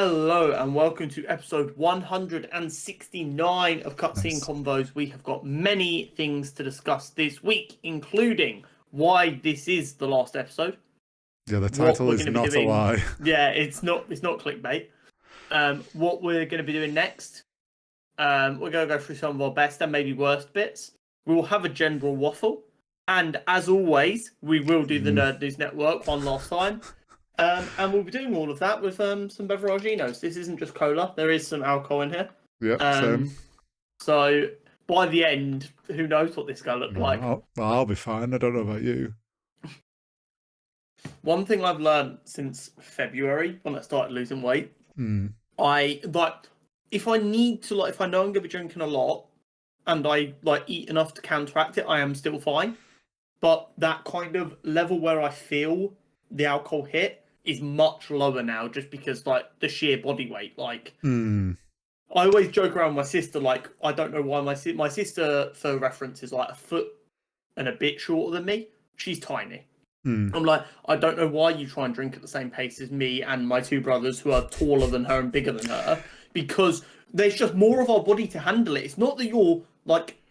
Hello and welcome to episode 169 of Cutscene Nice. Combos. We have got many things to discuss this week, including why this is the last episode. Yeah, the what title we're is gonna be not a doing- lie. Yeah, it's not clickbait. What we're going to be doing next, we're going to go through some of our best and maybe worst bits. We will have a general waffle, and as always, we will do the Nerd News Network one last time. And we'll be doing all of that with some beveraginos. This isn't just cola. There is some alcohol in here. Yep, same. So by the end, who knows what this is going to look like. I'll be fine. I don't know about you. One thing I've learned since February, when I started losing weight, I if I need to, if I know I'm going to be drinking a lot and I eat enough to counteract it, I am still fine. But that kind of level where I feel the alcohol hit is much lower now, just because the sheer body weight. I always joke around with my sister, I don't know why my sister, for reference, is a foot and a bit shorter than me. She's tiny. I'm like, I don't know why you try and drink at the same pace as me and my two brothers who are taller than her and bigger than her, because there's just more of our body to handle it. It's not that you're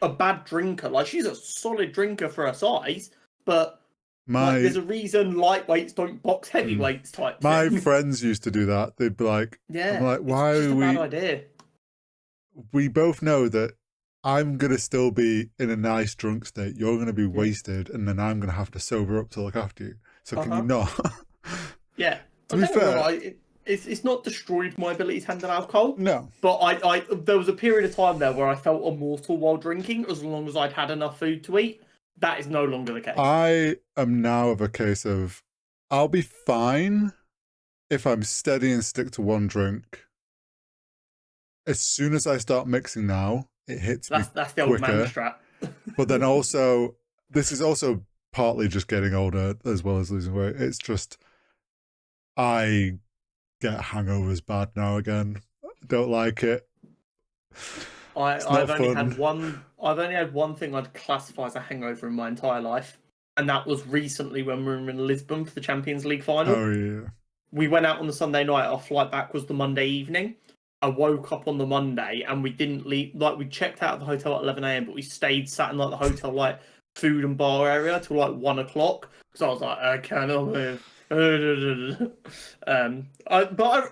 a bad drinker. She's a solid drinker for her size, but there's a reason lightweights don't box heavyweights type My thing. friends used to do that. They'd be like, yeah, I'm like, why it's just are a we? bad idea. We both know that I'm going to still be in a nice drunk state. You're going to be wasted, and then I'm going to have to sober up to look after you. So can you not? Yeah. To be fair, it's not destroyed my ability to handle alcohol. No. But there was a period of time there where I felt immortal while drinking, as long as I'd had enough food to eat. That is no longer the case. I am now of a case of, I'll be fine if I'm steady and stick to one drink. As soon as I start mixing now, it hits me That's the quicker. old man strat. But then also, this is also partly just getting older as well as losing weight. It's just, I get hangovers bad now again. Don't like it. I've only had one thing I'd classify as a hangover in my entire life, and that was recently when we were in Lisbon for the Champions League final. Oh yeah. We went out on the Sunday night. Our flight back was the Monday evening. I woke up on the Monday and we didn't leave. We checked out of the hotel at 11 a.m, but we sat in the hotel food and bar area till 1 o'clock. So I was like, I cannot live. But I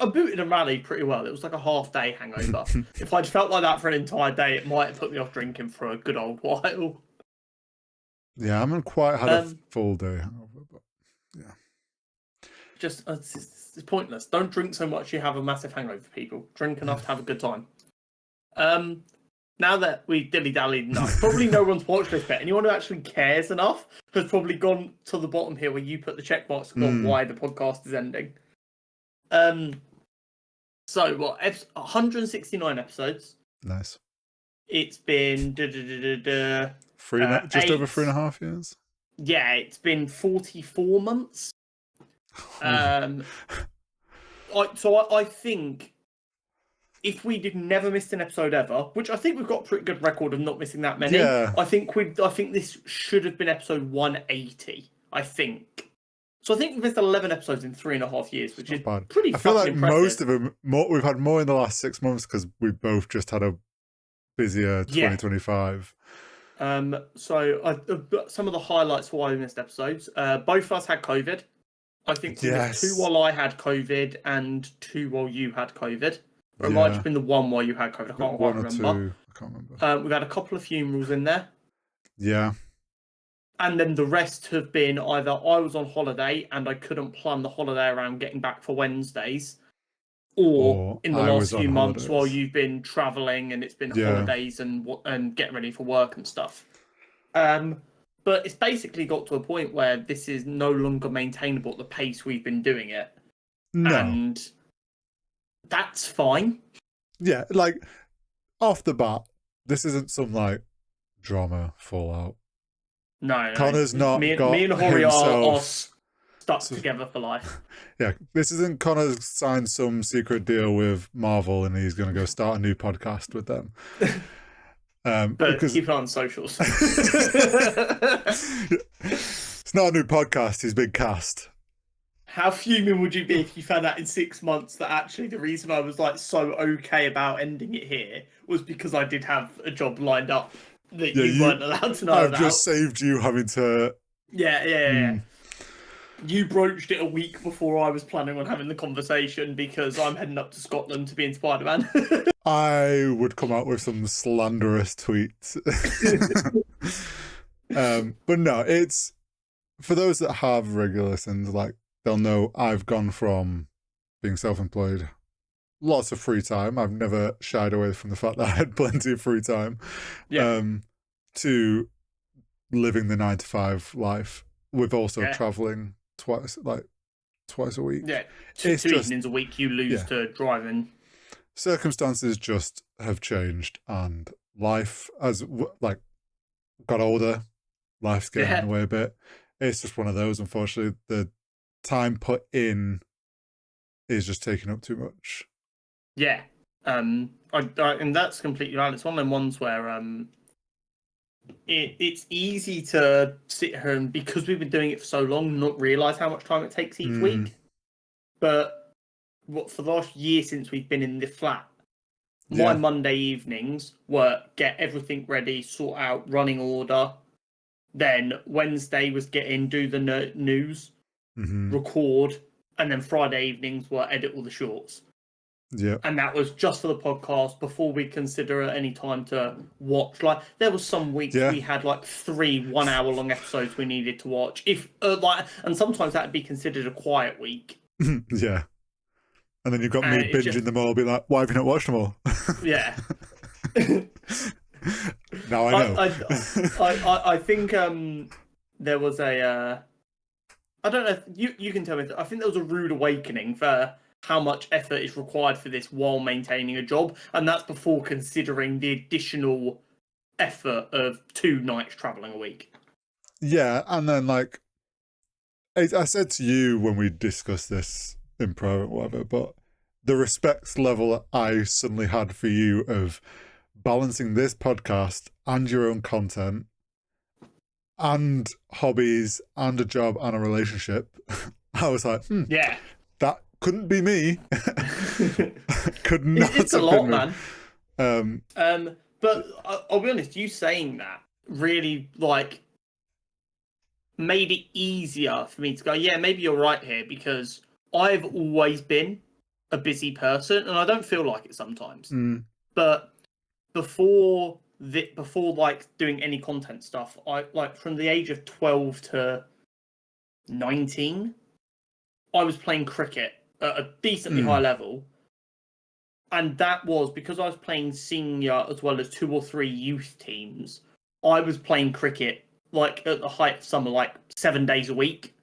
booted and rallied pretty well. It was a half-day hangover. If I'd felt like that for an entire day, it might have put me off drinking for a good old while. Yeah, I haven't quite had a full day hangover, but yeah. Just it's pointless. Don't drink so much you have a massive hangover, people. Drink enough to have a good time. Now that we dilly-dallied enough, probably no one's watched this bit. Anyone who actually cares enough has probably gone to the bottom here where you put the check marks on why the podcast is ending. So, 169 episodes. Nice. It's been... just over 3.5 years? Yeah, it's been 44 months. I think... if we did never missed an episode ever, which I think we've got a pretty good record of not missing that many. Yeah. I think this should have been episode 180. I think. So I think we've missed 11 episodes in 3.5 years, which is pretty. I feel like impressive. most of them. We've had more in the last 6 months because we both just had a busier 2025. So some of the highlights for why we missed episodes. Both of us had COVID. I think we missed 2 while I had COVID and 2 while you had COVID. Or it might have been the 1 while you had COVID. I can't quite remember. 2. I can't remember. We've had a couple of funerals in there. Yeah. And then the rest have been either I was on holiday and I couldn't plan the holiday around getting back for Wednesdays, or in the last few months while you've been travelling and it's been holidays and getting ready for work and stuff. But it's basically got to a point where this is no longer maintainable at the pace we've been doing it. No. And that's fine. Yeah, off the bat, this isn't some drama fallout. No, Connor's not me got and Hori himself are stuck together for life. Yeah, this isn't Connor's signed some secret deal with Marvel and he's going to go start a new podcast with them. But keep it on socials. It's not a new podcast, he's been cast. How fuming would you be if you found out in 6 months that actually the reason I was like so okay about ending it here was because I did have a job lined up that you weren't allowed to know I've about. just saved you having to. Yeah. You broached it a week before I was planning on having the conversation because I'm heading up to Scotland to be in Spider-Man. I would come out with some slanderous tweets. But no, it's for those that have regular listens, like they'll know I've gone from being self-employed, lots of free time. I've never shied away from the fact that I had plenty of free time. Yeah. To living the 9 to 5 life with also traveling twice a week. Yeah, two evenings a week you lose to driving. Circumstances just have changed, and life as like got older, life's getting in the way a bit. It's just one of those. Unfortunately, the time put in is just taking up too much. Yeah, and that's completely right. It's one of them ones where it's easy to sit here and because we've been doing it for so long, not realise how much time it takes each week. But for the last year since we've been in the flat, my Monday evenings were get everything ready, sort out running order. Then Wednesday was do the news, record, and then Friday evenings were edit all the shorts. Yeah. And that was just for the podcast before we consider any time to watch. Like there was some weeks we had like 3 1-hour-long episodes we needed to watch. And sometimes that'd be considered a quiet week. Yeah. And then you've got me binging them all, be like, why have you not watched them all? Yeah. Now I know. I think there was a I don't know. You can tell me. I think there was a rude awakening for how much effort is required for this while maintaining a job, and that's before considering the additional effort of 2 nights traveling a week. Yeah, and then like I said to you when we discussed this in private, whatever, but the respect level that I suddenly had for you of balancing this podcast and your own content and hobbies and a job and a relationship, I was like, yeah, that couldn't be me. Could not. It's a lot, man. But I'll be honest, you saying that really like made it easier for me to go, yeah, maybe you're right here, because I've always been a busy person and I don't feel like it sometimes. But before like doing any content stuff, I like from the age of 12 to 19, I was playing cricket at a decently high level. And that was because I was playing senior as well as 2 or 3 youth teams. I was playing cricket like at the height of summer, like 7 days a week.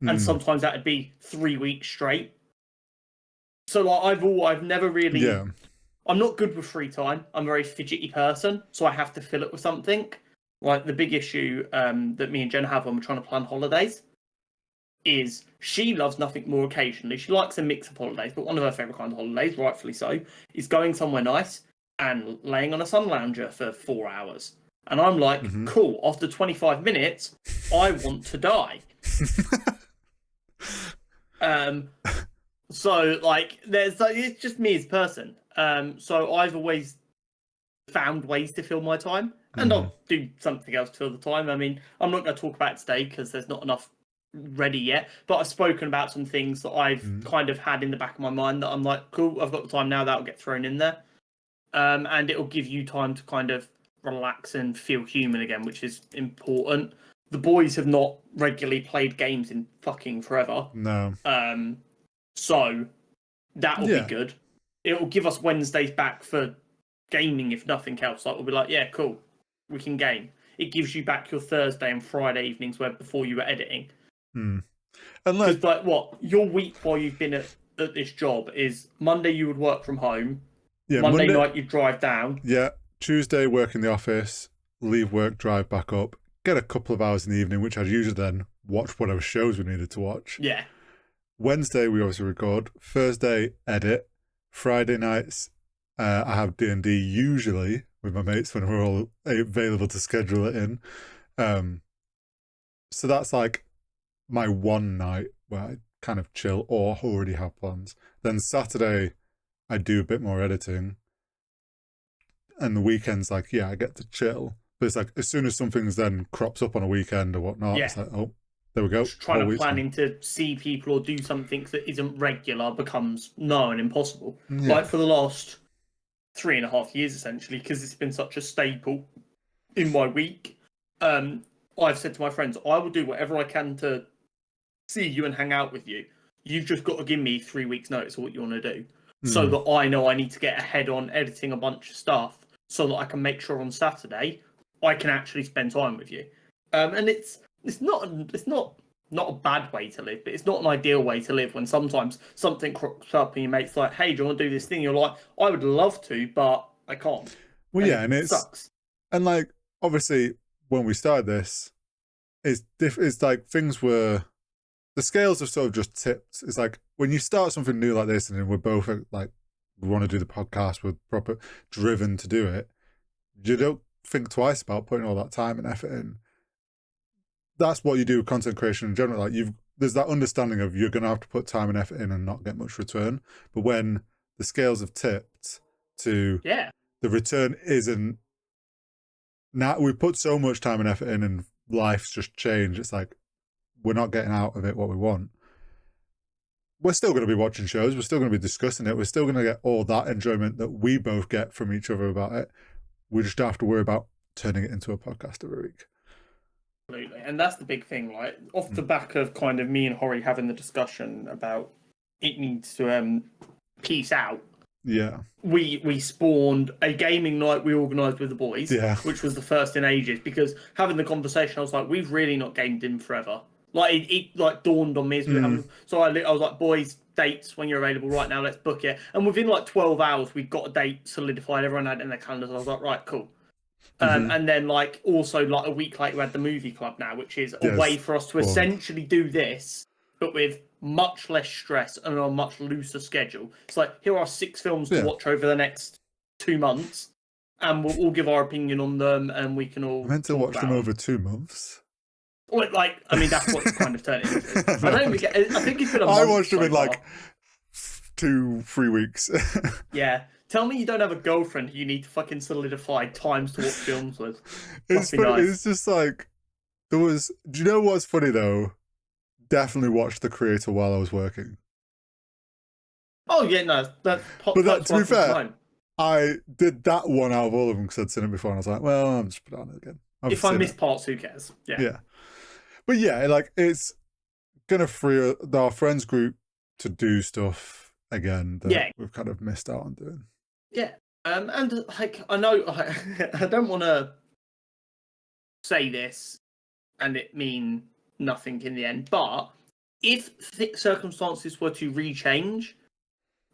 And sometimes that would be 3 weeks straight. So like I've never really I'm not good with free time. I'm a very fidgety person, so I have to fill it with something. Like the big issue that me and Jen have when we're trying to plan holidays is she loves nothing more occasionally. She likes a mix of holidays, but one of her favourite kinds of holidays, rightfully so, is going somewhere nice and laying on a sun lounger for 4 hours. And I'm like, cool, after 25 minutes, I want to die. So, like, it's just me as a person. So I've always found ways to fill my time, and I'll do something else to fill the time. I mean, I'm not going to talk about it today because there's not enough ready yet, but I've spoken about some things that I've kind of had in the back of my mind that I'm like, cool, I've got the time now, that'll get thrown in there. And it'll give you time to kind of relax and feel human again, which is important. The boys have not regularly played games in fucking forever. No. So that'll be good. It'll give us Wednesdays back for gaming, if nothing else. Like we'll be like, yeah, cool, we can game. It gives you back your Thursday and Friday evenings where before you were editing. Because like what your week while you've been at this job is Monday you would work from home. Yeah, Monday night you'd drive down. Yeah, Tuesday work in the office, leave work, drive back up, get a couple of hours in the evening, which I'd usually then watch whatever shows we needed to watch. Yeah. Wednesday we obviously record. Thursday edit. Friday nights I have D&D usually with my mates when we're all available to schedule it in. So that's like my one night where I kind of chill or already have plans. Then Saturday, I do a bit more editing. And the weekend's like, yeah, I get to chill. But it's like, as soon as something's then crops up on a weekend or whatnot, it's like, oh, there we go. Just trying to planning to see people or do something that isn't regular becomes no and impossible. Yeah. Like for the last 3.5 years, essentially, because it's been such a staple in my week. I've said to my friends, I will do whatever I can to see you and hang out with you. You've just got to give me 3 weeks notice of what you want to do, so that I know I need to get ahead on editing a bunch of stuff, so that I can make sure on Saturday I can actually spend time with you. And it's not a bad way to live, but it's not an ideal way to live when sometimes something crops up and your mate's like, hey, do you want to do this thing? You're like, I would love to, but I can't. Well, yeah, and it sucks. And like, obviously, when we started this, it's like things were, the scales have sort of just tipped. It's like when you start something new like this, and then we're both like, we want to do the podcast, we're proper driven to do it. You don't think twice about putting all that time and effort in. That's what you do with content creation in general. Like there's that understanding of you're going to have to put time and effort in and not get much return. But when the scales have tipped to the return isn't, now we put so much time and effort in and life's just changed. It's like, we're not getting out of it what we want. We're still going to be watching shows. We're still going to be discussing it. We're still going to get all that enjoyment that we both get from each other about it. We just don't have to worry about turning it into a podcast every week. Absolutely. And that's the big thing, right? Off the back of kind of me and Horry having the discussion about it needs to piece out. Yeah. We spawned a gaming night we organised with the boys, which was the first in ages, because having the conversation, I was like, we've really not gamed in forever. Like, it like dawned on me as we were having, so I was like, boys, dates when you're available right now, let's book it. And within like 12 hours, we got a date solidified, everyone had it in their calendars. I was like, right, cool. And then like also like a week later, we had the movie club now, which is a way for us to essentially do this, but with much less stress and on a much looser schedule. It's like, here are 6 films to watch over the next 2 months, and we'll all give our opinion on them, and we can all meant to watch them over 2 months. Well, like, I mean, that's what it's kind of turned into. I think it's been a month. I watched them in like 2-3 weeks. Yeah. Tell me you don't have a girlfriend who you need to fucking solidify times to watch films with. It's funny, nice. It's just like, do you know what's funny though? Definitely watched The Creator while I was working. Oh yeah, no, that's to be fair, I did that one out of all of them because I'd seen it before, and I was like, well, I'm just put it on it again. If I miss parts, who cares? Yeah. But yeah, like, it's gonna free our friends group to do stuff again that we've kind of missed out on doing. Yeah. And like, I know I don't want to say this and it mean nothing in the end, but if circumstances were to re-change,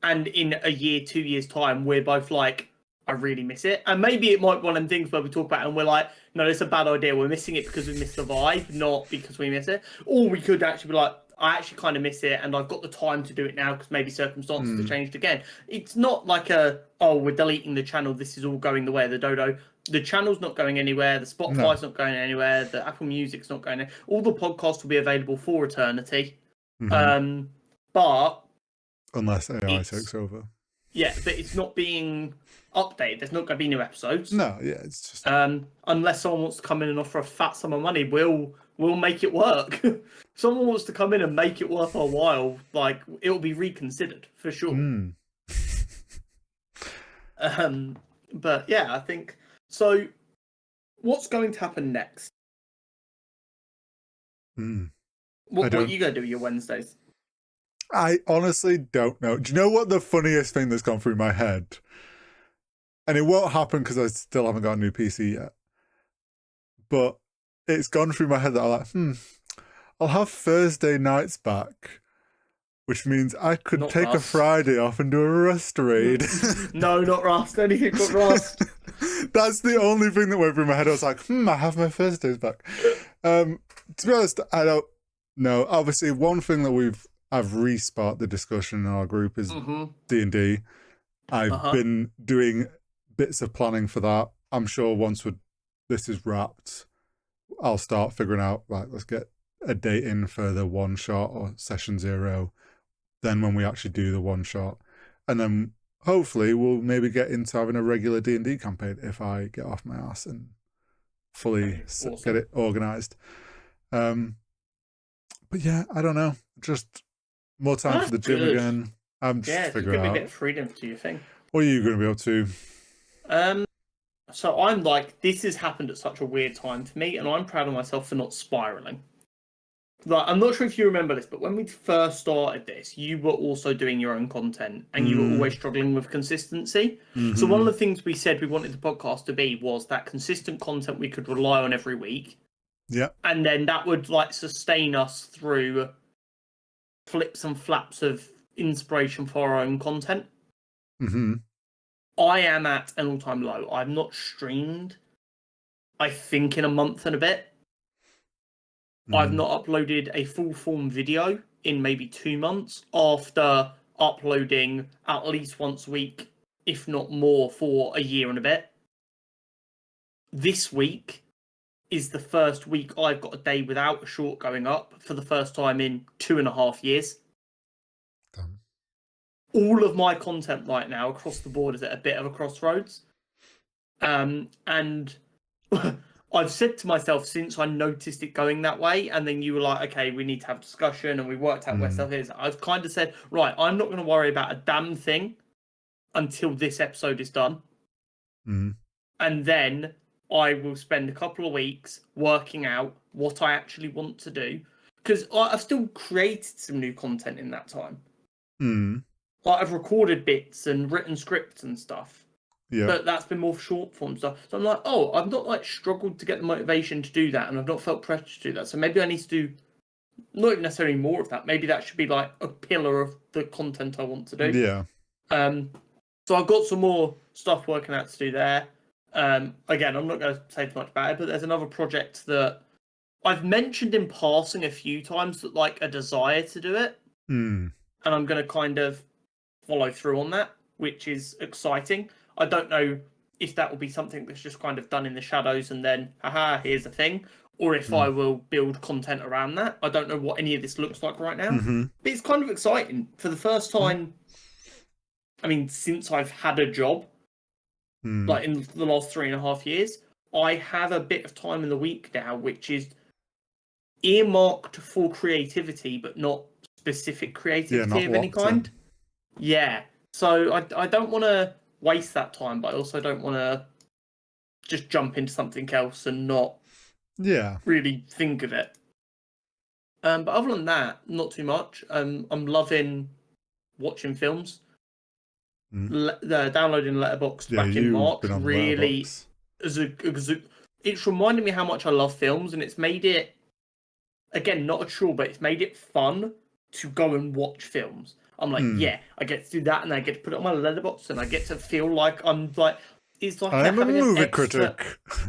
and in a year, 2 years time, we're both like, I really miss it, and maybe it might be one of them things where we talk about it and we're like, no, it's a bad idea, we're missing it because we miss the vibe, not because we miss it. Or we could actually be like, I actually kind of miss it, and I've got the time to do it now because maybe circumstances have changed again. It's not like we're deleting the channel, this is all going the way of the dodo. The channel's not going anywhere, the Spotify's not going anywhere, the Apple Music's not going anywhere. All the podcasts will be available for eternity. But unless AI takes over. Yeah, but it's not being updated. There's not going to be new episodes. No, yeah, it's just unless someone wants to come in and offer a fat sum of money, we'll make it work. Someone wants to come in and make it worth our while, like, it'll be reconsidered for sure. But yeah, I think so. What's going to happen next? What are you going to do with your Wednesdays? I honestly don't know. Do you know what the funniest thing that's gone through my head? And it won't happen because I still haven't got a new PC yet. But it's gone through my head that I'm like, I'll have Thursday nights back, which means I could take a Friday off and do a Rust raid. No, not Rust. Anything but Rust. That's the only thing that went through my head. I was like, I have my Thursdays back. To be honest, I don't know. Obviously, one thing that I've resparked the discussion in our group is D&D. I've been doing bits of planning for that. I'm sure once this is wrapped, I'll start figuring out, right, let's get a date in for the one shot or session 0 than when we actually do the one shot. And then hopefully we'll maybe get into having a regular D&D campaign if I get off my ass and fully get it organized. But yeah, I don't know. Just more time for the gym again. I'm just figuring out. Give me a bit of freedom to your thing. What are you going to be able to? So I'm like, this has happened at such a weird time for me, and I'm proud of myself for not spiraling. Like, I'm not sure if you remember this, but when we first started this, you were also doing your own content, and you were always struggling with consistency. So one of the things we said we wanted the podcast to be was that consistent content we could rely on every week. Yeah. And then that would like sustain us through flips and flaps of inspiration for our own content. I am at an all-time low. I've not streamed, I think, in a month and a bit. I've not uploaded a full-form video in maybe 2 months after uploading at least once a week, if not more, for a year and a bit. This week is the first week I've got a day without a short going up for the first time in 2.5 years. All of my content right now across the board is at a bit of a crossroads. And I've said to myself since I noticed it going that way, and then you were like, okay, we need to have a discussion, and we worked out where stuff is. I've kind of said, right, I'm not going to worry about a damn thing until this episode is done. And then I will spend a couple of weeks working out what I actually want to do. Because I've still created some new content in that time. Like, I've recorded bits and written scripts and stuff. Yeah. But that's been more short form stuff. So I'm like, oh, I've not like struggled to get the motivation to do that, and I've not felt pressure to do that. So maybe I need to do not even necessarily more of that. Maybe that should be like a pillar of the content I want to do. Yeah. So I've got some more stuff working out to do there. Again, I'm not going to say too much about it, but there's another project that I've mentioned in passing a few times that like a desire to do it. And I'm going to kind of follow through on that, which is exciting. I don't know if that will be something that's just kind of done in the shadows and then, haha, here's a thing, or if I will build content around that. I don't know what any of this looks like right now. But it's kind of exciting. For the first time, I mean, since I've had a job, like in the last 3.5 years, I have a bit of time in the week now, which is earmarked for creativity, but not specific creativity of any kind. Yeah. So I don't want to waste that time, but I also don't want to just jump into something else and not really think of it. But other than that, not too much. I'm loving watching films. Downloading Letterboxd back in March really it's reminded me how much I love films, and it's made it, again, not a chore, but it's made it fun to go and watch films. I'm like, yeah, I get to do that, and I get to put it on my Letterboxd, and I get to feel like I'm like, it's like I'm a movie critic.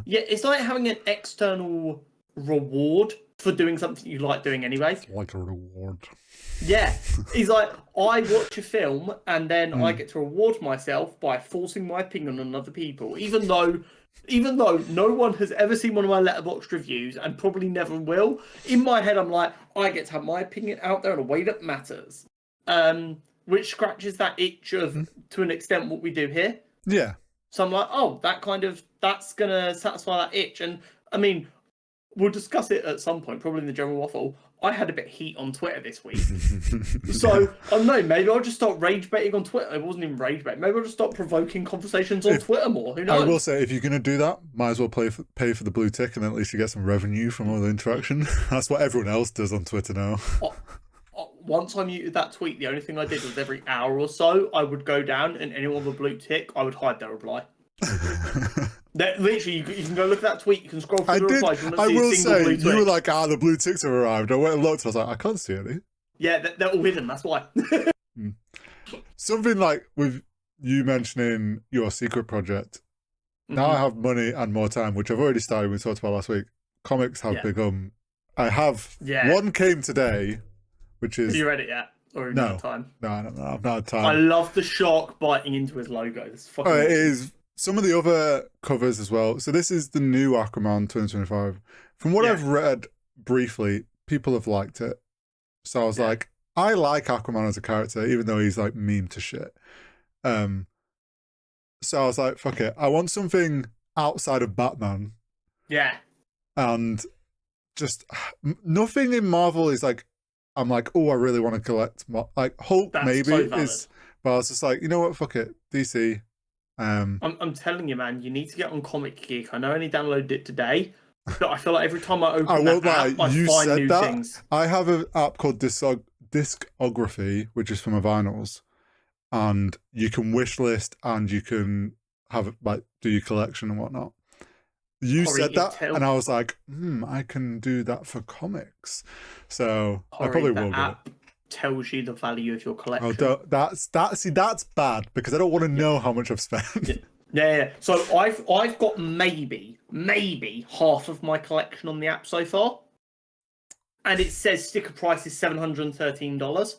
Yeah, it's like having an external reward for doing something you like doing anyway. It's like a reward. Yeah, it's like I watch a film, and then I get to reward myself by forcing my opinion on other people, even though no one has ever seen one of my Letterboxd reviews and probably never will. In my head, I'm like, I get to have my opinion out there in a way that matters. Which scratches that itch of, to an extent, what we do here. Yeah. So I'm like, oh, that's gonna satisfy that itch. And I mean, we'll discuss it at some point, probably in the General Waffle. I had a bit of heat on Twitter this week. So, I don't know, maybe I'll just start rage baiting on Twitter. It wasn't even rage bait. Maybe I'll just start provoking conversations on Twitter more. Who knows? I will say, if you're going to do that, might as well pay for the blue tick, and then at least you get some revenue from all the interaction. That's what everyone else does on Twitter now. Once I muted that tweet, the only thing I did was every hour or so, I would go down, and anyone with a blue tick, I would hide their reply. Literally, you can go look at that tweet. You can scroll through the replies. I will say, you were like, the blue ticks have arrived. I went and looked. I was like, I can't see any. Yeah, they're all hidden. That's why. Something like with you mentioning your secret project. Now I have money and more time, which I've already started. We talked about last week. Comics have become. I have one came today, which is. Have you read it yet? Or have you had time? No, I've not had time. I love the shark biting into his logo. It's fucking awesome. It is. Some of the other covers as well. So this is the new Aquaman 2025. From what I've read briefly, people have liked it. So I was like, I like Aquaman as a character, even though he's like meme to shit. So I was like, fuck it. I want something outside of Batman. Yeah. And just nothing in Marvel is like, I'm like, oh, I really want to collect. Like Hulk, That's maybe so valid. is, but I was just like, you know what? Fuck it. DC. I'm telling you, man, you need to get on Comic Geek. I know I only downloaded it today, but I feel like every time I open that app, I find new things. I have an app called Discography, which is for my vinyls, and you can wish list and you can have like do your collection and whatnot. You said that, and I was like, I can do that for comics. So I probably will get it. Tells you the value of your collection. Oh, that's bad because I don't want to know how much I've spent. Yeah. So I've got maybe half of my collection on the app so far, and it says sticker price is $713,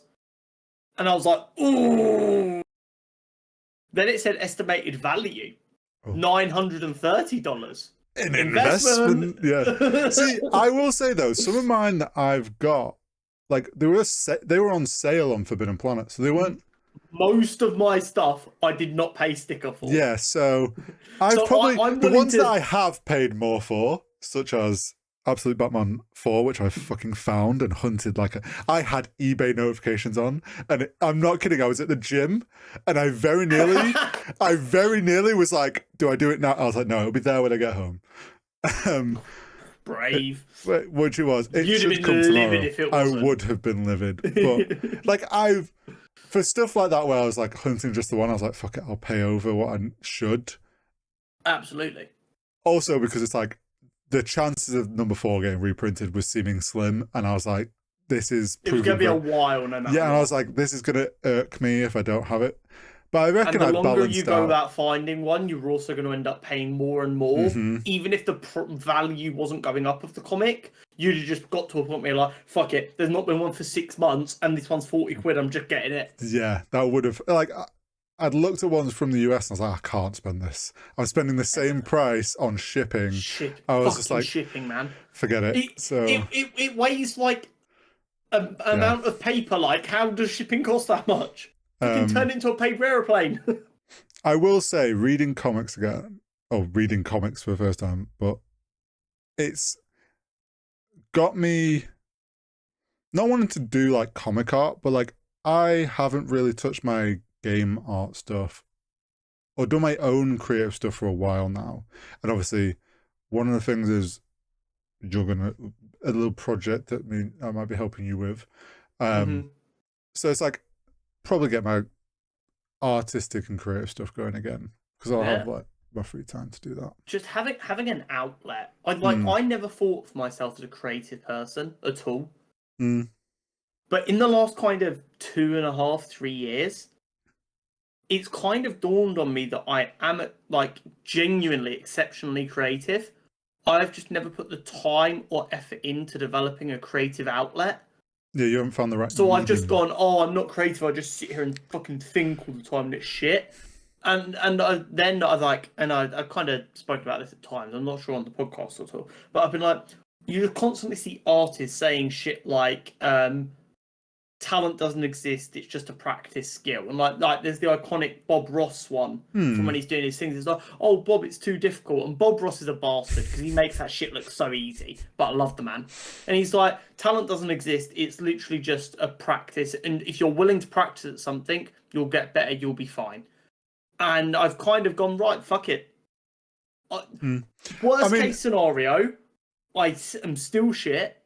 and I was like, ooh. Then it said estimated value, $930. An investment. Yeah. See, I will say though, some of mine that I've got, like they were on sale on Forbidden Planet, so they weren't. Most of my stuff I did not pay sticker for. Yeah, so I've the ones that I have paid more for, such as Absolute Batman 4, which I fucking found and hunted like I had eBay notifications on, and I'm not kidding. I was at the gym, and I very nearly was like, "Do I do it now?" I was like, "No, it'll be there when I get home." Brave. Which it was. It You'd have been livid if it wasn't. I would have been livid, but like for stuff like that where I was like hunting just the one, I was like, "Fuck it, I'll pay over what I should." Absolutely. Also, because it's like the chances of number 4 getting reprinted was seeming slim, and I was like, "This is." It was going to be a while, no matter. Yeah, and I was like, "This is going to irk me if I don't have it." But I reckon and the longer you go without finding one, you're also going to end up paying more and more. Even if the value wasn't going up of the comic, you'd have just got to a point where you're like, fuck it, there's not been one for 6 months, and this one's 40 quid, I'm just getting it. Yeah, that would have, like, I'd looked at ones from the US, and I was like, I can't spend this. I'm spending the same price on shipping. I was just like, shipping, man. Forget it. It weighs like an amount of paper. Like, how does shipping cost that much? You can turn it into a paper airplane. I will say, reading comics again, reading comics for the first time, but it's got me not wanting to do like comic art, but like I haven't really touched my game art stuff or done my own creative stuff for a while now. And obviously, one of the things is juggling a little project that I might be helping you with. So it's like, probably get my artistic and creative stuff going again because I'll have like my free time to do that. Just having an outlet. I never thought of myself as a creative person at all. But in the last kind of 2.5, 3 years, it's kind of dawned on me that I am like genuinely exceptionally creative. I've just never put the time or effort into developing a creative outlet. Yeah, you haven't found the right. So I've just gone, I'm not creative. I just sit here and fucking think all the time and it's shit. And I kind of spoke about this at times. I'm not sure on the podcast at all, but I've been like, you constantly see artists saying shit like, talent doesn't exist. It's just a practice skill. And like there's the iconic Bob Ross one from when he's doing his things. It's like, oh, Bob, it's too difficult. And Bob Ross is a bastard because he makes that shit look so easy. But I love the man. And he's like, talent doesn't exist. It's literally just a practice. And if you're willing to practice at something, you'll get better. You'll be fine. And I've kind of gone, right, fuck it. Worst case scenario, I am still shit.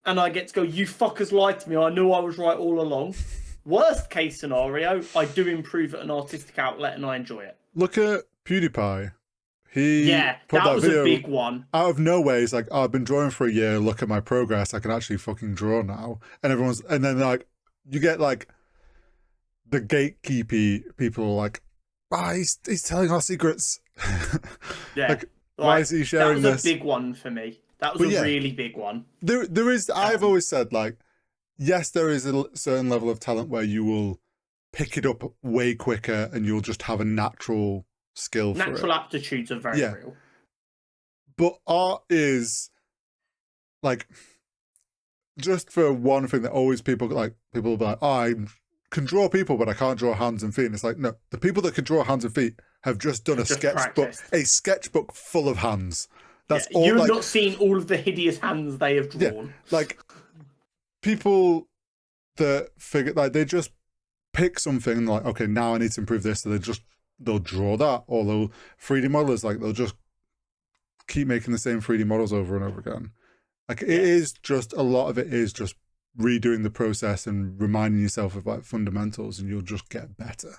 And I get to go, you fuckers lied to me. I knew I was right all along. Worst case scenario, I do improve at an artistic outlet and I enjoy it. Look at PewDiePie. That was a big one. Out of nowhere, he's like, I've been drawing for a year. Look at my progress. I can actually fucking draw now. And then like, you get like the gatekeepy people are like, he's telling our secrets. Like, why is he sharing this? That was a big one for me. That was a really big one. There is. I've always said, like, yes, there is a certain level of talent where you will pick it up way quicker and you'll just have a natural skill for it. Natural aptitudes are very real. But art is, like, just for one thing that always people will be like, oh, I can draw people, but I can't draw hands and feet. And it's like, no, the people that can draw hands and feet have just done a sketchbook full of hands. That's all. You've not seen all of the hideous hands they have drawn. Yeah, like people that figure they just pick something and like, okay, now I need to improve this, so they'll draw that, or they'll 3D modelers they'll just keep making the same 3D models over and over again. Like it is just a lot of it is just redoing the process and reminding yourself of like fundamentals, and you'll just get better.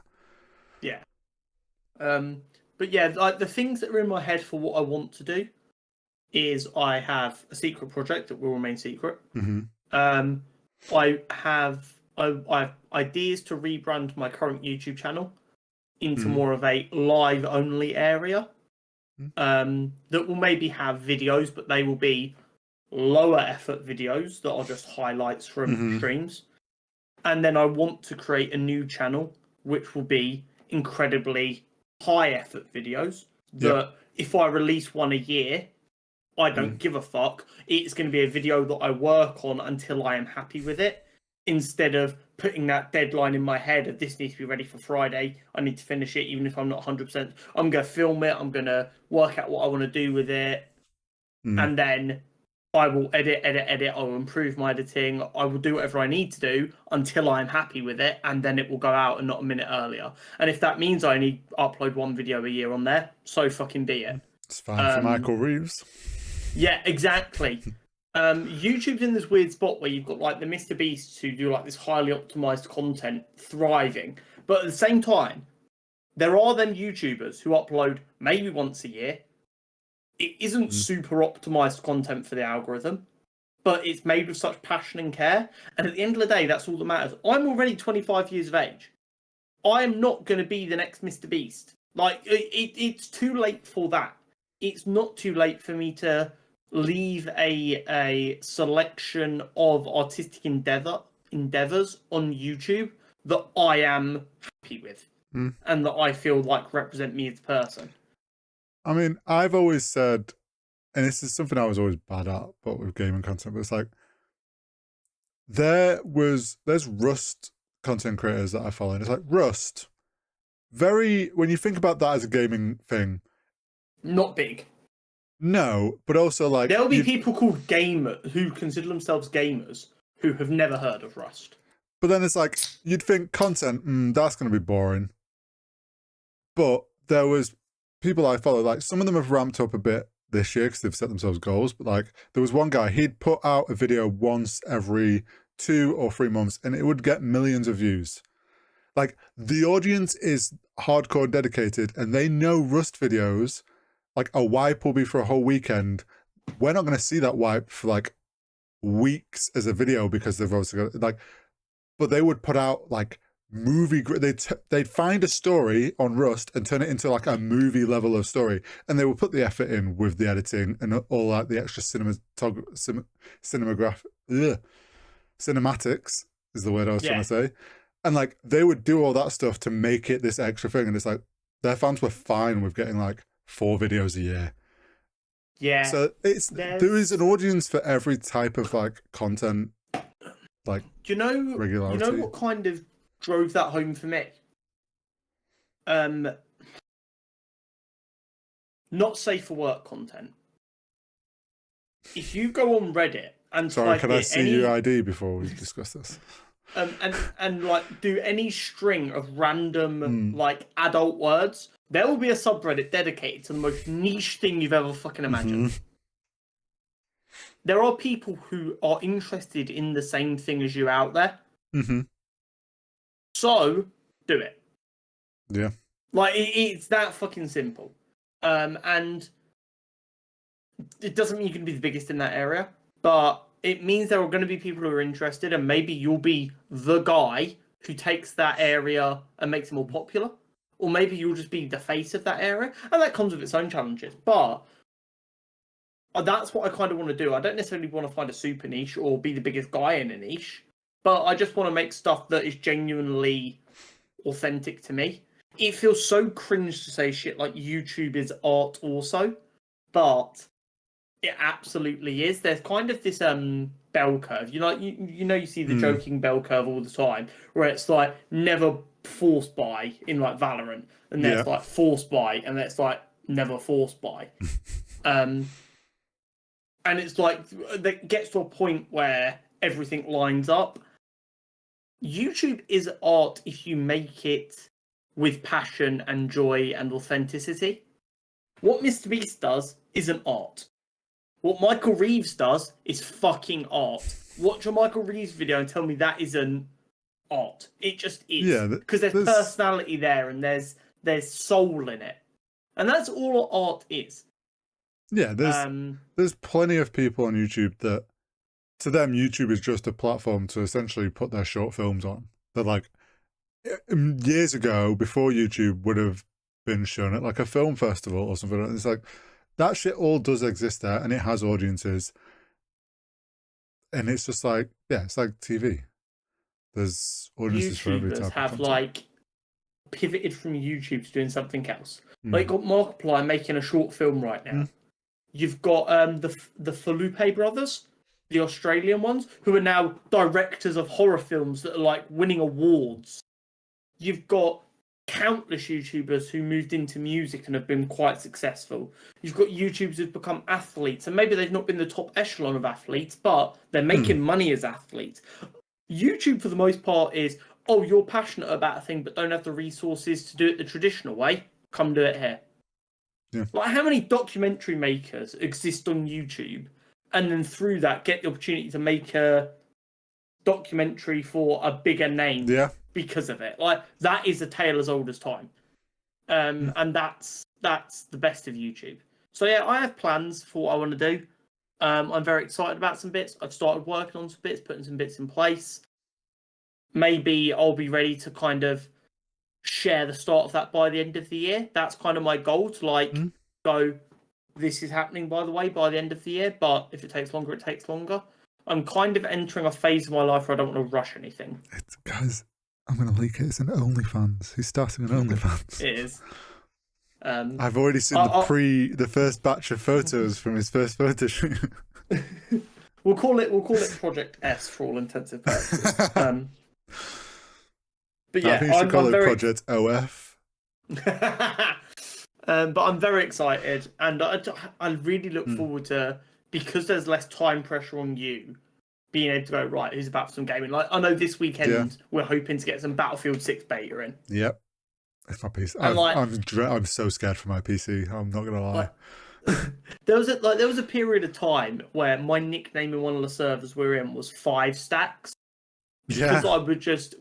Yeah. But yeah, like the things that are in my head for what I want to do is I have a secret project that will remain secret. I have ideas to rebrand my current YouTube channel into more of a live only area. That will maybe have videos, but they will be lower effort videos that are just highlights from streams. And then I want to create a new channel which will be incredibly high effort videos that if I release one a year, I don't give a fuck. It's going to be a video that I work on until I am happy with it, instead of putting that deadline in my head of this needs to be ready for Friday. I need to finish it even if I'm not 100%. I'm going to film it. I'm going to work out what I want to do with it. And then I will edit. I will improve my editing. I will do whatever I need to do until I'm happy with it. And then it will go out and not a minute earlier. And if that means I only upload one video a year on there, so fucking be it. It's fine for Michael Reeves. Yeah, exactly. YouTube's in this weird spot where you've got like the Mr. Beasts who do like this highly optimized content thriving. But at the same time, there are them YouTubers who upload maybe once a year. It isn't super optimized content for the algorithm, but it's made with such passion and care. And at the end of the day, that's all that matters. I'm already 25 years of age. I am not going to be the next Mr. Beast. Like, it's too late for that. It's not too late for me to leave a selection of artistic endeavors on YouTube that I am happy with and that I feel like represent me as a person. I mean, I've always said, and this is something I was always bad at, but with gaming content, but it's like, there's Rust content creators that I follow, and it's like, Rust, when you think about that as a gaming thing, not big. No, but also like there'll be people called gamers who consider themselves gamers who have never heard of Rust. But then it's like you'd think content, that's going to be boring. But there was people I follow, like some of them have ramped up a bit this year because they've set themselves goals. But like there was one guy, he'd put out a video once every 2 or 3 months, and it would get millions of views. Like the audience is hardcore dedicated, and they know Rust videos. Like a wipe will be for a whole weekend. We're not going to see that wipe for like weeks as a video because they've obviously got like, but they would put out like they'd find a story on Rust and turn it into like a movie level of story, and they would put the effort in with the editing and all like the extra cinematics is the word I was trying to say, and like they would do all that stuff to make it this extra thing, and it's like their fans were fine with getting like 4 videos a year. Yeah. So there is an audience for every type of like content. Like, do you know regularity. You know what kind of drove that home for me? Not safe for work content. If you go on Reddit and sorry, can I see your ID before we discuss this? And like do any string of random like adult words, there will be a subreddit dedicated to the most niche thing you've ever fucking imagined. There are people who are interested in the same thing as you out there. So do it. Yeah. Like it's that fucking simple. And it doesn't mean you can be the biggest in that area, but it means there are going to be people who are interested, and maybe you'll be the guy who takes that area and makes it more popular. Or maybe you'll just be the face of that area, and that comes with its own challenges. But that's what I kind of want to do. I don't necessarily want to find a super niche or be the biggest guy in a niche, but I just want to make stuff that is genuinely authentic to me. It feels so cringe to say shit like YouTube is art also, but it absolutely is. There's kind of this bell curve. You see the joking bell curve all the time, where it's like never forced by in like Valorant, and then it's like forced by, and then it's like never forced by. And it's like that gets to a point where everything lines up. YouTube is art if you make it with passion and joy and authenticity. What Mr. Beast does isn't art. What Michael Reeves does is fucking art. Watch a Michael Reeves video and tell me that isn't art. It just is. Yeah, because there's personality there and there's soul in it. And that's all art is. Yeah, there's plenty of people on YouTube that, to them, YouTube is just a platform to essentially put their short films on. They're like, years ago, before YouTube would have been shown at like a film festival or something, and it's like, that shit all does exist there, and it has audiences. And it's just like, yeah, it's like TV. There's audiences for every type of content. Like pivoted from YouTube to doing something else. Like, got Markiplier making a short film right now. You've got the Felipe brothers, the Australian ones, who are now directors of horror films that are like winning awards. You've got countless YouTubers who moved into music and have been quite successful. You've got YouTubers who've become athletes, and maybe they've not been the top echelon of athletes, but they're making money as athletes. YouTube, for the most part, is, oh, you're passionate about a thing but don't have the resources to do it the traditional way. Come do it here. Yeah. Like, how many documentary makers exist on YouTube and then through that get the opportunity to make a documentary for a bigger name because of it? Like, that is a tale as old as time. And that's the best of YouTube. So yeah, I have plans for what I want to do. I'm very excited about some bits. I've started working on some bits, putting some bits in place. Maybe I'll be ready to kind of share the start of that by the end of the year. That's kind of my goal, to go, this is happening, by the way, by the end of the year. But if it takes longer, it takes longer. I'm kind of entering a phase of my life where I don't want to rush anything. Guys, I'm going to leak it. It's an OnlyFans. He's starting an OnlyFans. It is. I've already seen the first batch of photos from his first photo shoot. We'll call it Project S for all intensive purposes. But yeah, I think you should call it Project OF. But I'm very excited, and I really look forward to, because there's less time pressure on you, being able to go, right, who's about for some gaming? Like, I know this weekend we're hoping to get some Battlefield 6 beta in. Yep. It's my PC. I'm so scared for my PC. I'm not gonna lie. There was a period of time where my nickname in one of the servers we're in was 5 stacks. Because I would just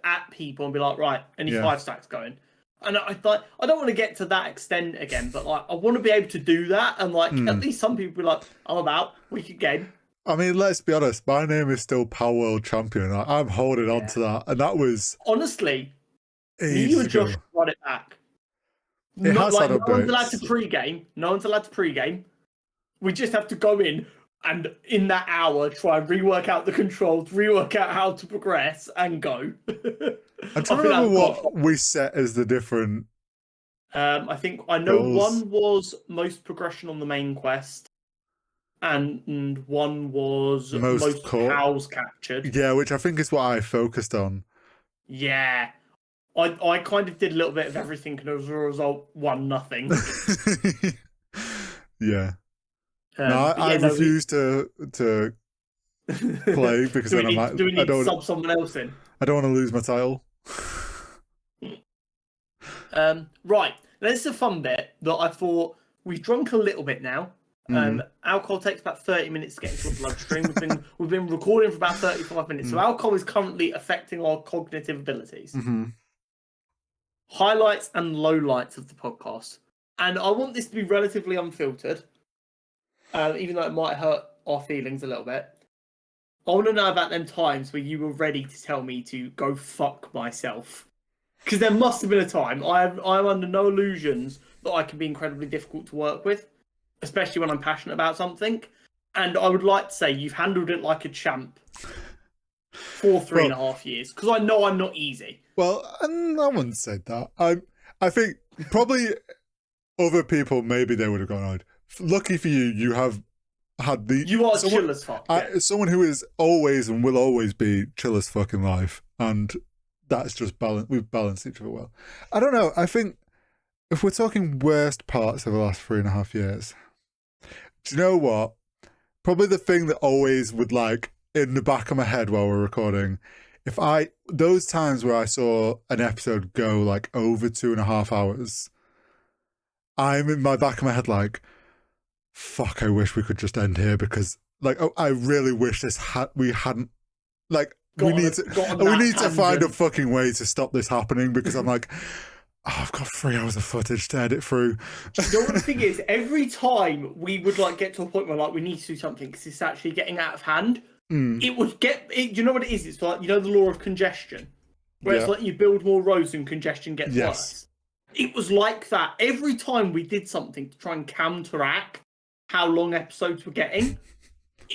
at people and be like, right, any 5 stacks going. And I thought, I don't want to get to that extent again, but like, I want to be able to do that, and like at least some people be like, I'm about, we could game. I mean, let's be honest, my name is still Power World Champion. I'm holding on to that, and that was honestly. You and Josh run it back. No one's allowed to pre-game. No one's allowed to pre-game. We just have to go in and in that hour try and rework out the controls, rework out how to progress, and go. I'm trying to remember what we set as the different. I think I know goals. One was most progression on the main quest, and one was most cows captured. Yeah, which I think is what I focused on. Yeah. I kind of did a little bit of everything, and as a result, won nothing. Yeah. I refuse to play because then do we need to sub someone else in? I don't want to lose my title. Right. This is a fun bit that I thought we've drunk a little bit now. Alcohol takes about 30 minutes to get into the bloodstream. We've been recording for about 35 minutes, so alcohol is currently affecting our cognitive abilities. Highlights and lowlights of the podcast, and I want this to be relatively unfiltered, even though it might hurt our feelings a little bit. I want to know about them times where you were ready to tell me to go fuck myself, because there must have been a time. I'm under no illusions that I can be incredibly difficult to work with, especially when I'm passionate about something. And I would like to say you've handled it like a champ for 3.5 years, because I know I'm not easy. Well, I wouldn't say that. I think probably other people, maybe they would have gone, lucky for you, you have had the... You are chill as fuck. Someone who is always and will always be chill as fuck in life. And that's just balanced. We've balanced each other well. I don't know. I think if we're talking worst parts of the last 3.5 years, do you know what? Probably the thing that always would like in the back of my head while we're recording, those times where I saw an episode go like over 2.5 hours, I'm in my back of my head like, fuck, I wish we could just end here because like, I really wish we hadn't like, we need to find a fucking way to stop this happening because I'm like, I've got 3 hours of footage to edit through. You know what the thing is? Every time we would like get to a point where like we need to do something because it's actually getting out of hand, it would get. You know what it is? It's like, you know, the law of congestion, where it's like you build more roads and congestion gets worse. It was like that every time we did something to try and counteract how long episodes were getting.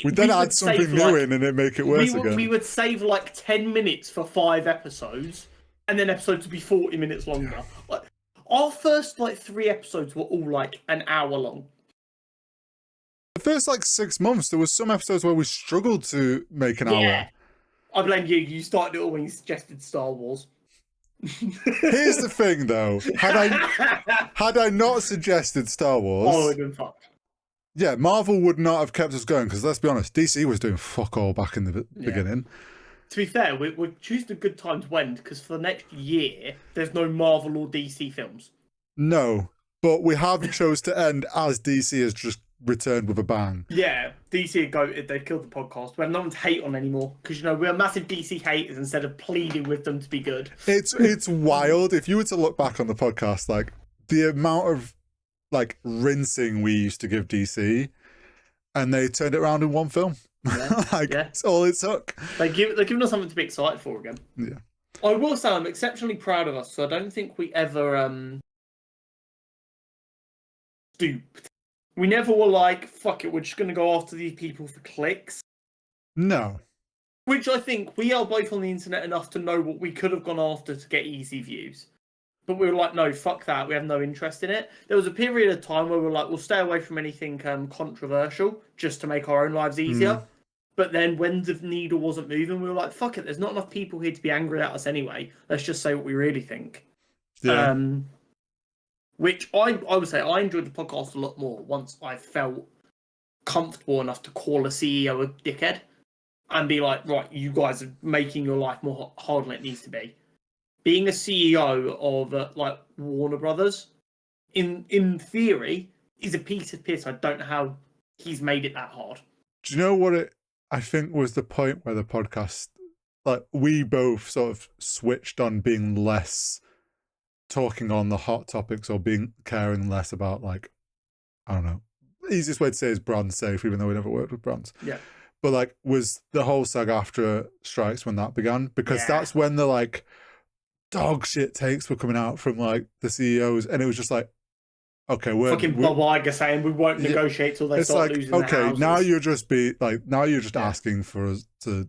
We'd then add something new in and it'd make it worse again. We would save like 10 minutes for 5 episodes, and then episodes would be 40 minutes longer. Like, our first like 3 episodes were all like an hour long. The first like 6 months, there was some episodes where we struggled to make an hour. I blame you. You started it all when you suggested Star Wars. Here's the thing, though. Had I not suggested Star Wars, I would have been fucked. Yeah, Marvel would not have kept us going because let's be honest, DC was doing fuck all back in the beginning. To be fair, we're choosing a good time to end because for the next year, there's no Marvel or DC films. No, but we have chose to end as DC has just returned with a bang. Yeah, DC are goated. They've killed the podcast. We have no one to hate on anymore because, you know, we're massive DC haters instead of pleading with them to be good. It's wild. If you were to look back on the podcast, like the amount of like rinsing we used to give DC, and they turned it around in one film. It's all it took. They're giving us something to be excited for again. Yeah, I will say I'm exceptionally proud of us. So I don't think we ever stooped. We never were like, fuck it, we're just going to go after these people for clicks. No. Which I think we are both on the internet enough to know what we could have gone after to get easy views. But we were like, no, fuck that. We have no interest in it. There was a period of time where we were like, we'll stay away from anything controversial just to make our own lives easier. But then when the needle wasn't moving, we were like, fuck it, there's not enough people here to be angry at us anyway. Let's just say what we really think. Yeah. Which I would say I enjoyed the podcast a lot more once I felt comfortable enough to call a CEO a dickhead and be like, right, you guys are making your life more hard than it needs to be. Being a CEO of like Warner Brothers, in theory, is a piece of piss. I don't know how he's made it that hard. Do you know what I think was the point where the podcast, like we both sort of switched on being less talking on the hot topics or caring less about like, I don't know, the easiest way to say is brand safe, even though we never worked with brands. Yeah. But like, was the whole SAG-AFTRA strikes when that began? Because that's when the like dog shit takes were coming out from like the CEOs, and it was just like, okay, we're fucking Bob Iger saying we won't negotiate till they start losing their houses. Now you're just asking for us to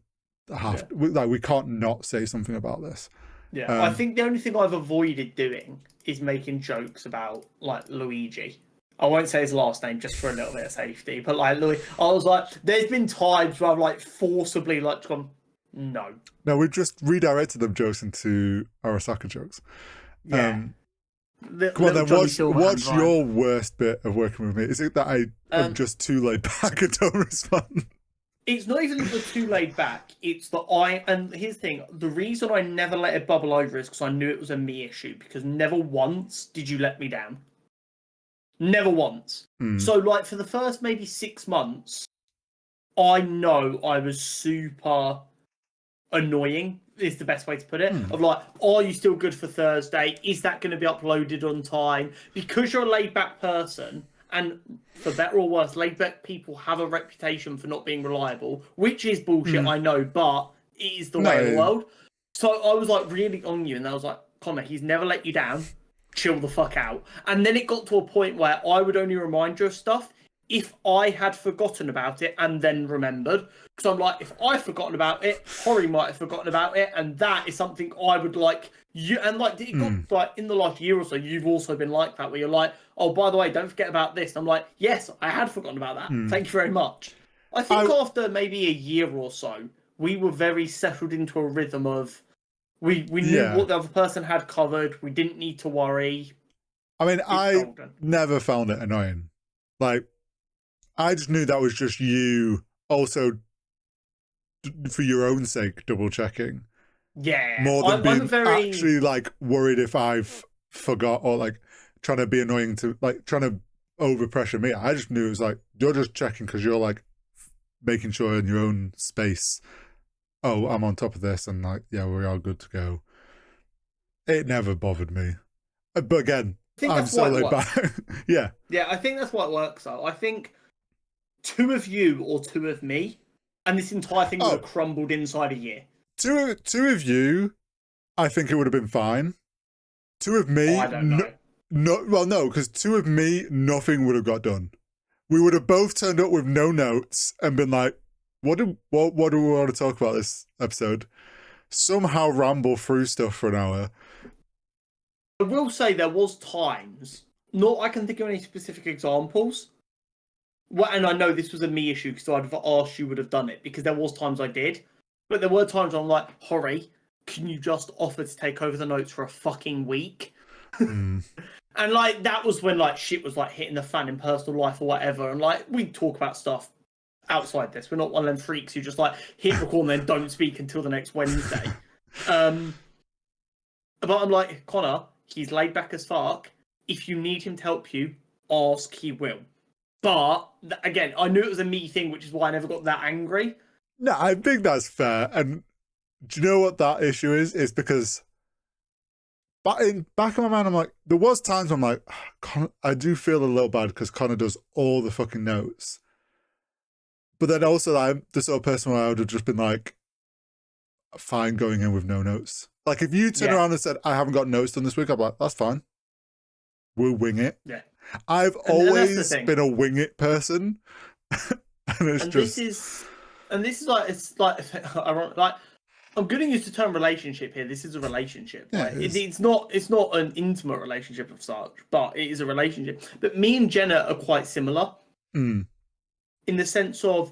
have we can't not say something about this. Yeah, I think the only thing I've avoided doing is making jokes about like Luigi. I won't say his last name just for a little bit of safety, but like Louis, I was like, there's been times where I've like forcibly like gone, no. No, we've just redirected them jokes into Arasaka jokes. Yeah. Come on then, what's your worst bit of working with me? Is it that I am just too laid back and don't respond? It's not even that we're too laid back. It's that and here's the thing, the reason I never let it bubble over is because I knew it was a me issue, because never once did you let me down. Never once. So like for the first maybe 6 months, I know I was super annoying, is the best way to put it. Of like, are you still good for Thursday? Is that going to be uploaded on time? Because you're a laid back person, and for better or worse, laid back people have a reputation for not being reliable, which is bullshit, I know, but it is the way of the world. So I was like really on you, and I was like, Connor, he's never let you down. Chill the fuck out. And then it got to a point where I would only remind you of stuff if I had forgotten about it and then remembered, because I'm like, if I've forgotten about it, Hori might have forgotten about it, and that is something I would like you. And like, it got like in the last year or so, you've also been like that, where you're like, oh, by the way, don't forget about this. And I'm like, yes, I had forgotten about that. Thank you very much. I think after maybe a year or so, we were very settled into a rhythm of we knew what the other person had covered. We didn't need to worry. I mean, I never found it annoying. Like, I just knew that was just you also for your own sake double checking. Yeah. More than being actually like worried if I've forgot or like trying to be annoying to like trying to overpressure me. I just knew it was like, you're just checking because you're like making sure in your own space, oh, I'm on top of this and like, yeah, we are good to go. It never bothered me. But again, I'm so laid back. Yeah. Yeah, I think that's why it works though. I think 2 of you or 2 of me, and this entire thing would have crumbled inside a year. Two of you, I think it would have been fine. 2 of me, I don't know. No, because 2 of me, nothing would have got done. We would have both turned up with no notes and been like, what do we want to talk about this episode? Somehow ramble through stuff for an hour. I will say there was times, not I can think of any specific examples. Well, and I know this was a me issue because I'd have asked you would have done it because there was times I did. But there were times I'm like, Hori, can you just offer to take over the notes for a fucking week? And like that was when like shit was like hitting the fan in personal life or whatever. And like we talk about stuff outside this. We're not one of them freaks who just like hit record and then don't speak until the next Wednesday. But I'm like, Connor, he's laid back as fuck. If you need him to help you, ask, he will. But again, I knew it was a me thing, which is why I never got that angry. No, I think that's fair. And do you know what that issue is? It's because back in my mind, I'm like, there was times I'm like, I do feel a little bad because Connor does all the fucking notes. But then also I'm the sort of person where I would have just been like, fine going in with no notes. Like if you turn around and said, I haven't got notes done this week, I'm like, that's fine. We'll wing it. Yeah. I've always been a wing it person. This is like, it's like, like I'm going to use the term relationship here. This is a relationship. Yeah, right? It's not an intimate relationship of such, but it is a relationship. But me and Jenna are quite similar in the sense of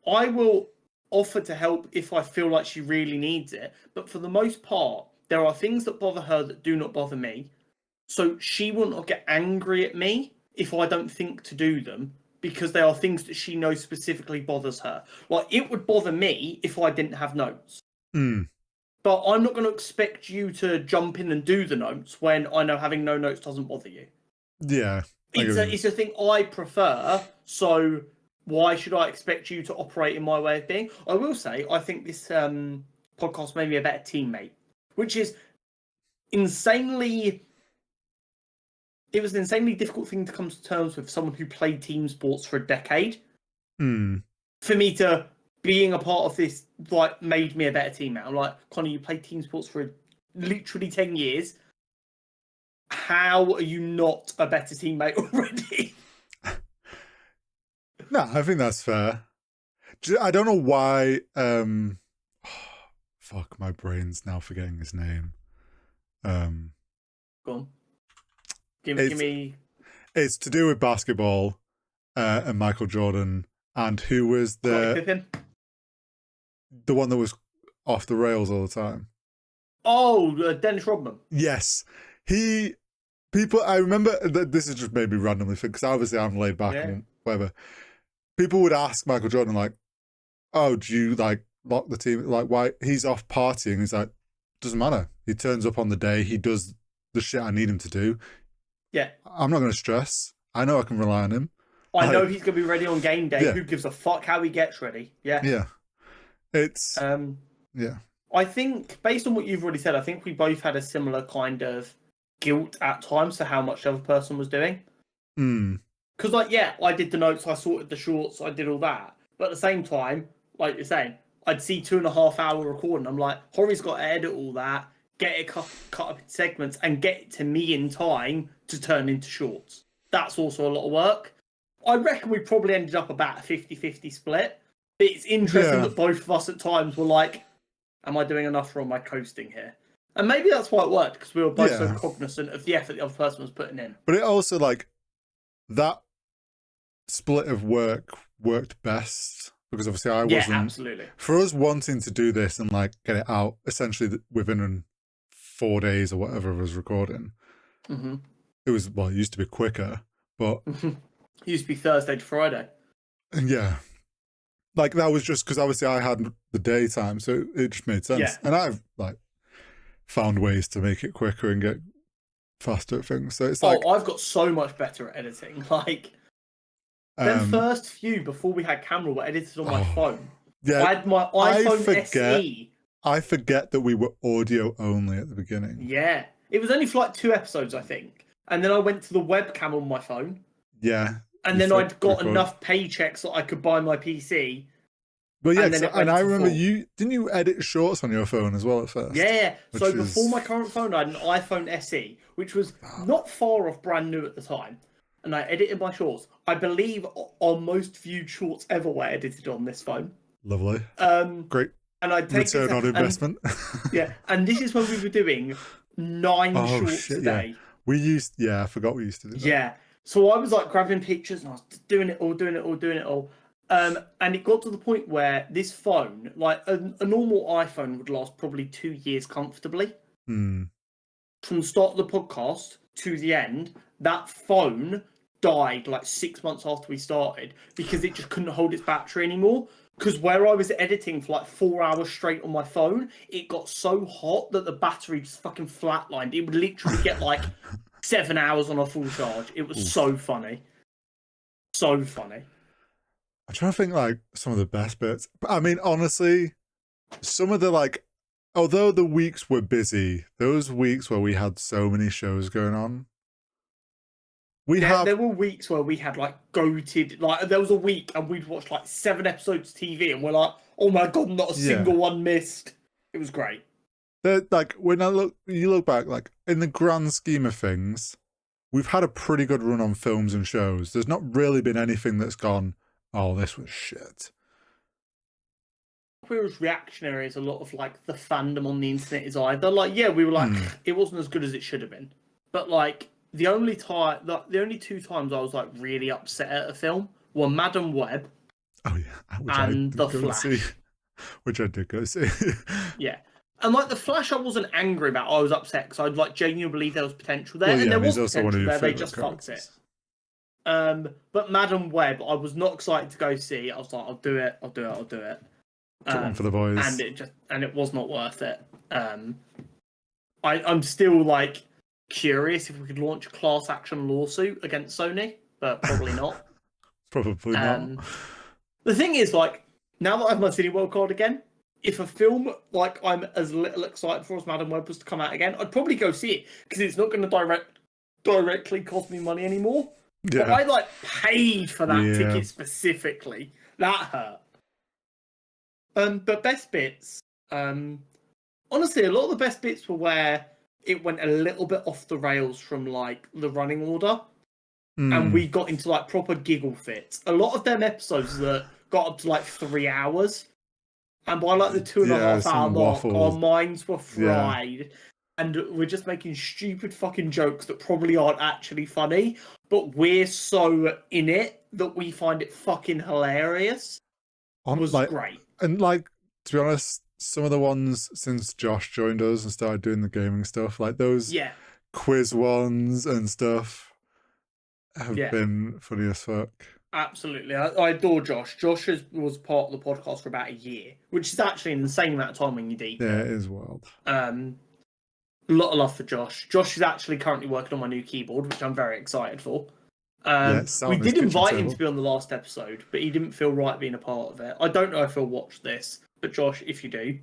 I will offer to help if I feel like she really needs it. But for the most part, there are things that bother her that do not bother me. So she will not get angry at me if I don't think to do them because they are things that she knows specifically bothers her. Like it would bother me if I didn't have notes. But I'm not going to expect you to jump in and do the notes when I know having no notes doesn't bother you. Yeah. It's a thing I prefer, so why should I expect you to operate in my way of being? I will say, I think this podcast made me a better teammate, which is insanely... It was an insanely difficult thing to come to terms with someone who played team sports for a decade. For me to... Being a part of this like made me a better teammate. I'm like, Connor, you played team sports for literally 10 years. How are you not a better teammate already? No, I think that's fair. I don't know why. Fuck, my brain's now forgetting his name. Go on. Give me. It's to do with basketball and Michael Jordan and who was the one that was off the rails all the time. Oh, Dennis Rodman. Yes. I remember that this is just made me randomly think, because obviously I'm laid back and whatever. People would ask Michael Jordan, like, oh, do you, like, lock the team? Like, why? He's off partying. He's like, doesn't matter. He turns up on the day. He does the shit I need him to do. Yeah. I'm not going to stress. I know I can rely on him. I know he's going to be ready on game day. Yeah. Who gives a fuck how he gets ready? Yeah. Yeah. It's... yeah. I think, based on what you've already said, I think we both had a similar kind of guilt at times to how much the other person was doing. Because, like, yeah, I did the notes, I sorted the shorts, I did all that. But at the same time, like you're saying, I'd see 2.5 hour recording. I'm like, Hori's got to edit all that, get it cut up in segments, and get it to me in time to turn into shorts. That's also a lot of work. I reckon we probably ended up about a 50-50 split. But it's interesting that both of us at times were like, am I doing enough or am I coasting here? And maybe that's why it worked, because we were both so cognizant of the effort the other person was putting in. But it also, like, that split of work worked best, because obviously I wasn't... Yeah, absolutely. For us wanting to do this and, like, get it out essentially within 4 days or whatever of us recording, it was, well, it used to be quicker, but... It used to be Thursday to Friday. Yeah. Like, that was just because obviously I had the daytime, so it just made sense. Yeah. And I've, like, found ways to make it quicker and get faster at things. So it's like... Oh, I've got so much better at editing. Like, the first few before we had camera were edited on my phone. Yeah, I had my iPhone SE. I forget that we were audio only at the beginning. Yeah. It was only for like 2 episodes, I think. And then I went to the webcam on my phone. Yeah. And then I'd got enough paychecks that I could buy my PC. Well, yeah, and I remember didn't you edit shorts on your phone as well at first? Yeah, so before my current phone, I had an iPhone SE, which was not far off brand new at the time. And I edited my shorts. I believe our most viewed shorts ever were edited on this phone. Lovely. Great. And I'd take return on investment. Yeah, and this is when we were doing 9 shorts a day. Yeah. We used, I forgot we used to do that. Yeah. So I was like grabbing pictures and I was doing it all. And it got to the point where this phone, like a normal iPhone would last probably 2 years comfortably. From the start of the podcast to the end, that phone died like 6 months after we started because it just couldn't hold its battery anymore. Because where I was editing for like 4 hours straight on my phone, it got so hot that the battery just fucking flatlined. It would literally get like 7 hours on a full charge. It was so funny. So funny. I'm trying to think like some of the best bits. I mean, honestly, some of the like, although the weeks were busy, those weeks where we had so many shows going on, there were weeks where we had like goated, like there was a week and we'd watch like 7 episodes of TV and we're like, oh my god, not a single one missed. It was great. Like when you look back, like in the grand scheme of things, we've had a pretty good run on films and shows. There's not really been anything that's gone, oh, this was shit. We're as reactionary as a lot of like the fandom on the internet is either. Like, yeah, we were like, it wasn't as good as it should have been. But like the only 2 times I was like really upset at a film were Madam Web. Oh yeah, and The Flash, which I did go see. Yeah. And like The Flash, I wasn't angry about. I was upset because I'd like genuinely believe there was potential there, and there was potential there. They just fucked it. But Madam Web, I was not excited to go see. I was like, I'll do it. Put one for the boys, and it was not worth it. I'm still like curious if we could launch a class action lawsuit against Sony, but probably not. Probably not. The thing is, like, now that I have my Cineworld card again, if a film like I'm as little excited for as Madam Web was to come out again, I'd probably go see it because it's not going to directly cost me money anymore. Yeah. But I like paid for that ticket specifically. That hurt. But best bits, honestly, a lot of the best bits were where it went a little bit off the rails from like the running order, and we got into like proper giggle fits. A lot of them episodes that got up to like 3 hours. And by like the 2.5 hour mark, our minds were fried. And we're just making stupid fucking jokes that probably aren't actually funny. But we're so in it that we find it fucking hilarious. It was great. And like, to be honest, some of the ones since Josh joined us and started doing the gaming stuff, like those quiz ones and stuff have been funny as fuck. Absolutely. I adore Josh. Josh was part of the podcast for about a year, which is actually an insane amount of time when you're deep. Yeah, it is wild. A lot of love for Josh. Josh is actually currently working on my new keyboard, which I'm very excited for. We did invite him to be on the last episode, but he didn't feel right being a part of it. I don't know if he'll watch this, but Josh, if you do,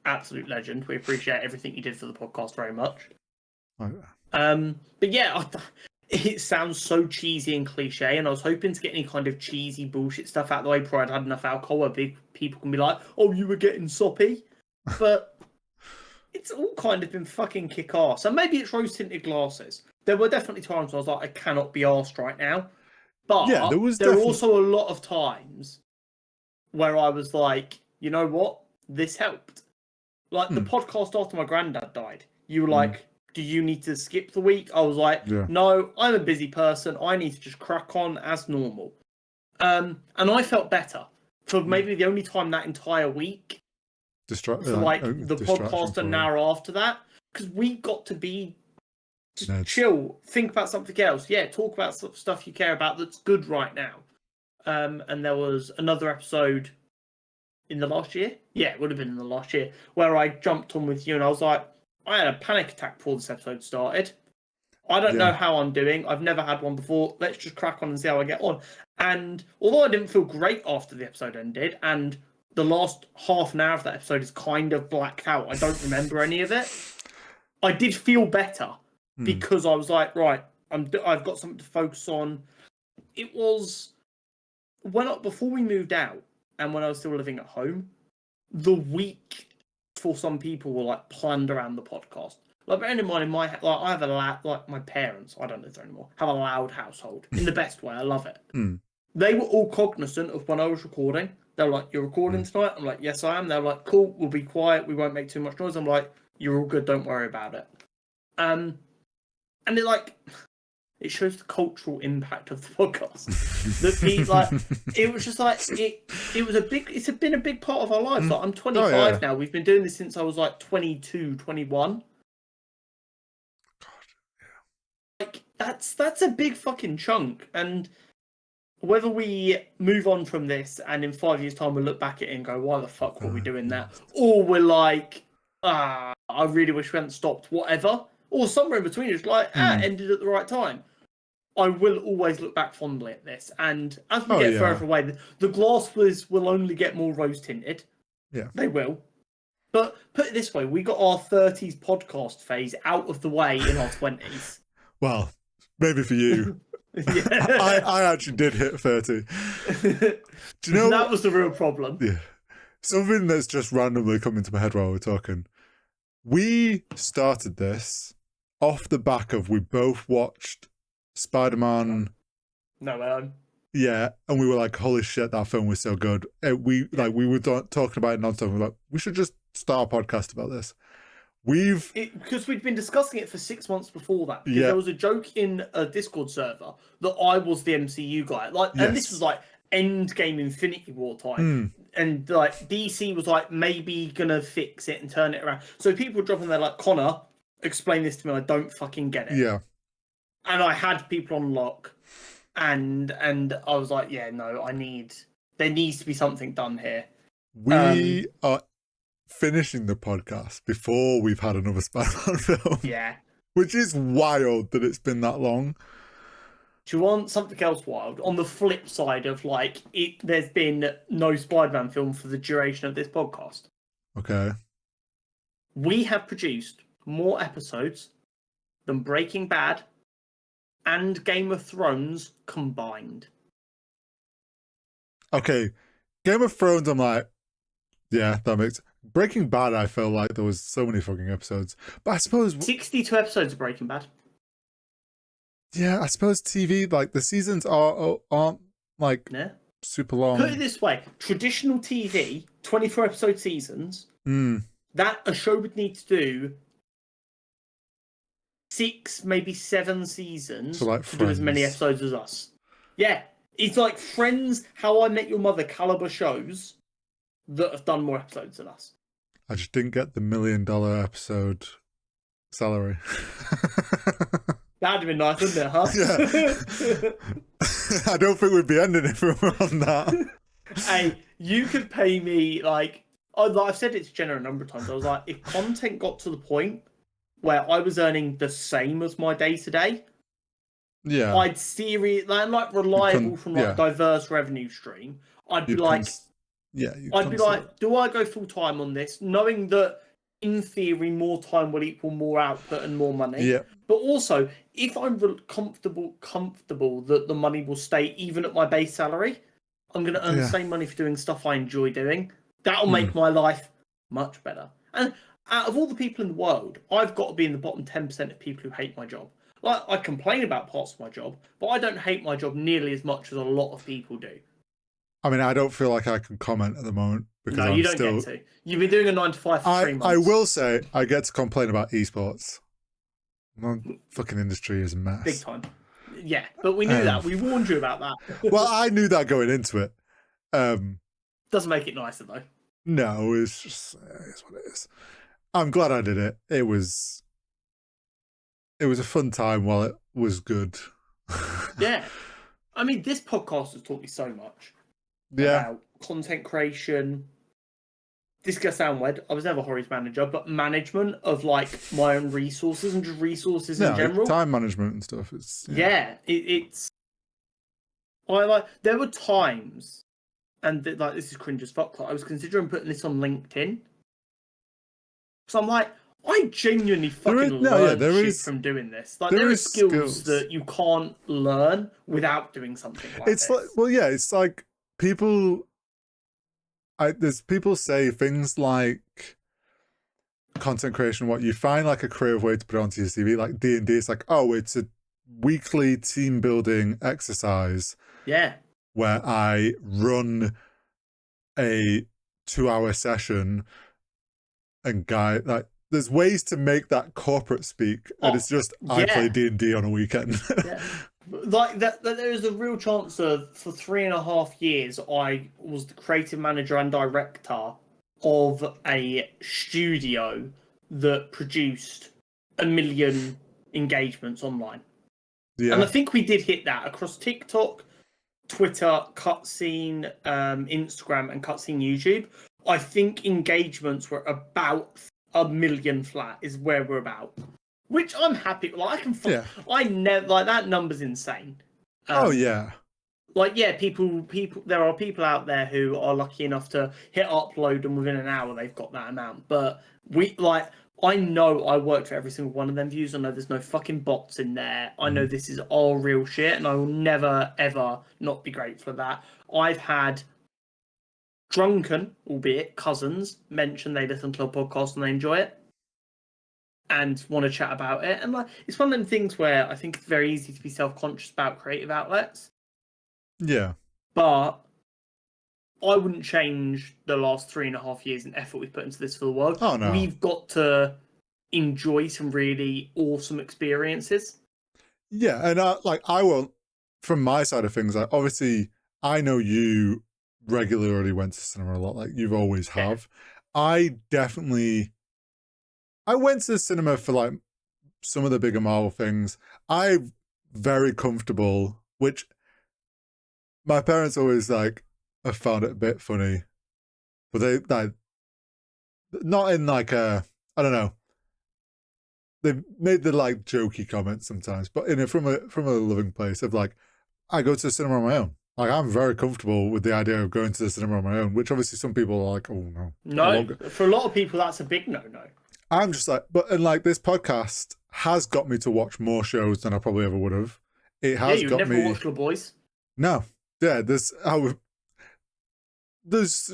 absolute legend. We appreciate everything you did for the podcast very much. Oh, but yeah, it sounds so cheesy and cliche, and I was hoping to get any kind of cheesy bullshit stuff out of the way before I'd had enough alcohol where people can be like, oh, you were getting soppy. But it's all kind of been fucking kick-ass. And maybe it's rose-tinted glasses. There were definitely times I was like, I cannot be arsed right now. But there was there were also a lot of times where I was like, you know what? This helped. Like the podcast after my granddad died. You were like, do you need to skip the week? I was like, no, I'm a busy person. I need to just crack on as normal. And I felt better for maybe the only time that entire week. For like the podcast an hour after that. Because we got to be just chill, think about something else. Yeah, talk about stuff you care about that's good right now. And there was another episode in the last year. Yeah, it would have been in the last year where I jumped on with you and I was like, I had a panic attack before this episode started. I don't know how I'm doing. I've never had one before. Let's just crack on and see how I get on. And although I didn't feel great after the episode ended, and the last half an hour of that episode is kind of blacked out, I don't remember any of it. I did feel better because I was like, right, I've got something to focus on. It was before we moved out and when I was still living at home, the week for some people were like planned around the podcast. Like, bearing in mind, I have my parents, I don't live there anymore, have a loud household in the best way. I love it. They were all cognizant of when I was recording. They were like, "You're recording tonight?" I'm like, "Yes, I am." They're like, "Cool, we'll be quiet. We won't make too much noise." I'm like, "You're all good. Don't worry about it." And it shows the cultural impact of the podcast. It was just like it was it's been a big part of our lives. Like, I'm 25 now. We've been doing this since I was like 22, 21. Like that's a big fucking chunk. And whether we move on from this and in 5 years' time we'll look back at it and go, why the fuck were we doing that? Or we're like, I really wish we hadn't stopped, whatever. Or somewhere in between, it's like, ended at the right time. I will always look back fondly at this. And as we get further away, the glass will only get more rose tinted. Yeah. They will. But put it this way, we got our 30s podcast phase out of the way in our 20s. Well, maybe for you. I actually did hit 30. Do you know that was the real problem? Yeah. Something that's just randomly come into my head while we're talking. We started this off the back of we both watched Spider-Man. No man. Yeah, and we were like, holy shit, that film was so good. We were talking about it non-stop. We're like, we should just start a podcast about this. Because we'd been discussing it for 6 months before that. Because there was a joke in a Discord server that I was the MCU guy. And this was like Endgame Infinity War time. And like DC was like maybe gonna fix it and turn it around. So people were dropping there like, Connor, explain this to me. I don't fucking get it. Yeah. And I had people on lock. And I was like, yeah, no, there needs to be something done here. We are finishing the podcast before we've had another Spider-Man film. Yeah. Which is wild that it's been that long. Do you want something else wild? On the flip side of there's been no Spider-Man film for the duration of this podcast. Okay. We have produced more episodes than Breaking Bad and Game of Thrones combined. Okay. Game of Thrones, I'm like, yeah, that makes... Breaking Bad, I felt like there was so many fucking episodes. But I suppose... 62 episodes of Breaking Bad. Yeah, I suppose TV, like, the seasons aren't like, super long. Put it this way. Traditional TV, 24-episode seasons, that a show would need to do 6, maybe 7 seasons to do as many episodes as us. Yeah. It's like Friends, How I Met Your Mother caliber shows that have done more episodes than us. I just didn't get the $1 million episode salary. That'd have been nice, wouldn't it, huh? Yeah. I don't think we'd be ending if we were on that. Hey, you could pay me, like, I've said it to Jenna a number of times. I was like, if content got to the point where I was earning the same as my day-to-day, I'd like reliable from like diverse revenue stream, I'd be like, do I go full time on this, knowing that in theory more time will equal more output and more money? Yeah. But also, if I'm comfortable that the money will stay even at my base salary, I'm going to earn the same money for doing stuff I enjoy doing. That'll make my life much better. And out of all the people in the world, I've got to be in the bottom 10% of people who hate my job. Like, I complain about parts of my job, but I don't hate my job nearly as much as a lot of people do. I mean, I don't feel like I can comment at the moment because you don't get to. You've been doing a 9 to 5 for 3 months. I will say I get to complain about esports. The fucking industry is a mess. Big time. Yeah, but we knew that. We warned you about that. Well, I knew that going into it. Doesn't make it nicer though. No, it's just it's what it is. I'm glad I did it. It was a fun time while it was good. Yeah. I mean, this podcast has taught me so much about content creation. This is going to sound weird. I was never a Horry's manager, but management of like my own resources and just resources in general. Time management and stuff. It's there were times, and like this is cringe as fuck. Like, I was considering putting this on LinkedIn. So I'm like, I genuinely fucking learned shit from doing this. Like, there are skills that you can't learn without doing something like this. It's like people. There's people say things like content creation. What you find like a creative way to put it onto your CV, like D&D. It's like, oh, it's a weekly team building exercise. Yeah. Where I run a 2-hour session and there's ways to make that corporate speak, and it's just I play D&D on a weekend. Yeah. Like that there is a real chance of, for 3.5 years, I was the creative manager and director of a studio that produced 1 million engagements online. Yeah. And I think we did hit that across TikTok, Twitter, Cutscene, Instagram, and Cutscene YouTube. I think engagements were about 1 million flat is where we're about. Which I'm happy. Like I never like that number's insane. People. There are people out there who are lucky enough to hit upload, and within an hour they've got that amount. But I know I worked for every single one of them views. I know there's no fucking bots in there. I know this is all real shit, and I will never ever not be grateful for that. I've had drunken, albeit cousins, mention they listen to a podcast and they enjoy it and want to chat about it. And like, it's one of them things where I think it's very easy to be self-conscious about creative outlets. Yeah. But I wouldn't change the last 3.5 years and effort we've put into this for the world. Oh, no. We've got to enjoy some really awesome experiences. Yeah, and I will, from my side of things, obviously, I know you regularly went to cinema a lot, like you've always have. I went to the cinema for like some of the bigger Marvel things. I'm very comfortable, which my parents always like have found it a bit funny, but they like not in like I don't know. They made the like jokey comments sometimes, but from a loving place of like, I go to the cinema on my own. Like, I'm very comfortable with the idea of going to the cinema on my own, which obviously some people are like, oh no. No, for a lot of people that's a big no-no. I'm just like, and this podcast has got me to watch more shows than I probably ever would have. It has got me. Never watched The Boys. No, yeah, there's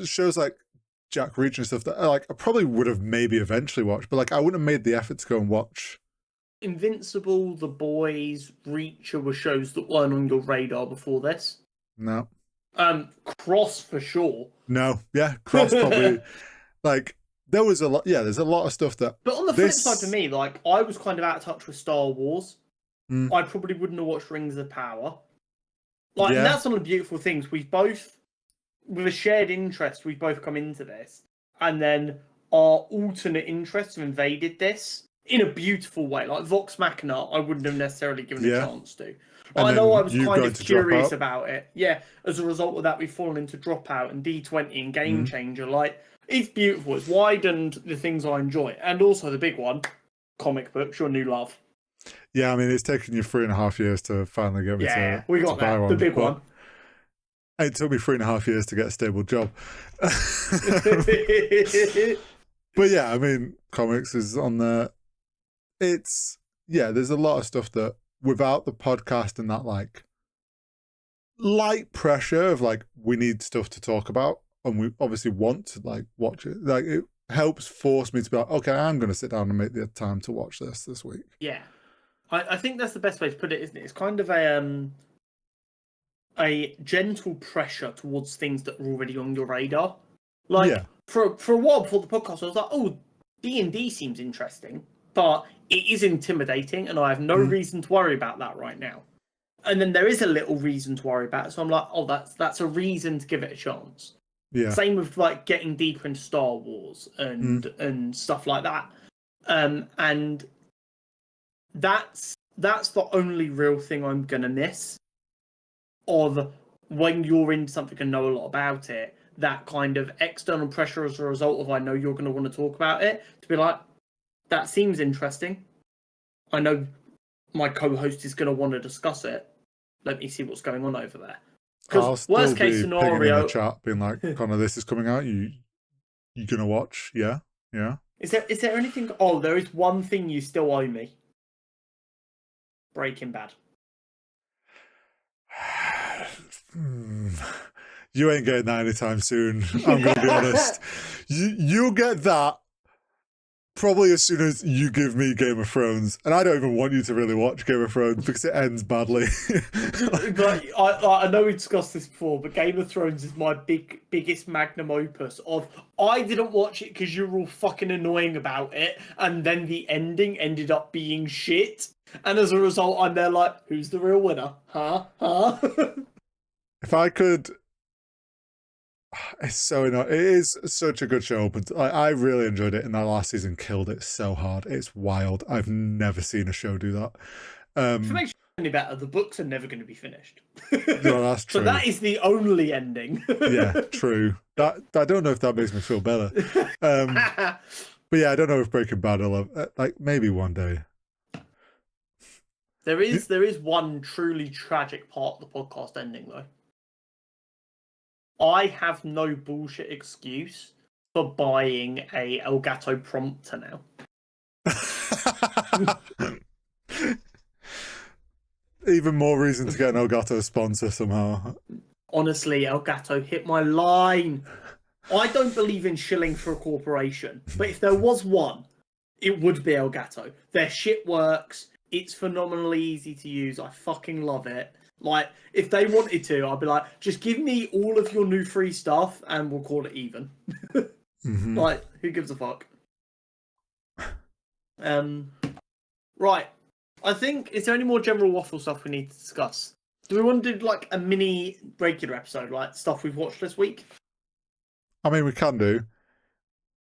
shows like Jack Reacher and stuff that I probably would have maybe eventually watched, but like I wouldn't have made the effort to go and watch. Invincible, The Boys, Reacher were shows that weren't on your radar before this. No. Cross for sure. No, yeah, Cross probably. Like, there was a lot. Yeah, there's a lot of stuff that. But on the flip side, for me, like I was kind of out of touch with Star Wars. I probably wouldn't have watched Rings of Power. Like, and that's one of the beautiful things. We've both, with a shared interest, we've both come into this, and then our alternate interests have invaded this in a beautiful way. Like Vox Machina, I wouldn't have necessarily given a chance to. I know I was kind of curious about it. Yeah, as a result of that, we've fallen into Dropout and D20 and Game Changer. Like, it's beautiful. It's widened the things I enjoy. And also the big one, comic books, your new love. Yeah, I mean, it's taken you 3.5 years to finally get me to Yeah, we got that. One, the big one. It took me 3.5 years to get a stable job. But yeah, I mean, comics is on there. There's a lot of stuff that without the podcast and that like light pressure of like we need stuff to talk about and we obviously want to like watch it, like it helps force me to be like, okay, I'm going to sit down and make the time to watch this week. Yeah. I think that's the best way to put it, isn't it? It's kind of a gentle pressure towards things that are already on your radar. Like for a while before the podcast, I was like, oh, D&D seems interesting, but it is intimidating, and I have no reason to worry about that right now. And then there is a little reason to worry about it, so I'm like, oh, that's a reason to give it a chance. Yeah. Same with like getting deeper into Star Wars and stuff like that. And that's the only real thing I'm gonna miss of when you're into something and know a lot about it. That kind of external pressure as a result of I know you're gonna want to talk about it, to be like, that seems interesting. I know my co-host is gonna want to discuss it. Let me see what's going on over there. Because worst case scenario, in the chat being like, Connor, this is coming out. You gonna watch? Yeah. Is there anything? Oh, there is one thing you still owe me. Breaking Bad. You ain't getting that anytime soon. I'm gonna be honest. You'll get that probably as soon as you give me Game of Thrones, and I don't even want you to really watch Game of Thrones because it ends badly. But I know we discussed this before, but Game of Thrones is my biggest magnum opus of I didn't watch it because you were all fucking annoying about it, and then the ending ended up being shit, and as a result, I'm there like, who's the real winner? Huh? If I could. It's so annoying. It is such a good show, but I really enjoyed it, and that last season killed it so hard. It's wild. I've never seen a show do that. If it makes you any better, the books are never going to be finished. No, that's true. So that is the only ending. Yeah, true. That I don't know if that makes me feel better. But yeah, I don't know if Breaking Bad will like maybe one day. There is one truly tragic part of the podcast ending though. I have no bullshit excuse for buying a Elgato prompter now. Even more reason to get an Elgato sponsor somehow. Honestly, Elgato hit my line. I don't believe in shilling for a corporation, but if there was one, it would be Elgato. Their shit works. It's phenomenally easy to use. I fucking love it. Like, if they wanted to, I'd be like, just give me all of your new free stuff and we'll call it even. Like, who gives a fuck? Right. I think, is there any more general waffle stuff we need to discuss? Do we want to do like a mini regular episode, like stuff we've watched this week? I mean, we can do.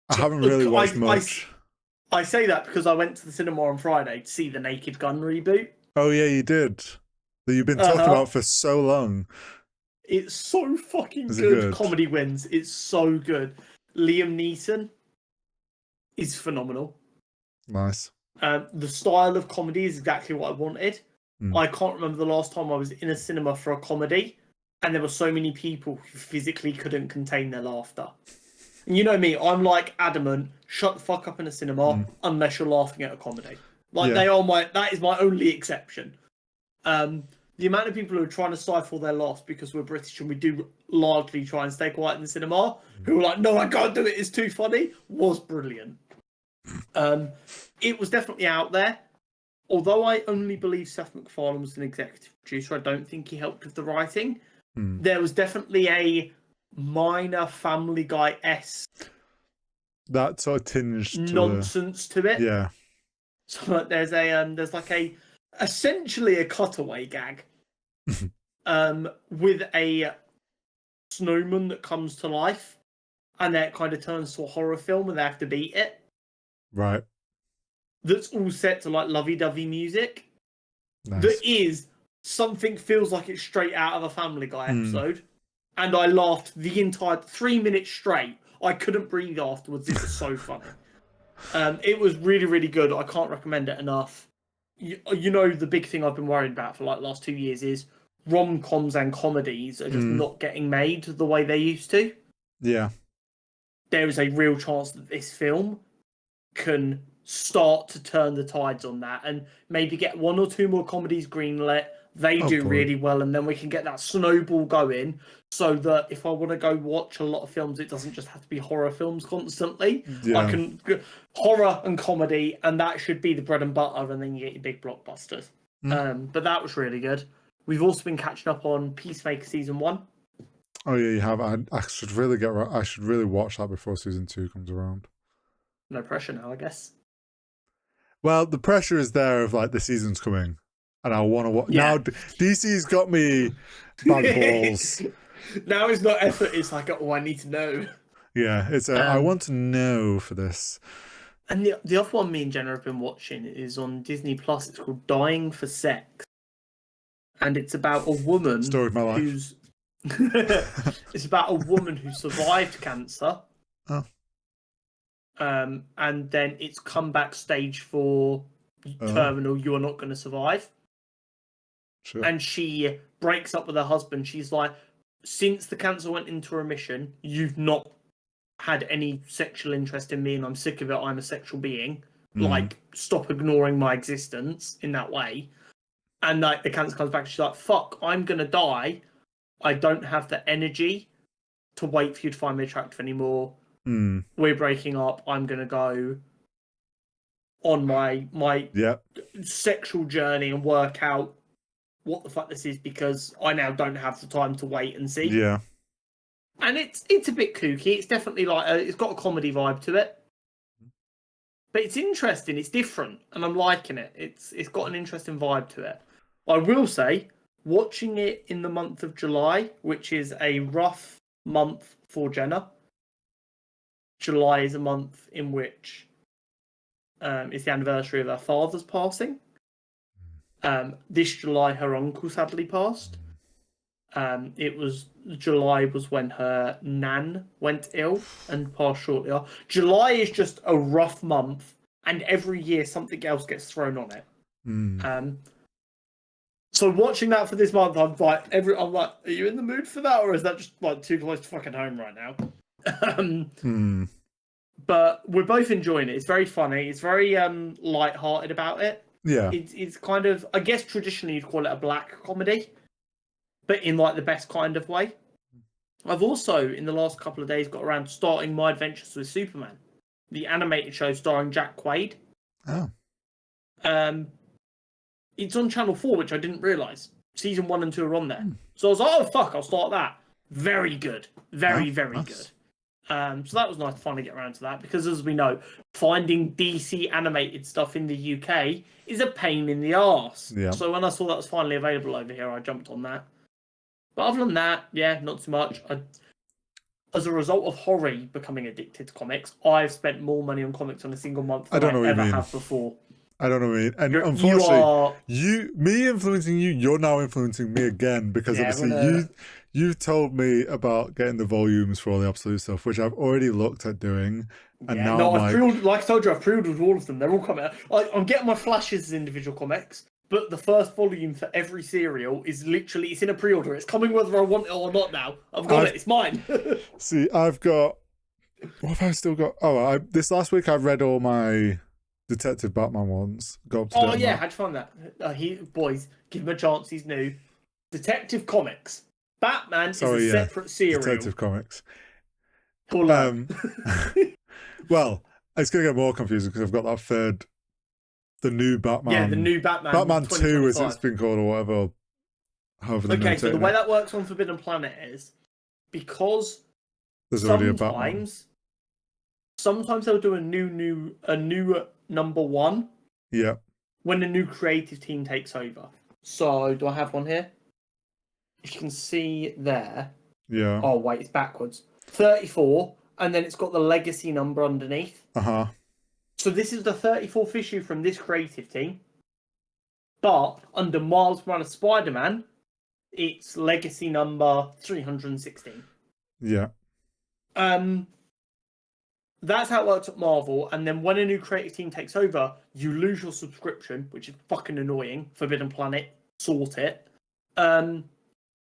I haven't really watched much. I say that because I went to the cinema on Friday to see the Naked Gun reboot. Oh yeah, you did. That you've been talking about for so long. It's so fucking good. Comedy wins. It's so good. Liam Neeson is phenomenal. Nice. The style of comedy is exactly what I wanted. I can't remember the last time I was in a cinema for a comedy and there were so many people who physically couldn't contain their laughter. And you know me, I'm like adamant, shut the fuck up in a cinema unless you're laughing at a comedy. Like that is my only exception. The amount of people who are trying to stifle their laughs because we're British and we do largely try and stay quiet in the cinema, who are like, no, I can't do it, it's too funny, was brilliant. It was definitely out there. Although I only believe Seth MacFarlane was an executive producer, I don't think he helped with the writing. There was definitely a minor Family Guy-esque that sort of tinge nonsense to it. Yeah. So like, there's essentially a cutaway gag with a snowman that comes to life and then it kind of turns to a horror film and they have to beat it. Right. That's all set to like lovey-dovey music. Nice. That is something feels like it's straight out of a Family Guy episode. And I laughed the entire 3 minutes straight. I couldn't breathe afterwards. It was so funny. It was really, really good. I can't recommend it enough. You know, the big thing I've been worried about for like the last 2 years is rom-coms and comedies are just not getting made the way they used to. Yeah. There is a real chance that this film can start to turn the tides on that and maybe get one or two more comedies greenlit. They do really well, and then we can get that snowball going so that if I want to go watch a lot of films, it doesn't just have to be horror films constantly. Yeah. I can horror and comedy, and that should be the bread and butter, and then you get your big blockbusters. But that was really good. We've also been catching up on Peacemaker season 1. Oh yeah, you have. I should really I should really watch that before season 2 comes around. No pressure now, I guess. Well, the pressure is there of like the season's coming, and I want to watch. Yeah. Now DC's got me bad balls. Now it's not effort. It's like, oh, I need to know. Yeah, it's I want to know for this. And the other one me and Jenna have been watching is on Disney Plus. It's called Dying for Sex, and it's about a woman Story of my life. who's. It's about a woman who survived cancer. Oh. And then it's comeback stage 4, terminal. You are not going to survive. Sure. And she breaks up with her husband. She's like, since the cancer went into remission, you've not had any sexual interest in me, and I'm sick of it. I'm a sexual being. Like, stop ignoring my existence in that way. And like the cancer comes back. She's like, fuck, I'm going to die. I don't have the energy to wait for you to find me attractive anymore. We're breaking up. I'm going to go on my sexual journey and work out what the fuck this is, because I now don't have the time to wait and see. Yeah. And it's a bit kooky. It's definitely like it's got a comedy vibe to it. But it's interesting. It's different, and I'm liking it. It's got an interesting vibe to it. I will say, watching it in the month of July, which is a rough month for Jenna. July is a month in which it's the anniversary of her father's passing. This July, her uncle sadly passed. July was when her nan went ill and passed shortly after. July is just a rough month, and every year something else gets thrown on it. So watching that for this month, I'm like, are you in the mood for that, or is that just like too close to fucking home right now? But we're both enjoying it. It's very funny. It's very light-hearted about it. Yeah. It's kind of, I guess traditionally you'd call it a black comedy, but in like the best kind of way. I've also, in the last couple of days, got around to starting My Adventures with Superman, the animated show starring Jack Quaid. Oh. It's on Channel 4, which I didn't realise. Season 1 and 2 are on there. So I was like, oh, fuck, I'll start that. Very good. Very good. So that was nice fun to get around to that, because as we know, finding DC animated stuff in the UK is a pain in the arse. Yeah. So when I saw that was finally available over here, I jumped on that. But other than that, yeah, not too much. As a result of Horry becoming addicted to comics, I've spent more money on comics on a single month than I ever have before. I don't know what you mean. And unfortunately, me influencing you, you're now influencing me again, because obviously you told me about getting the volumes for all the Absolute stuff, which I've already looked at doing. And now like I told you, I've pre-ordered all of them. They're all coming out. I'm getting my flashes as individual comics, but the first volume for every serial is literally, it's in a pre-order. It's coming whether I want it or not now. I've got it. It's mine. See, I've got... What have I still got? Oh, this last week I've read all my Detective Batman ones. How'd you find that? Boys, give him a chance. He's new. Detective Comics. Batman is a separate serial. Detective Comics. Well, it's going to get more confusing because I've got that third, the new Batman. Yeah, the new Batman. Batman 2, as it's been called, or whatever. Okay, so the way that works on Forbidden Planet is, because there's already a Batman. Sometimes they'll do a new number 1. Yeah. When a new creative team takes over. So, do I have one here? If you can see there. Yeah. Oh, wait, it's backwards. 34, and then it's got the legacy number underneath. Uh-huh. So this is the 34th issue from this creative team. But under Miles Morales Spider-Man, it's legacy number 316. Yeah. That's how it works at Marvel, and then when a new creative team takes over, you lose your subscription, which is fucking annoying. Forbidden Planet, sort it. And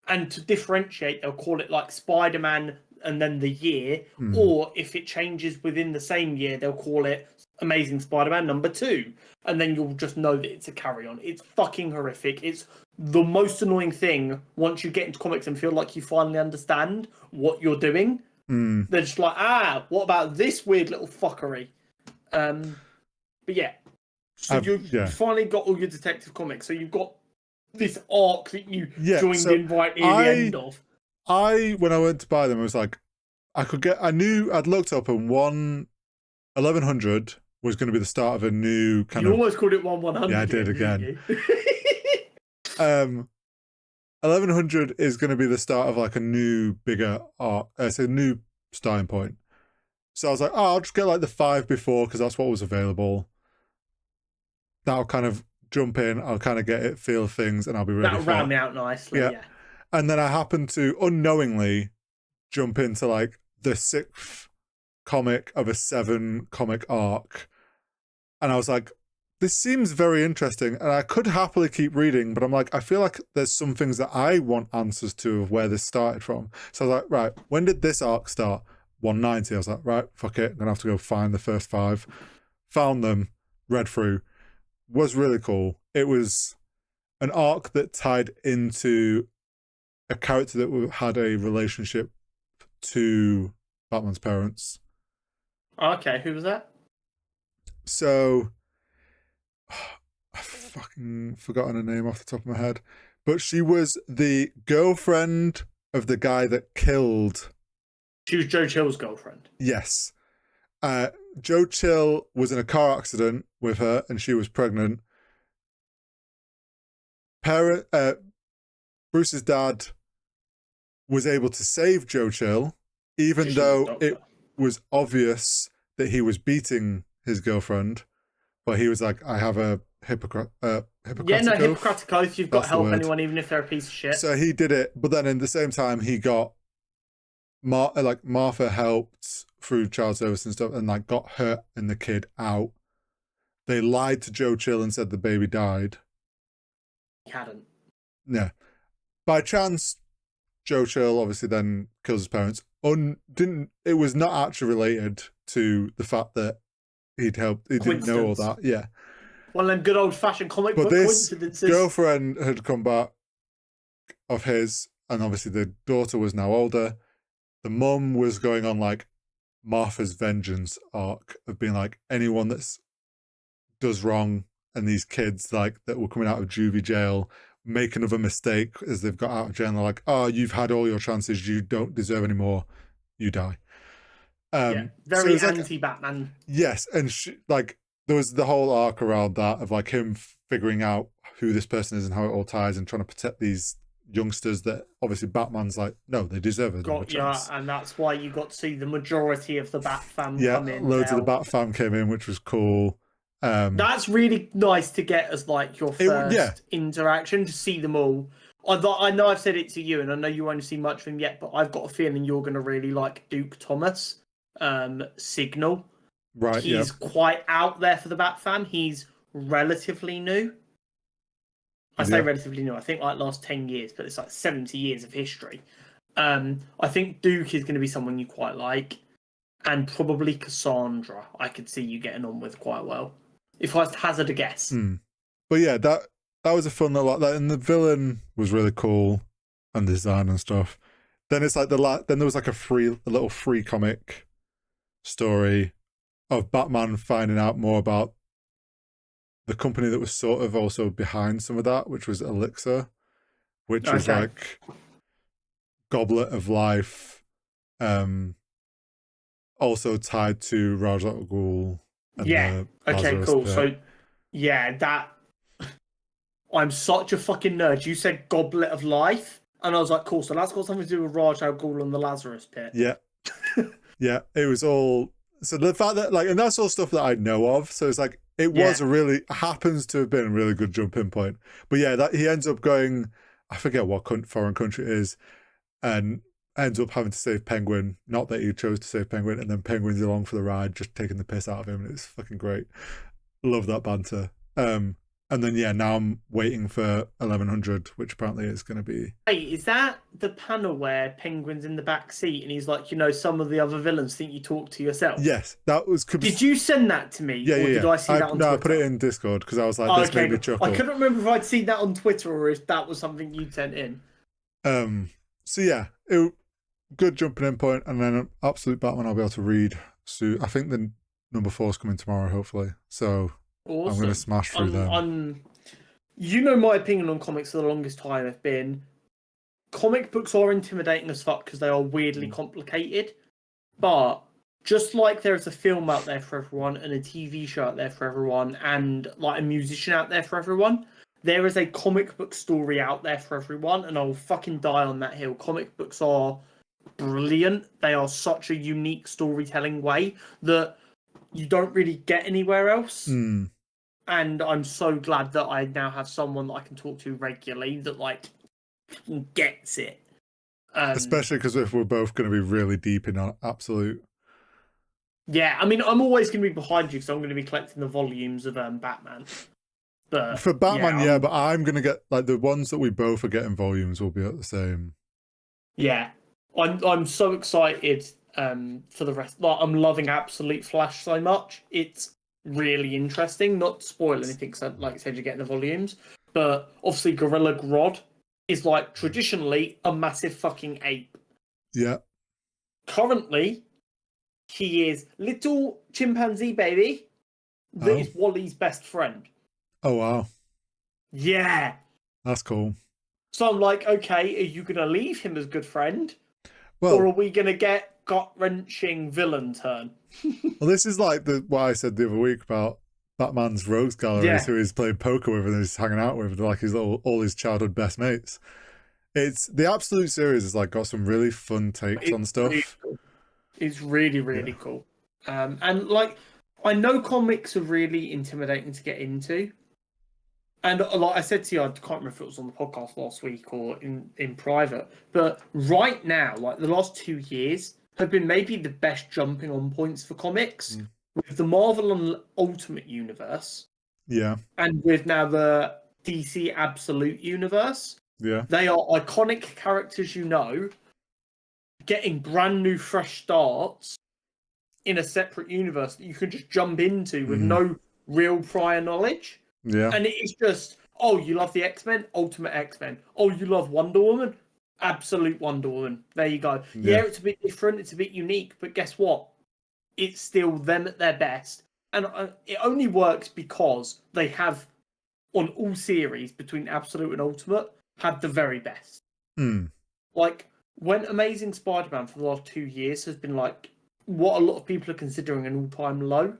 to differentiate, they'll call it like Spider-Man and then the year, or if it changes within the same year, they'll call it Amazing Spider-Man #2, and then you'll just know that it's a carry-on. It's fucking horrific. It's the most annoying thing once you get into comics and feel like you finally understand what you're doing. They're just like, what about this weird little fuckery? But yeah, so you've finally got all your Detective Comics. So you've got this arc that you joined in right near the end of. When I went to buy them, I was like, I knew I'd looked up and 1100 was going to be the start of a new kind of... You almost called it 1100. Yeah, I did again. 1100 is going to be the start of like a new, bigger arc. It's a new starting point. So I was like, I'll just get like the 5 before because that's what was available. That'll kind of jump in. I'll kind of get it, feel things, and I'll be ready. That'll round me out nicely. Yeah. And then I happened to unknowingly jump into like the 6th comic of a 7 comic arc, and I was like, this seems very interesting, and I could happily keep reading, but I'm like, I feel like there's some things that I want answers to of where this started from. So I was like, right, when did this arc start? 190. I was like, right, fuck it, I'm gonna have to go find the first 5. Found them, read through. Was really cool. It was an arc that tied into a character that had a relationship to Batman's parents. Okay, who was that? So, I've fucking forgotten her name off the top of my head, but she was the girlfriend of the guy that killed... She was Joe Chill's girlfriend. Yes. Joe Chill was in a car accident with her, and she was pregnant. Bruce's dad was able to save Joe Chill, even though it was obvious that he was beating his girlfriend. But he was like, I have a Hippocratic oath. Hippocratic oath. You've got to help anyone, even if they're a piece of shit. So he did it, but then in the same time, he got Martha helped through child service and stuff, and like got her and the kid out. They lied to Joe Chill and said the baby died. He hadn't. Yeah. By chance, Joe Chill obviously then kills his parents. It was not actually related to the fact that he'd helped. He didn't know all that. Yeah. One of them good old-fashioned comic book coincidences. This girlfriend had come back of his, and obviously the daughter was now older. The mum was going on like Martha's vengeance arc of being like, anyone that's does wrong, and these kids like that were coming out of juvie jail make another mistake as they've got out of jail, and they're like, oh, you've had all your chances, you don't deserve any more, you die. Very anti-Batman. Like, yes, and like there was the whole arc around that of like him figuring out who this person is and how it all ties, and trying to protect these youngsters that obviously Batman's like, no, they deserve it. And that's why you got to see the majority of the Bat fam come in. Loads of the Bat fam came in, which was cool. That's really nice to get as like your first interaction, to see them all. I know I've said it to you, and I know you won't see much of him yet, but I've got a feeling you're going to really like Duke Thomas, Signal. Right, he's quite out there for the Bat fam. He's relatively new. I say relatively new. I think like last 10 years, but it's like 70 years of history. I think Duke is going to be someone you quite like, and probably Cassandra. I could see you getting on with quite well, if I hazard a guess. But yeah, that was a fun little that, and the villain was really cool and design and stuff. Then it's like then there was like a little free comic story of Batman finding out more about the company that was sort of also behind some of that, which was Elixir, which was like Goblet of Life, also tied to Ra's al Ghul. And cool. Bit. So, that I'm such a fucking nerd. You said Goblet of Life, and I was like, cool. So that's got something to do with Ra's al Ghul and the Lazarus Pit. Yeah, yeah. It was all. So the fact that and that's all stuff that I know of. So it's like was happens to have been a really good jumping point. But yeah, that he ends up going. I forget what foreign country it is, and ends up having to save Penguin. Not that he chose to save Penguin, and then Penguin's along for the ride, just taking the piss out of him, and it's fucking great. Love that banter. And then now I'm waiting for 1100, which apparently is going to be. Hey, is that the panel where Penguin's in the back seat and he's like, some of the other villains think you talk to yourself? Yes, that was. Did you send that to me? Yeah, or did I see that on Twitter? I put it in Discord because I was like, this made me chuckle. I couldn't remember if I'd seen that on Twitter or if that was something you'd sent in. So yeah, good jumping in point, and then Absolute Batman I'll be able to read soon. I think the number 4 is coming tomorrow, hopefully. So awesome. I'm going to smash through them. My opinion on comics for the longest time have been comic books are intimidating as fuck because they are weirdly complicated. But just like there's a film out there for everyone and a TV show out there for everyone and like a musician out there for everyone, there is a comic book story out there for everyone, and I'll fucking die on that hill. Comic books are brilliant. They are such a unique storytelling way that you don't really get anywhere else. And I'm so glad that I now have someone that I can talk to regularly that like gets it. Especially because if we're both going to be really deep in Absolute. Yeah, I mean, I'm always going to be behind you because I'm going to be collecting the volumes of Batman. But for Batman, but I'm going to get like the ones that we both are getting volumes will be at the same. Yeah, I'm so excited for the rest. Like, I'm loving Absolute Flash so much. It's really interesting. Not to spoil anything, because like I said, you're getting the volumes. But obviously, Gorilla Grodd is like traditionally a massive fucking ape. Yeah. Currently, he is little chimpanzee baby that is Wally's best friend. Oh, wow. Yeah. That's cool. So I'm like, okay, are you going to leave him as good friend? Or are we going to get gut-wrenching villain turn? Well, this is like what I said the other week about Batman's rogues galleries, who he's playing poker with and he's hanging out with, like all his childhood best mates. It's the Absolute series has like got some really fun takes on stuff. Really cool. It's really, really cool. And like, I know comics are really intimidating to get into. And like I said to you, I can't remember if it was on the podcast last week or in private, but right now, like the last 2 years have been maybe the best jumping on points for comics with the Marvel and Ultimate Universe. Yeah. And with now the DC Absolute Universe. Yeah. They are iconic characters, getting brand new, fresh starts in a separate universe that you can just jump into with no real prior knowledge. Yeah. And it's just, you love the X-Men? Ultimate X-Men. Oh, you love Wonder Woman? Absolute Wonder Woman. There you go. Yeah, it's a bit different. It's a bit unique. But guess what? It's still them at their best. And it only works because they have, on all series between Absolute and Ultimate, had the very best. Like, when Amazing Spider-Man for the last 2 years has been like what a lot of people are considering an all-time low,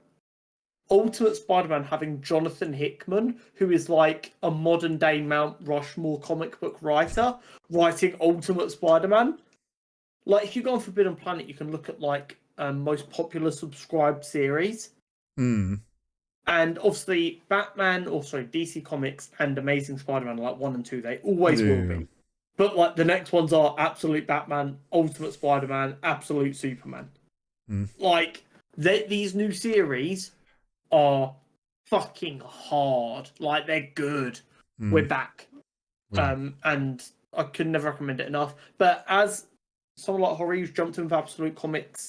Ultimate Spider-Man having Jonathan Hickman, who is like a modern-day Mount Rushmore comic book writer, writing Ultimate Spider-Man. Like, if you go on Forbidden Planet, you can look at like most popular subscribed series. And obviously, DC Comics and Amazing Spider-Man are like 1 and 2. They always will be. But like the next ones are Absolute Batman, Ultimate Spider-Man, Absolute Superman. Like, these new series are fucking hard. Like, they're good. We're back. And I could never recommend it enough. But as someone like Horry who's jumped into Absolute Comics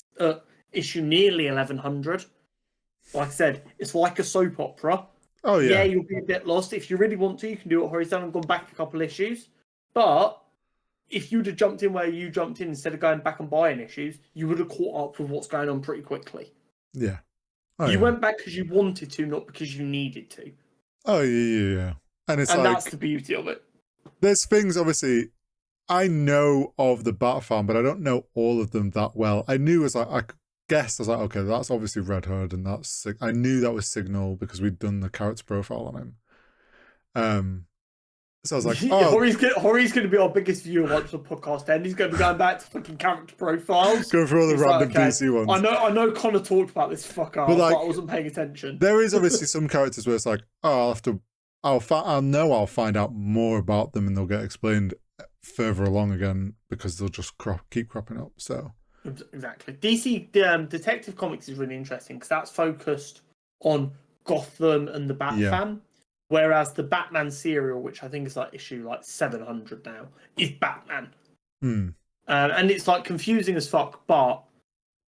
issue nearly 1100, like I said, it's like a soap opera. Oh, yeah. Yeah, you'll be a bit lost. If you really want to, you can do what Horry's done and gone back a couple issues. But if you'd have jumped in where you jumped in instead of going back and buying issues, you would have caught up with what's going on pretty quickly. Yeah. You went back because you wanted to, not because you needed to. Oh, yeah. And that's the beauty of it. There's things, obviously, I know of the Bat fan, but I don't know all of them that well. I knew, I guessed, I was like, okay, that's obviously Red Hood, and I knew that was Signal because we'd done the character profile on him. So I was like, Horry's going to be our biggest viewer once the podcast ends. He's going to be going back to fucking character profiles. Going through all the random DC ones. I know Connor talked about this fucker, but I wasn't paying attention. There is obviously some characters where it's like, I'll know I'll find out more about them and they'll get explained further along again because they'll just keep cropping up. So exactly. DC Detective Comics is really interesting because that's focused on Gotham and the Bat fan. Whereas the Batman serial, which I think is like issue like 700 now, is Batman. And it's like confusing as fuck, but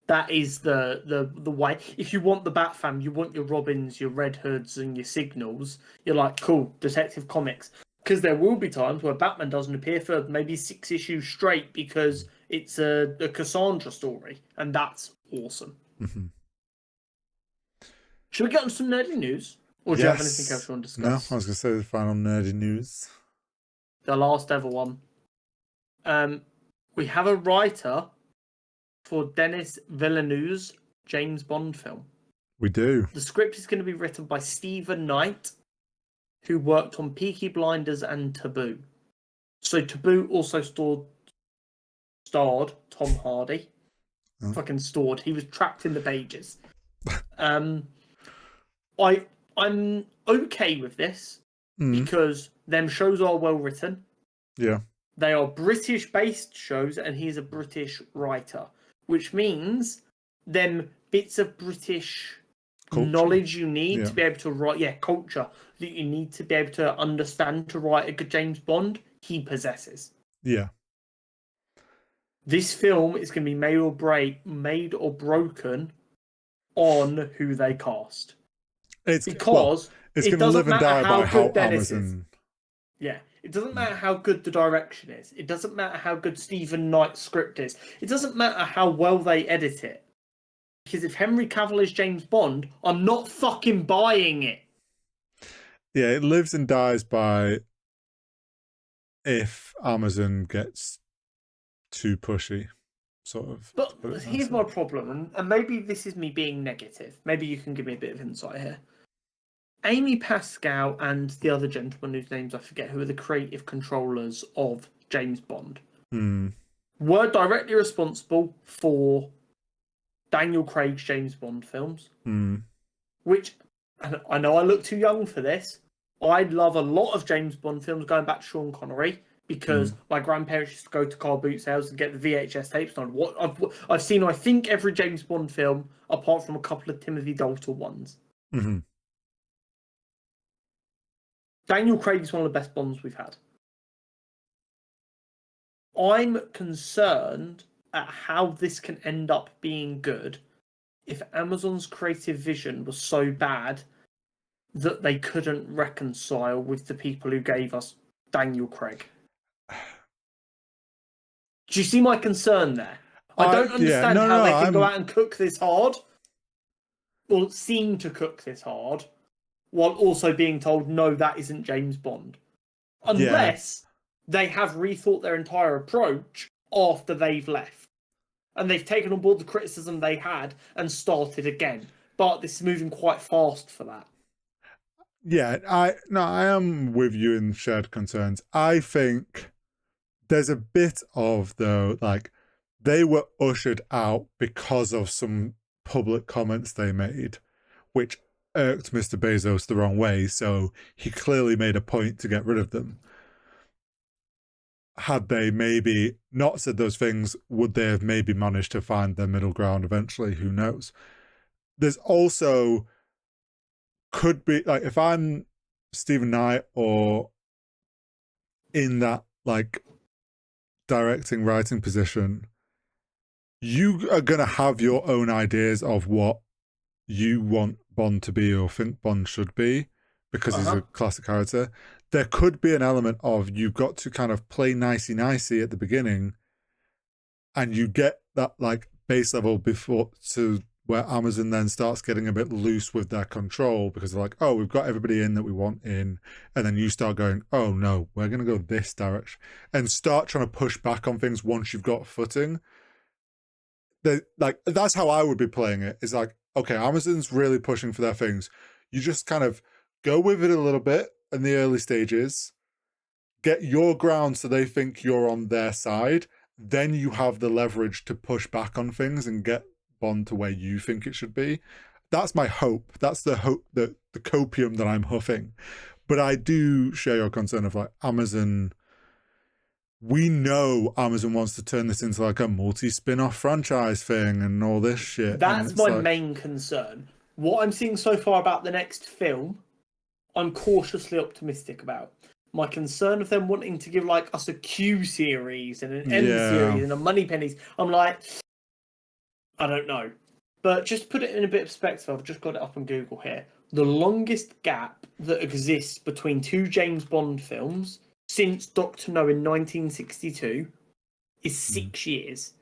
that is the way. If you want the Bat fam, you want your Robins, your Red Hoods, and your Signals. You're like, cool, Detective Comics. Because there will be times where Batman doesn't appear for maybe 6 issues straight because it's a Cassandra story, and that's awesome. Should we get on some nerdy news? Or do you have anything else you want to discuss? No, I was going to say the final nerdy news. The last ever one. We have a writer for Denis Villeneuve's James Bond film. We do. The script is going to be written by Stephen Knight, who worked on Peaky Blinders and Taboo. So Taboo also starred Tom Hardy. Fucking stored. He was trapped in the pages. I'm okay with this because them shows are well written. Yeah. They are British-based shows, and he's a British writer, which means them bits of British knowledge you need to be able to write, culture that you need to be able to understand to write a good James Bond, he possesses. Yeah. This film is going to be made or broken on who they cast. It's going to live and die by how Amazon. Yeah, it doesn't matter how good the direction is. It doesn't matter how good Stephen Knight's script is. It doesn't matter how well they edit it. Because if Henry Cavill is James Bond, I'm not fucking buying it. Yeah, it lives and dies by if Amazon gets too pushy, sort of. But here's my problem, and maybe this is me being negative. Maybe you can give me a bit of insight here. Amy Pascal and the other gentleman whose names I forget, who are the creative controllers of James Bond, were directly responsible for Daniel Craig's James Bond films. Which, and I know I look too young for this, I love a lot of James Bond films going back to Sean Connery, because my grandparents used to go to car boot sales and get the VHS tapes. And I've seen, I think, every James Bond film, apart from a couple of Timothy Dalton ones. Daniel Craig is one of the best Bonds we've had. I'm concerned at how this can end up being good if Amazon's creative vision was so bad that they couldn't reconcile with the people who gave us Daniel Craig. Do you see my concern there? I don't understand how they can go out and cook this hard, or seem to cook this hard, while also being told, no, that isn't James Bond. Unless they have rethought their entire approach after they've left. And they've taken on board the criticism they had and started again. But this is moving quite fast for that. Yeah, I am with you in shared concerns. I think there's a bit of, though, like, they were ushered out because of some public comments they made, which irked Mr. Bezos the wrong way, so he clearly made a point to get rid of them. Had they maybe not said those things, would they have maybe managed to find their middle ground eventually? Who knows? There's also, could be, like, if I'm Stephen Knight or in that, like, directing, writing position, you are going to have your own ideas of what you want Bond to be or think Bond should be, because he's a classic character. There could be an element of you've got to kind of play nicey-nicey at the beginning, and you get that, like, base level before to where Amazon then starts getting a bit loose with their control, because they're like, oh, we've got everybody in that we want in, and then you start going, oh no, we're going to go this direction, and start trying to push back on things once you've got footing. Like, that's how I would be playing it. Is like, okay, Amazon's really pushing for their things. You just kind of go with it a little bit in the early stages, get your ground so they think you're on their side, then you have the leverage to push back on things and get Bond to where you think it should be. That's my hope. That's the hope, the copium that I'm huffing. But I do share your concern of, like, Amazon. We know Amazon wants to turn this into, like, a multi-spin-off franchise thing and all this shit. That's my main concern. What I'm seeing so far about the next film I'm cautiously optimistic about. My concern of them wanting to give like us a Q series and an M series and a Moneypennies, I'm like, I don't know. But just put it in a bit of perspective, I've just got it up on Google here. The longest gap that exists between two James Bond films since Dr. No in 1962 is 6 years.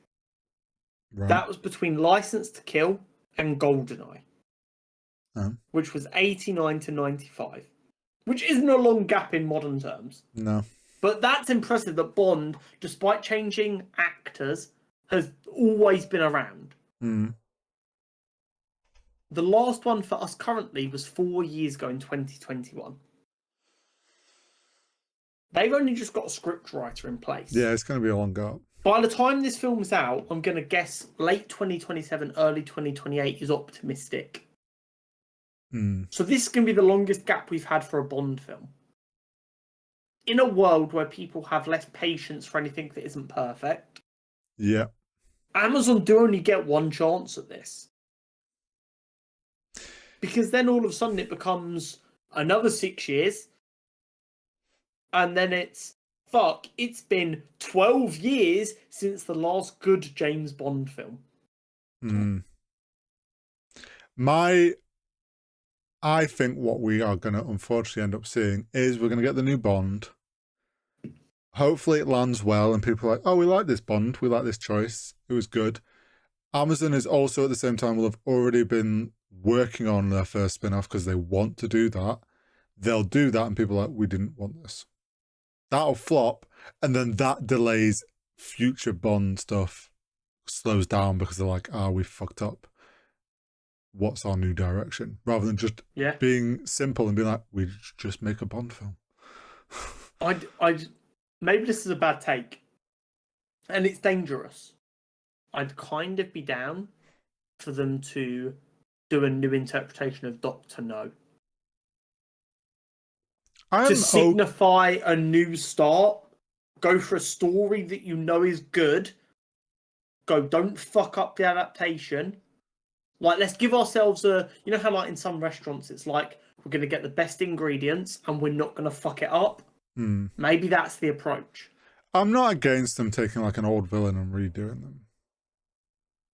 Right. That was between License to Kill and GoldenEye, which was 89 to 95, which isn't a long gap in modern terms. No. But that's impressive that Bond, despite changing actors, has always been around. The last one for us currently was 4 years ago in 2021. They've only just got a scriptwriter in place. Yeah, it's going to be a long gap. By the time this film's out, I'm going to guess late 2027, early 2028 is optimistic. So this is going to be the longest gap we've had for a Bond film. In a world where people have less patience for anything that isn't perfect. Yeah. Amazon do only get one chance at this. Because then all of a sudden it becomes another 6 years. And then it's been 12 years since the last good James Bond film. I think what we are going to unfortunately end up seeing is we're going to get the new Bond. Hopefully it lands well and people are like, oh, we like this Bond. We like this choice. It was good. Amazon is also at the same time will have already been working on their first spin-off because they want to do that. They'll do that and people are like, we didn't want this. That'll flop, and then that delays future Bond stuff, slows down because they're like, we fucked up. What's our new direction? Rather than just being simple and being like, we just make a Bond film. Maybe this is a bad take, and it's dangerous. I'd kind of be down for them to do a new interpretation of Dr. No. To signify a new start, go for a story that you know is good. Don't fuck up the adaptation. Like, let's give ourselves you know how like in some restaurants it's like, we're going to get the best ingredients and we're not going to fuck it up? Maybe that's the approach. I'm not against them taking like an old villain and redoing them.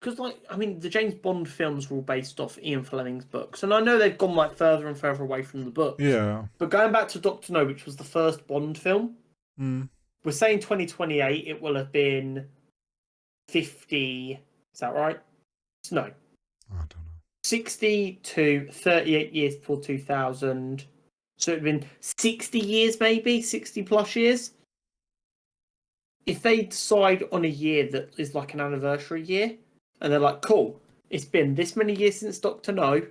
Because, like, I mean, the James Bond films were all based off Ian Fleming's books. And I know they've gone, like, further and further away from the books. Yeah. But going back to Dr. No, which was the first Bond film, we're saying 2028, it will have been 50... Is that right? No. I don't know. 60 to 38 years before 2000. So it would have been 60 years, maybe? 60 plus years? If they decide on a year that is like an anniversary year... And they're like, cool, it's been this many years since Dr. No.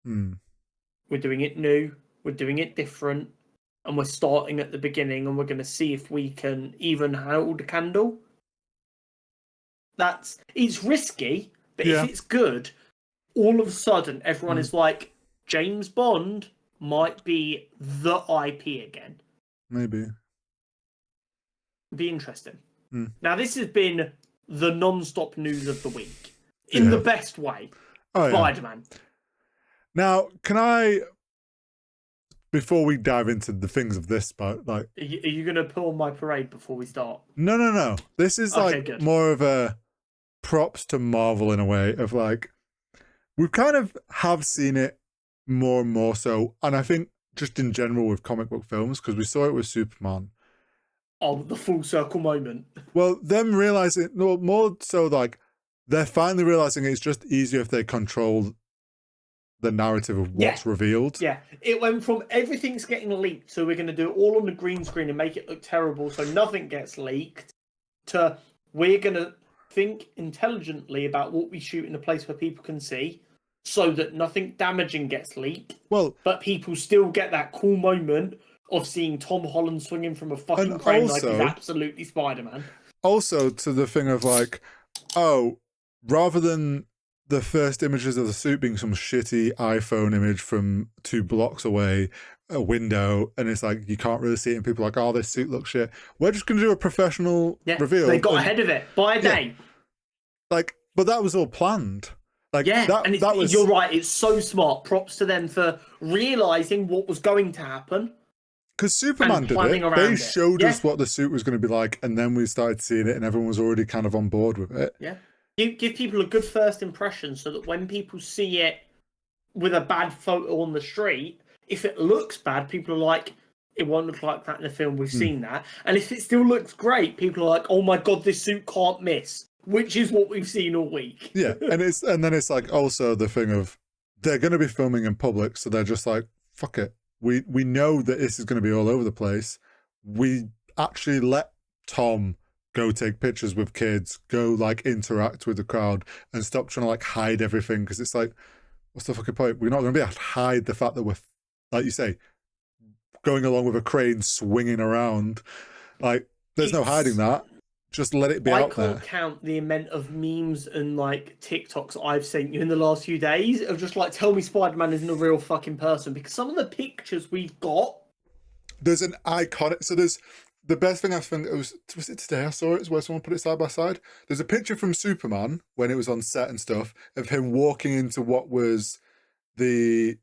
We're doing it new. We're doing it different. And we're starting at the beginning and we're going to see if we can even hold a candle. It's risky, but if it's good, all of a sudden everyone is like, James Bond might be the IP again. Maybe. Be interesting. Now, this has been the non-stop news of the week in the best way. Spider-Man. Now, can I, before we dive into the things of this, but like, are you going to pull on my parade before we start? No. This is like more of a props to Marvel in a way of like, we kind of have seen it more and more so, and I think just in general with comic book films, because we saw it with Superman. Oh, the full circle moment. Well, them realizing, no, more so like they're finally realizing it's just easier if they control the narrative of what's revealed. Yeah, it went from everything's getting leaked, so we're going to do it all on the green screen and make it look terrible so nothing gets leaked, to we're going to think intelligently about what we shoot in a place where people can see so that nothing damaging gets leaked. Well, but people still get that cool moment of seeing Tom Holland swinging from a fucking crane like he's absolutely Spider-Man. Also, to the thing of like, rather than the first images of the suit being some shitty iPhone image from 2 blocks away, a window, and it's like, you can't really see it, and people are like, oh, this suit looks shit. We're just going to do a professional reveal. They got ahead of it by a day. Like, but that was all planned. Like, Yeah, and that was... you're right, it's so smart. Props to them for realising what was going to happen. Because Superman did it. They showed us what the suit was going to be like, and then we started seeing it, and everyone was already kind of on board with it. Yeah. Give people a good first impression so that when people see it with a bad photo on the street, if it looks bad, people are like, it won't look like that in the film, we've seen that. And if it still looks great, people are like, oh my god, this suit can't miss. Which is what we've seen all week. Yeah, and then it's like also the thing of they're going to be filming in public, so they're just like, fuck it. We know that this is going to be all over the place. We actually let Tom go take pictures with kids, go like interact with the crowd, and stop trying to like hide everything, because it's like, what's the fucking point? We're not going to be able to hide the fact that we're, like you say, going along with a crane swinging around. Like, there's no hiding that. Just let it be out there. I can't count the amount of memes and like TikToks I've sent you in the last few days of just like, tell me Spider-Man isn't a real fucking person, because some of the pictures we've got. There's an iconic. So there's the best thing I think was it today I saw it, where someone put it side by side. There's a picture from Superman when it was on set and stuff of him walking into what was I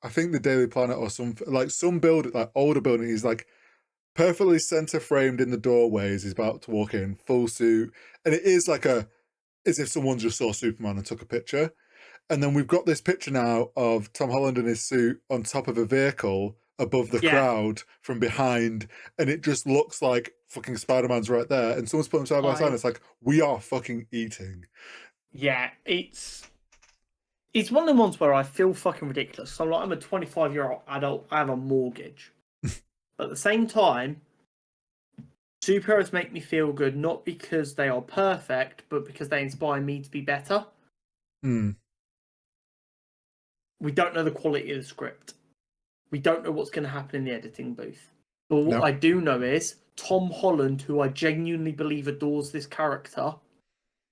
think the Daily Planet or some building, like older building. He's like perfectly center framed in the doorway as he's about to walk in, full suit, and it is like as if someone just saw Superman and took a picture. And then we've got this picture now of Tom Holland in his suit on top of a vehicle above the crowd from behind, and it just looks like fucking Spider-Man's right there, and someone's put them side by side, and it's like, we are fucking eating. Yeah, it's one of the ones where I feel fucking ridiculous. So I'm a 25-year-old adult, I have a mortgage. But at the same time, superheroes make me feel good, not because they are perfect, but because they inspire me to be better. We don't know the quality of the script. We don't know what's going to happen in the editing booth. But what I do know is Tom Holland, who I genuinely believe adores this character,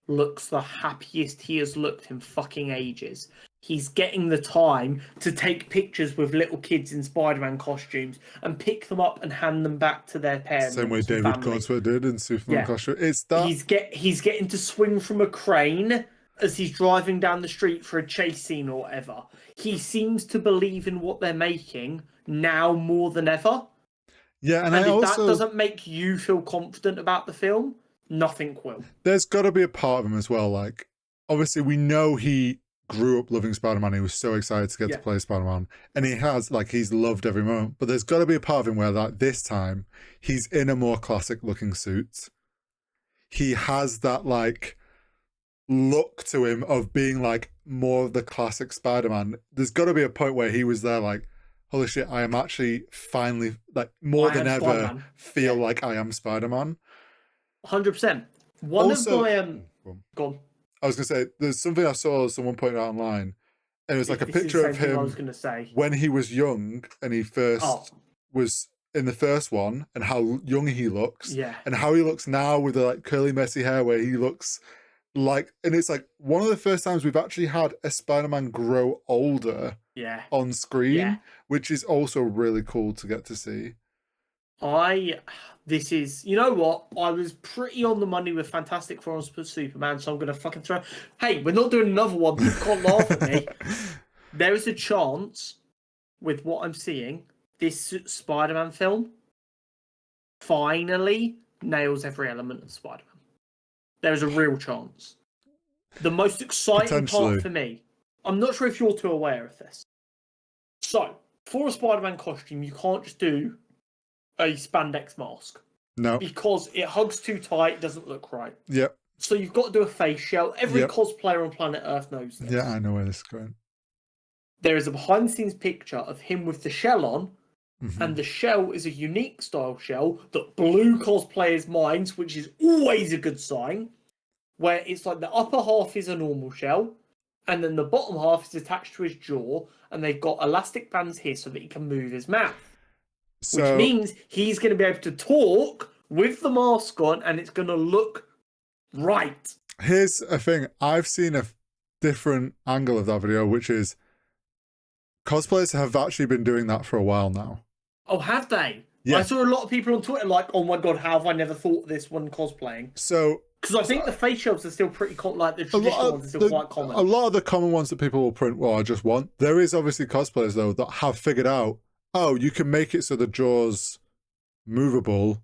looks the happiest he has looked in fucking ages. He's getting the time to take pictures with little kids in Spider-Man costumes and pick them up and hand them back to their parents. Same way David Codsworth did in Superman costume. It's that he's getting to swing from a crane as he's driving down the street for a chase scene or whatever. He seems to believe in what they're making now more than ever. Yeah, and if that doesn't make you feel confident about the film, nothing will. There's got to be a part of him as well. Like, obviously, we know he grew up loving Spider-Man. He was so excited to get to play Spider-Man, and he's loved every moment. But there's got to be a part of him where, like, this time he's in a more classic-looking suit. He has that like look to him of being like more of the classic Spider-Man. There's got to be a point where he was there, like, holy shit, I am actually finally, like, more than ever Spider-Man. Feel like I am Spider-Man. 100%. One of my go on. I was gonna say, there's something I saw someone pointed out online, and it was like a picture of him when he was young and he first was in the first one, and how young he looks, and how he looks now with the like curly messy hair, where he looks like, and it's like one of the first times we've actually had a Spider-Man grow older on screen, which is also really cool to get to see. This is, you know what? I was pretty on the money with Fantastic Four and Superman, so I'm going to fucking throw. Hey, we're not doing another one. You can't laugh at me. There is a chance, with what I'm seeing, this Spider-Man film finally nails every element of Spider-Man. There is a real chance. The most exciting part for me, I'm not sure if you're too aware of this. So, for a Spider-Man costume, you can't just do a spandex mask. No. Because it hugs too tight, it doesn't look right. Yep. So you've got to do a face shell. Every cosplayer on planet Earth knows this. Yeah, I know where this is going. There is a behind-the-scenes picture of him with the shell on, and the shell is a unique style shell that blew cosplayers' minds, which is always a good sign, where it's like the upper half is a normal shell, and then the bottom half is attached to his jaw, and they've got elastic bands here so that he can move his mouth. Which means he's going to be able to talk with the mask on, and it's going to look right. Here's a thing. I've seen a different angle of that video, which is cosplayers have actually been doing that for a while now. Oh, have they? Yeah. I saw a lot of people on Twitter like, oh my god, how have I never thought of this when cosplaying? So Because I think the face shelves are still pretty like the traditional ones are still quite common. A lot of the common ones that people will print, well, I just want. There is obviously cosplayers though that have figured out, oh, you can make it so the jaw's movable,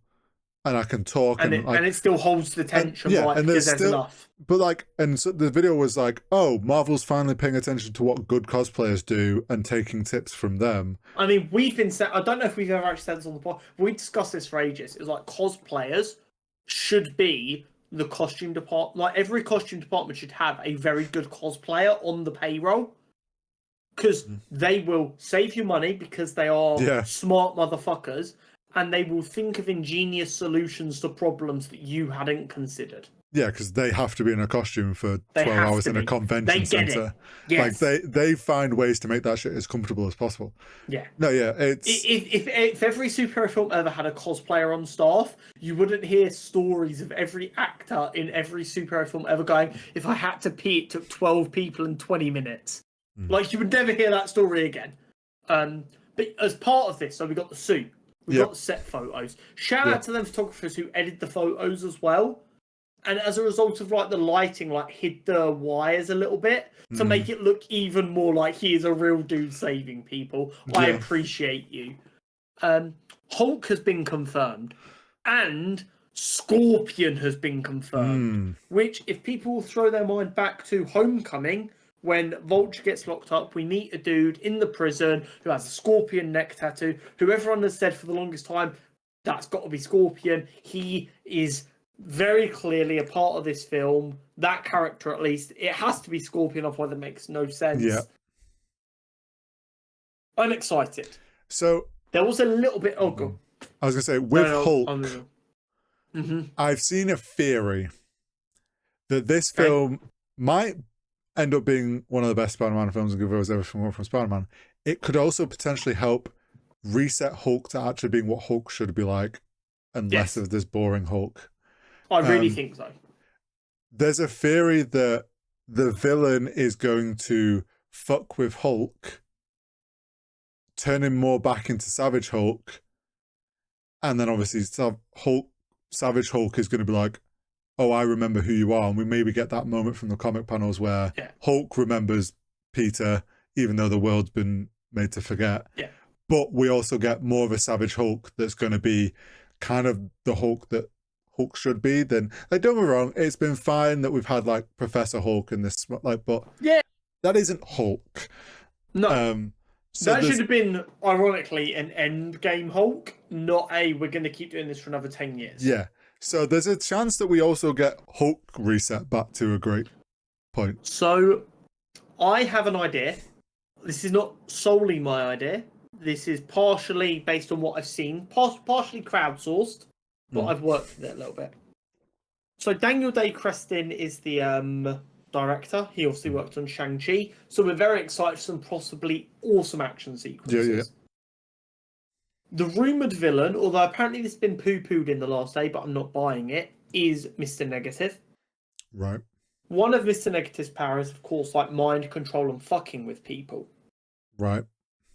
and I can talk, and it still holds the tension, right? And because there's enough. But like, and so the video was like, oh, Marvel's finally paying attention to what good cosplayers do and taking tips from them. I mean, we've been I don't know if we've ever actually said this on the pod. We discussed this for ages. It's like cosplayers should be the costume department. Like every costume department should have a very good cosplayer on the payroll, because they will save you money because they are smart motherfuckers, and they will think of ingenious solutions to problems that you hadn't considered. Yeah, because they have to be in a costume for 12 hours in a convention center. Yes. Like they find ways to make that shit as comfortable as possible. Yeah. No, yeah, it's if every superhero film ever had a cosplayer on staff, you wouldn't hear stories of every actor in every superhero film ever going, if I had to pee, it took 12 people and 20 minutes. Like, you would never hear that story again. But as part of this, so we got the suit, we got the set photos. Shout out to them photographers who edited the photos as well. And as a result of like the lighting, like hid the wires a little bit to make it look even more like he is a real dude saving people. I appreciate you. Hulk has been confirmed, and Scorpion has been confirmed. Which, if people will throw their mind back to Homecoming, when Vulture gets locked up, we meet a dude in the prison who has a scorpion neck tattoo, who everyone has said for the longest time, that's got to be Scorpion. He is very clearly a part of this film. That character, at least, it has to be Scorpion, otherwise it makes no sense. Yeah. I'm excited. So there was a little bit. Oh, God. I was gonna say with Hulk, I've seen a theory that this film might end up being one of the best Spider-Man films and give us everything from Spider-Man. It could also potentially help reset Hulk to actually being what Hulk should be like, and less of this boring Hulk. I really think so. There's a theory that the villain is going to fuck with Hulk, turn him more back into Savage Hulk, and then obviously Savage Hulk is going to be like, oh, I remember who you are. And we maybe get that moment from the comic panels where Hulk remembers Peter, even though the world's been made to forget. Yeah. But we also get more of a Savage Hulk that's going to be kind of the Hulk that Hulk should be. Then, like, don't get me wrong, it's been fine that we've had like Professor Hulk in this, like, but that isn't Hulk. No. So that should have been, ironically, an Endgame Hulk, not a we're going to keep doing this for another 10 years. Yeah. So there's a chance that we also get Hulk reset back to a great point. So I have an idea. This is not solely my idea. This is partially based on what I've seen, partially crowdsourced, but I've worked with it a little bit. So Daniel Day Creston is the director. He obviously worked on Shang-Chi. So we're very excited for some possibly awesome action sequences. Yeah. The rumoured villain, although apparently this has been poo-pooed in the last day, but I'm not buying it, is Mr. Negative. Right. One of Mr. Negative's powers, of course, like mind control and fucking with people. Right.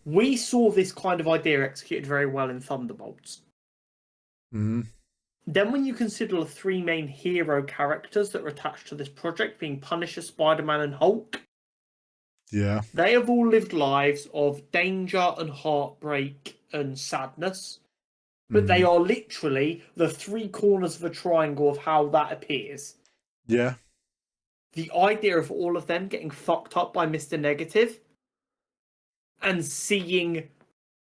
We saw this kind of idea executed very well in Thunderbolts. Then when you consider the three main hero characters that are attached to this project, being Punisher, Spider-Man, and Hulk, they have all lived lives of danger and heartbreak and sadness, but they are literally the three corners of a triangle of how that appears. Yeah. The idea of all of them getting fucked up by Mr. Negative and seeing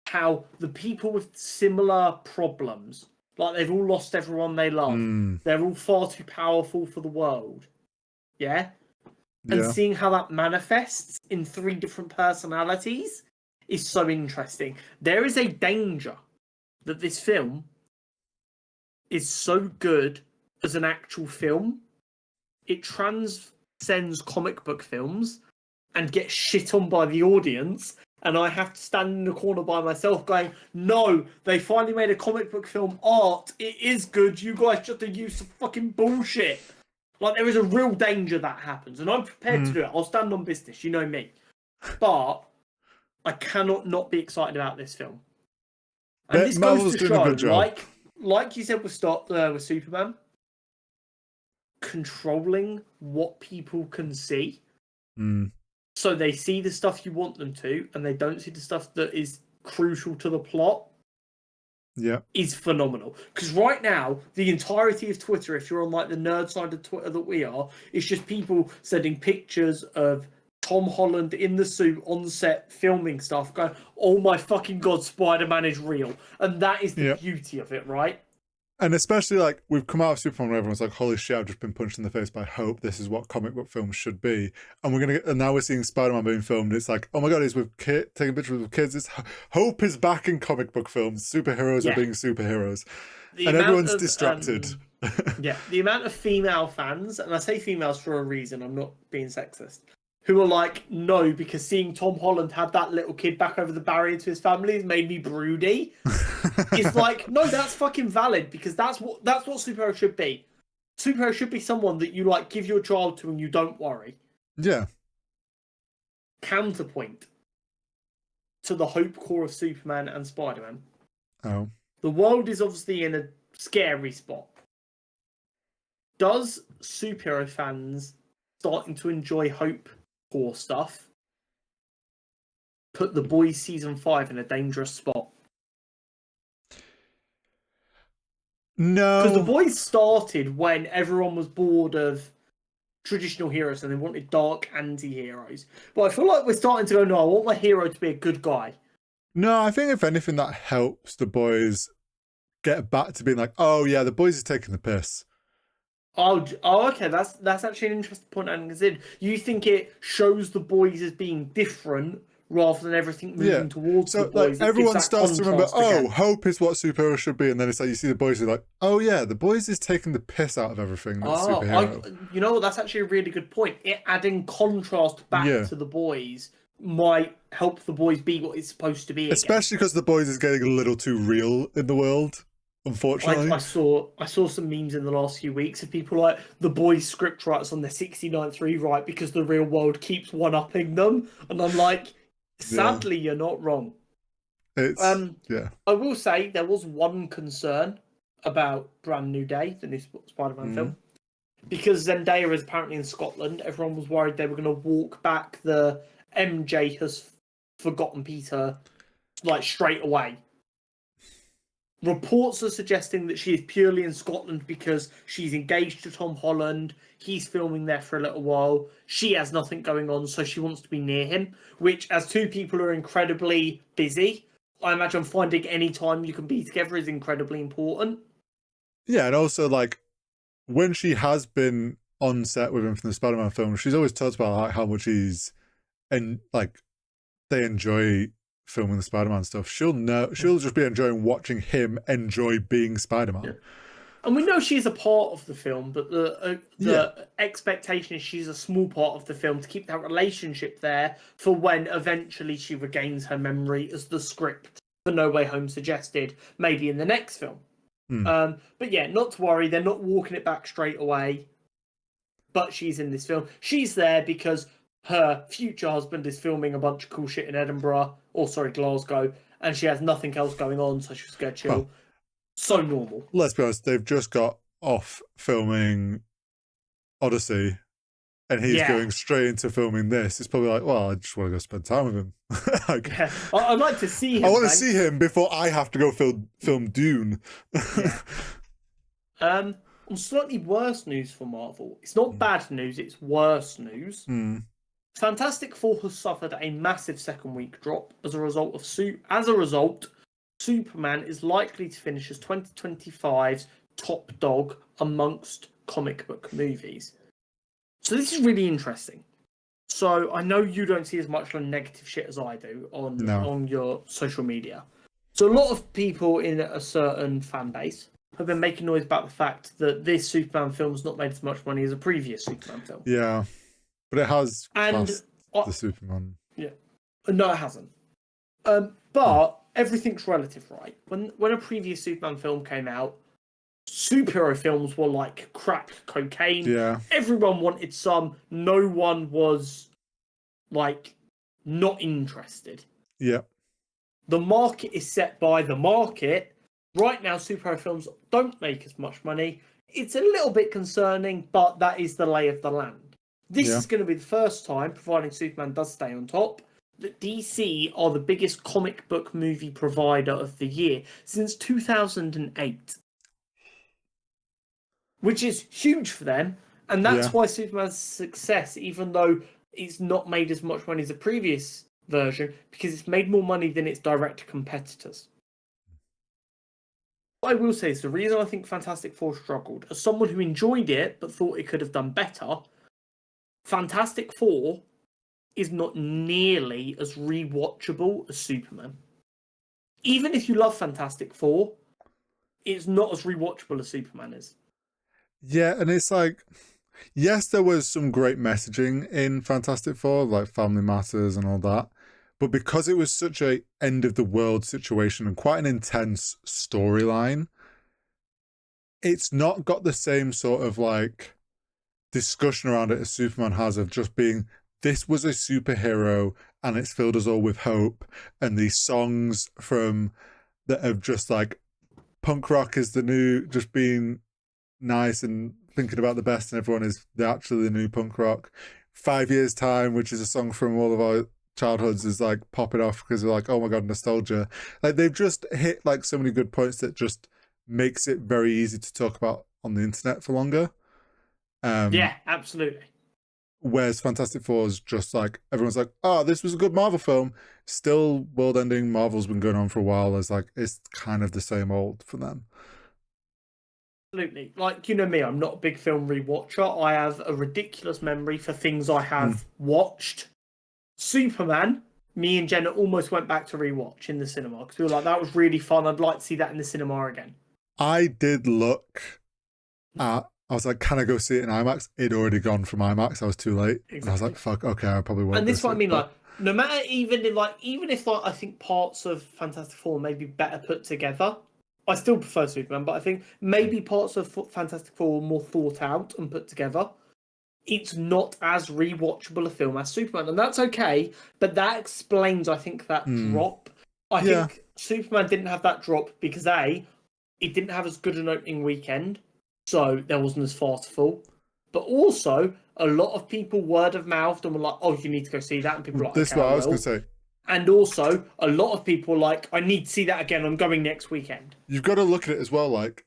how the people with similar problems, like they've all lost everyone they love, they're all far too powerful for the world. Yeah? And seeing how that manifests in three different personalities is so interesting. There is a danger that this film is so good as an actual film, it transcends comic book films and gets shit on by the audience, and I have to stand in the corner by myself going, no, they finally made a comic book film art. It is good. You guys just are used to fucking bullshit. Like, there is a real danger that happens, and I'm prepared to do it. I'll stand on business. You know me. But I cannot not be excited about this film. And this goes to show, like you said with Superman, controlling what people can see. Mm. So they see the stuff you want them to, and they don't see the stuff that is crucial to the plot. Yeah. Is phenomenal. Because right now, the entirety of Twitter, if you're on like the nerd side of Twitter that we are, is just people sending pictures of Tom Holland in the suit on set filming stuff, going, "Oh my fucking god, Spider-Man is real," and that is the beauty of it, right? And especially like we've come out of Superman where everyone's like, holy shit, I've just been punched in the face by Hope. This is what comic book films should be. And and now we're seeing Spider-Man being filmed. It's like, oh my god, he's with taking pictures with kids. Hope is back in comic book films. Superheroes are being superheroes. And everyone's distracted. The amount of female fans, and I say females for a reason, I'm not being sexist, who are like, no, because seeing Tom Holland have that little kid back over the barrier to his family has made me broody. It's like, no, that's fucking valid, because that's what superhero should be. Superhero should be someone that you like give your child to and you don't worry. Yeah. Counterpoint to the hope core of Superman and Spider-Man. Oh. The world is obviously in a scary spot. Does superhero fans starting to enjoy hope core stuff put The Boys season 5 in a dangerous spot? No. Because The Boys started when everyone was bored of traditional heroes and they wanted dark anti-heroes. But I feel like we're starting to go, no, I want my hero to be a good guy. No, I think if anything that helps The Boys get back to being like, oh yeah, The Boys is taking the piss. Oh, okay. That's actually an interesting point I hadn't considered. You think it shows The Boys as being different rather than everything moving towards The Boys? Like, everyone starts to remember, hope is what superheroes should be, and then it's like you see The Boys are like, oh yeah, The Boys is taking the piss out of everything that's superhero. You know what? That's actually a really good point. Adding contrast back to The Boys might help The Boys be what it's supposed to be. Especially because The Boys is getting a little too real in the world. Unfortunately, I saw some memes in the last few weeks of people like The Boys script writers on their 69th rewrite because the real world keeps one-upping them, and I'm like, sadly, you're not wrong. I will say there was one concern about Brand New Day, the new Spider-Man film, because Zendaya is apparently in Scotland. Everyone was worried they were going to walk back the MJ has forgotten Peter like straight away. Reports are suggesting that she is purely in Scotland because she's engaged to Tom Holland. He's filming there for a little while. She has nothing going on, so she wants to be near him, which, as two people who are incredibly busy, I imagine finding any time you can be together is incredibly important. Yeah, and also, like, when she has been on set with him from the Spider-Man film, she's always talked about how much they enjoy filming the Spider-Man stuff. She'll just be enjoying watching him enjoy being Spider-Man. Yeah. And we know she's a part of the film, but the expectation is she's a small part of the film to keep that relationship there for when eventually she regains her memory, as the script for No Way Home suggested, maybe in the next film. But yeah, not to worry, they're not walking it back straight away. But she's in this film. She's there because her future husband is filming a bunch of cool shit in Glasgow, and she has nothing else going on, so she's going to chill. Well, so normal. Let's be honest, they've just got off filming Odyssey, and he's going straight into filming this. It's probably like, well, I just want to go spend time with him. I'd like to see him. I want to see him before I have to go film Dune. On slightly worse news for Marvel, it's not bad news, it's worse news. Fantastic Four has suffered a massive second week drop as a result, Superman is likely to finish as 2025's top dog amongst comic book movies. So this is really interesting. So I know you don't see as much negative shit as I do on your social media. So a lot of people in a certain fan base have been making noise about the fact that this Superman film's not made as much money as a previous Superman film. Yeah. But it has passed the Superman. Yeah. No, it hasn't. But everything's relative, right? When a previous Superman film came out, superhero films were like crack cocaine. Yeah. Everyone wanted some. No one was like not interested. Yeah. The market is set by the market. Right now, superhero films don't make as much money. it's a little bit concerning, but that is the lay of the land. This Yeah. is going to be the first time, providing Superman does stay on top, that DC are the biggest comic book movie provider of the year since 2008. Which is huge for them, and that's Yeah. why Superman's success, even though it's not made as much money as the previous version, because it's made more money than its direct competitors. What I will say is the reason I think Fantastic Four struggled, as someone who enjoyed it but thought it could have done better, Fantastic Four is not nearly as rewatchable as Superman. Even if you love Fantastic Four, it's not as rewatchable as Superman is. Yeah, and it's like, yes, there was some great messaging in Fantastic Four, like Family Matters and all that. But because it was such a end of the world situation and quite an intense storyline, it's not got the same sort of like discussion around it as Superman has, of just being, this was a superhero and it's filled us all with hope. And these songs from that have just like, punk rock is the new, just being nice and thinking about the best, and everyone is actually the new punk rock. 5 years time, which is a song from all of our childhoods, is like popping off because we're like, oh my god, nostalgia. Like they've just hit like so many good points that just makes it very easy to talk about on the internet for longer. Yeah, absolutely. Whereas Fantastic Four is just like, everyone's like, oh, this was a good Marvel film. Still world ending. Marvel's been going on for a while. It's like, it's kind of the same old for them. Absolutely. Like, you know me, I'm not a big film rewatcher. I have a ridiculous memory for things I have watched. Superman, me and Jenna almost went back to rewatch in the cinema because we were like, that was really fun. I'd like to see that in the cinema again. I did look at, I was like, can I go see it in IMAX? It'd already gone from IMAX. I was too late. Exactly. And I was like, fuck, okay, I probably won't. And this is what I mean, like, no matter even if like I think parts of Fantastic Four may be better put together, I still prefer Superman, but I think maybe parts of Fantastic Four are more thought out and put together. It's not as rewatchable a film as Superman, and that's okay, but that explains, I think, that drop. I think Superman didn't have that drop because A, it didn't have as good an opening weekend, so there wasn't as fast full. But also, a lot of people word of mouth and were like, oh, you need to go see that, and people were like, this is okay, what I was going to say. And also, a lot of people were like, I need to see that again, I'm going next weekend. You've got to look at it as well, like,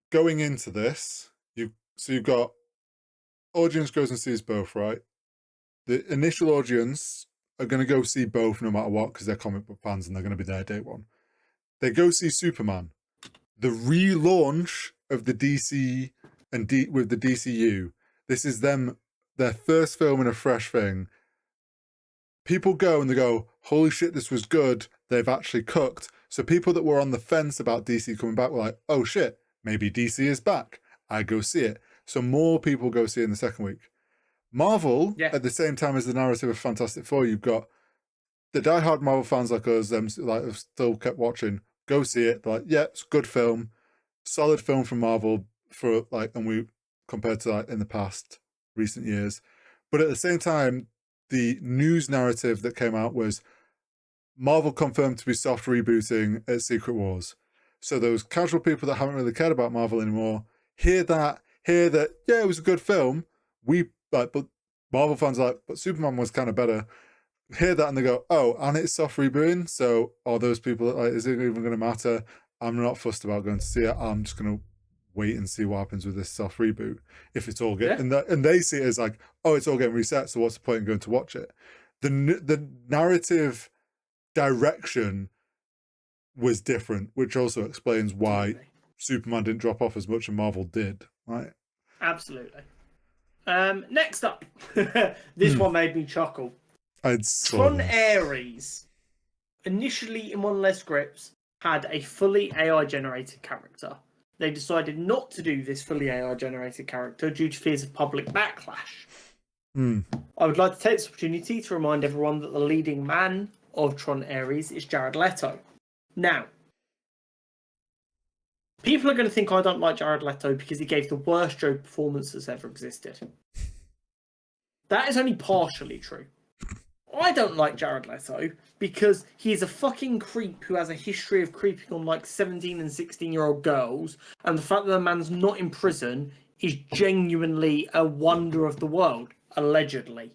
going into this, you've got audience goes and sees both, right? The initial audience are going to go see both no matter what because they're comic book fans and they're going to be there day one. They go see Superman. The relaunch of the DC and with the DCU, this is them, their first film in a fresh thing. People go and they go, holy shit, this was good. They've actually cooked. So people that were on the fence about DC coming back were like, oh shit, maybe DC is back. I go see it. So more people go see it in the second week. Marvel, at the same time as the narrative of Fantastic Four, you've got the diehard Marvel fans like us, like have still kept watching, go see it. They're like, yeah, it's a good film, solid film from Marvel for like, and we compared to like in the past recent years. But at the same time, the news narrative that came out was Marvel confirmed to be soft rebooting at Secret Wars. So those casual people that haven't really cared about Marvel anymore hear that, yeah, it was a good film. We like, but Marvel fans are like, but Superman was kind of better. Hear that and they go, oh, and it's soft rebooting. So are those people like, is it even going to matter? I'm not fussed about going to see it. I'm just going to wait and see what happens with this soft reboot. If it's all getting, and they see it as like, oh, it's all getting reset. So what's the point in going to watch it? The narrative direction was different, which also explains why Superman didn't drop off as much and Marvel did, right? Absolutely. Next up, this one made me chuckle. Tron Ares, initially in one of their scripts, had a fully AI-generated character. They decided not to do this fully AI-generated character due to fears of public backlash. I would like to take this opportunity to remind everyone that the leading man of Tron Ares is Jared Leto. Now, people are going to think I don't like Jared Leto because he gave the worst Joker performance that's ever existed. That is only partially true. I don't like Jared Leto because he is a fucking creep who has a history of creeping on like 17 and 16-year-old girls, and the fact that the man's not in prison is genuinely a wonder of the world, allegedly.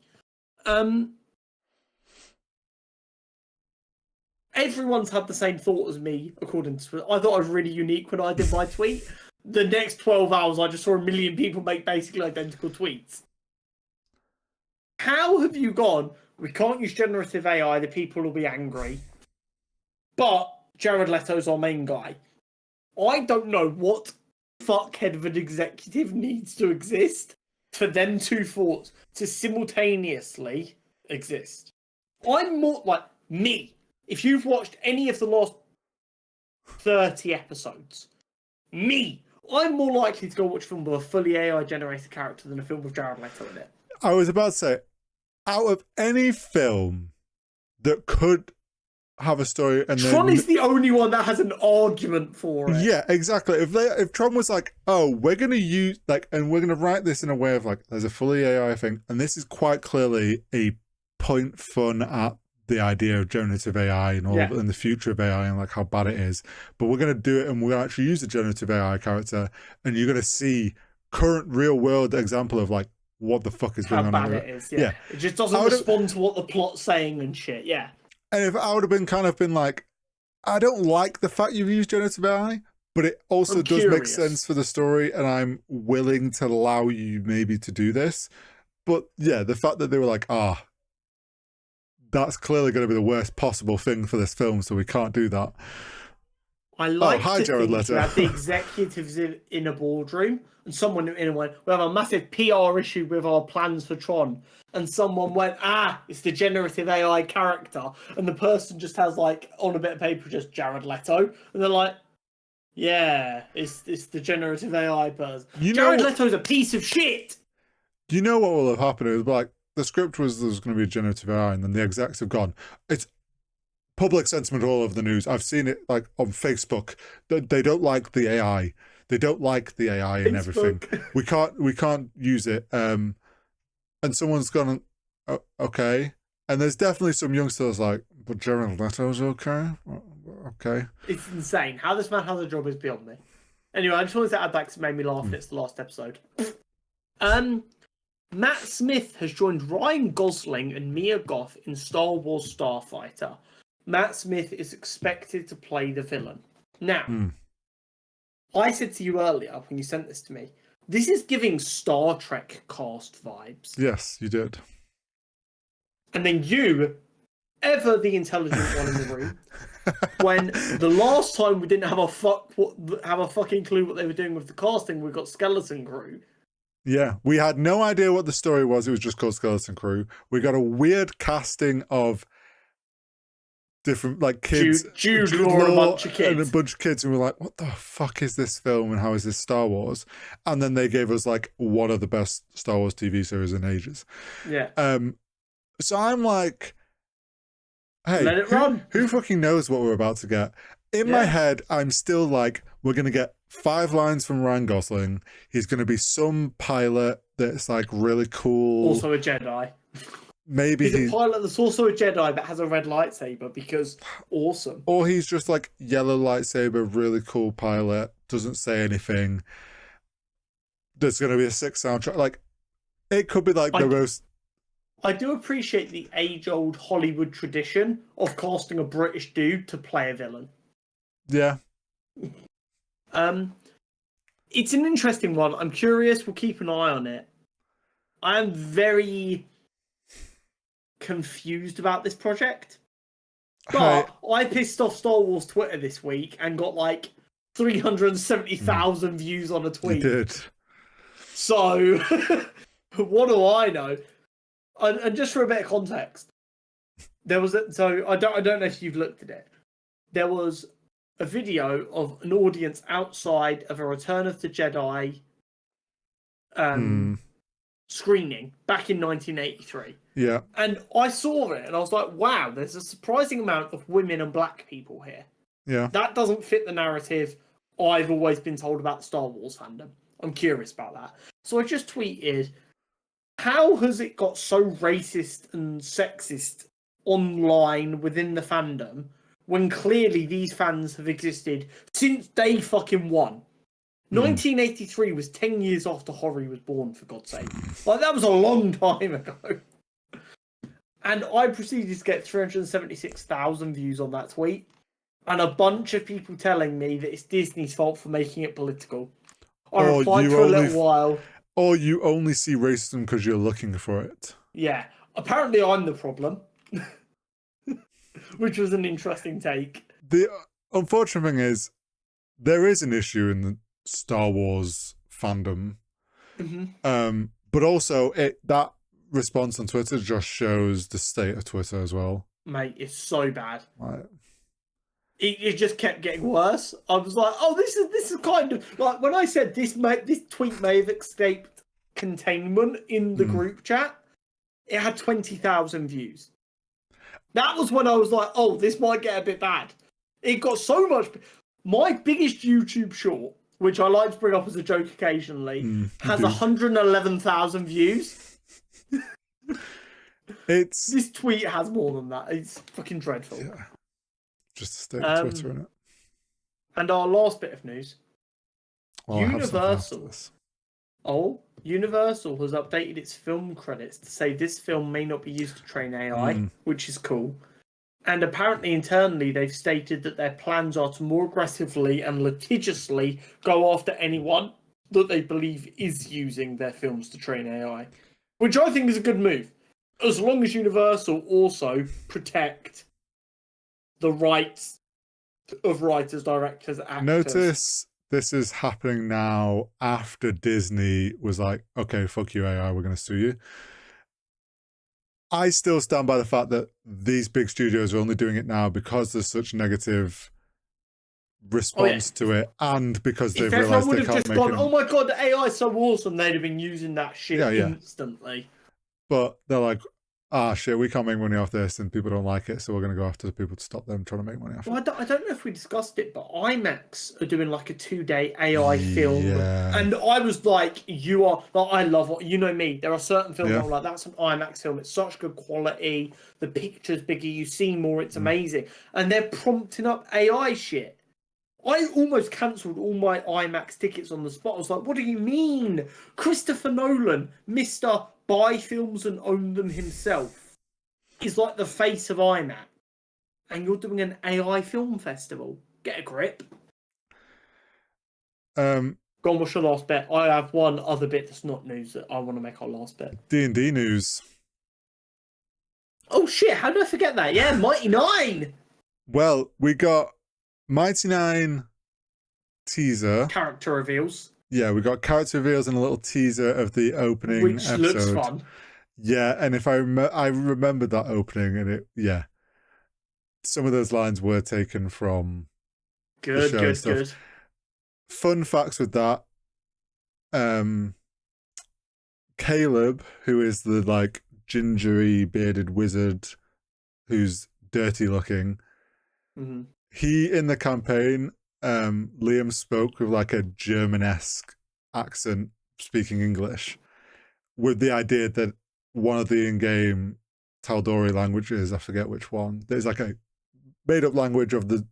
Everyone's had the same thought as me, according to... I thought I was really unique when I did my tweet. The next 12 hours, I just saw a million people make basically identical tweets. How have you gone, we can't use generative AI, the people will be angry, but Jared Leto's our main guy? I don't know what fuckhead of an executive needs to exist for them two thoughts to simultaneously exist. I'm more like me. If you've watched any of the last 30 episodes, I'm more likely to go watch a film with a fully AI generated character than a film with Jared Leto in it. I was about to say, out of any film that could have a story, and Tron is the only one that has an argument for it. Yeah, exactly. If Tron was like, oh, we're gonna use and we're gonna write this in a way of like, there's a fully AI thing, and this is quite clearly a point fun at the idea of generative AI and all and the future of AI and like how bad it is, but we're gonna do it and we're gonna actually use a generative AI character, and you're gonna see current real world example of like what the fuck is going on. How bad it is, yeah. It just doesn't respond to what the plot's saying and shit, yeah. And if I would have been like, I don't like the fact you've used generative AI, but it also does make sense for the story, and I'm willing to allow you maybe to do this. But yeah, the fact that they were like, that's clearly going to be the worst possible thing for this film, so we can't do that. I like to think you have the executives in a boardroom, and someone in a way, we have a massive PR issue with our plans for Tron, and someone went, it's the generative AI character, and the person just has like on a bit of paper just Jared Leto, and they're like, yeah, it's the generative AI person. Jared Leto's a piece of shit. You know what will have happened? It was like the script was there was going to be a generative AI, and then the execs have gone. It's public sentiment all over the news. I've seen it like on Facebook. They don't like the AI. They don't like the AI and everything. We can't use it. And someone's gone, okay. And there's definitely some youngsters like, but Jared Leto's okay. Okay. It's insane. How this man has a job is beyond me. Anyway, I just wanted to add that because it made me laugh. It's the last episode. Matt Smith has joined Ryan Gosling and Mia Goth in Star Wars Starfighter. Matt Smith is expected to play the villain. Now, I said to you earlier when you sent this to me, this is giving Star Trek cast vibes. Yes, you did. And then you, ever the intelligent one in the room, when the last time we didn't have a fucking clue what they were doing with the casting, we got Skeleton Crew. Yeah, we had no idea what the story was. It was just called Skeleton Crew. We got a weird casting of different like kids, Jude Law, and a bunch of kids, and we're like, what the fuck is this film and how is this Star Wars? And then they gave us like one of the best Star Wars TV series in ages. Yeah. So I'm like, hey, let it run. Who fucking knows what we're about to get? In my head, I'm still like, we're gonna get 5 lines from Ryan Gosling. He's gonna be some pilot that's like really cool. Also a Jedi. Maybe he's a pilot that's also a Jedi that has a red lightsaber because awesome. Or he's just like yellow lightsaber, really cool pilot, doesn't say anything. There's going to be a sick soundtrack. Like, it could be like the most... I do appreciate the age-old Hollywood tradition of casting a British dude to play a villain. Yeah. It's an interesting one. I'm curious. We'll keep an eye on it. I am very confused about this project, but I pissed off Star Wars Twitter this week and got like 370,000 views on a tweet. You did. So what do I know? And just for a bit of context, there was I don't know if you've looked at it. There was a video of an audience outside of a Return of the Jedi screening back in 1983. Yeah. And I saw it and I was like, wow, there's a surprising amount of women and black people here. Yeah. That doesn't fit the narrative I've always been told about Star Wars fandom. I'm curious about that. So I just tweeted, how has it got so racist and sexist online within the fandom when clearly these fans have existed since day fucking one. 1983 was 10 years after Horry was born, for God's sake. Like, that was a long time ago. And I proceeded to get 376,000 views on that tweet, and a bunch of people telling me that it's Disney's fault for making it political. I replied for a little while. Or you only see racism because you're looking for it. Yeah. Apparently I'm the problem. Which was an interesting take. The unfortunate thing is, there is an issue in the Star Wars fandom. But also, that response on Twitter just shows the state of Twitter as well. Mate, it's so bad. Right. It just kept getting worse. I was like, oh, this is kind of like when I said this tweet may have escaped containment in the group chat. It had 20,000 views. That was when I was like, oh, this might get a bit bad. It got so much. My biggest YouTube short, which I like to bring up as a joke occasionally, has 111,000 views. This tweet has more than that. It's fucking dreadful. Yeah. Just a state of Twitter, innit? And our last bit of news. Universal has updated its film credits to say this film may not be used to train AI, which is cool. And apparently internally they've stated that their plans are to more aggressively and litigiously go after anyone that they believe is using their films to train AI. Which I think is a good move. As long as Universal also protect the rights of writers, directors, actors. Notice this is happening now after Disney was like, okay, fuck you, AI, we're going to sue you. I still stand by the fact that these big studios are only doing it now because there's such negative response to it, and because they've realised they can't make it. Oh my god, the AI is so awesome, they'd have been using that shit instantly. But they're like, shit, we can't make money off this and people don't like it, so we're going to go after the people to stop them trying to make money off it. I don't know if we discussed it, but IMAX are doing like a 2-day AI film. And I was like, I love it. You know me, there are certain films I'm like, that's an IMAX film. It's such good quality. The picture's bigger. You see more. It's amazing. And they're prompting up AI shit. I almost cancelled all my IMAX tickets on the spot. I was like, what do you mean? Christopher Nolan, Mr. Buy films and own them himself, is like the face of IMAX. And you're doing an AI film festival. Get a grip. Go on, what's your last bit? I have one other bit that's not news that I want to make our last bit. D&D news. Oh shit, how did I forget that? Yeah, Mighty 9! Well, we got Mighty 9 teaser. Character reveals. Yeah, we got character reveals and a little teaser of the opening episode. Which looks fun. Yeah, and if I remember that opening, and some of those lines were taken from the show. Good. Fun facts with that. Caleb, who is the like gingery bearded wizard who's dirty looking, he in the campaign, Liam spoke with like a German-esque accent speaking English, with the idea that one of the in-game Tal'Dorei languages, I forget which one, there's like a made-up language of the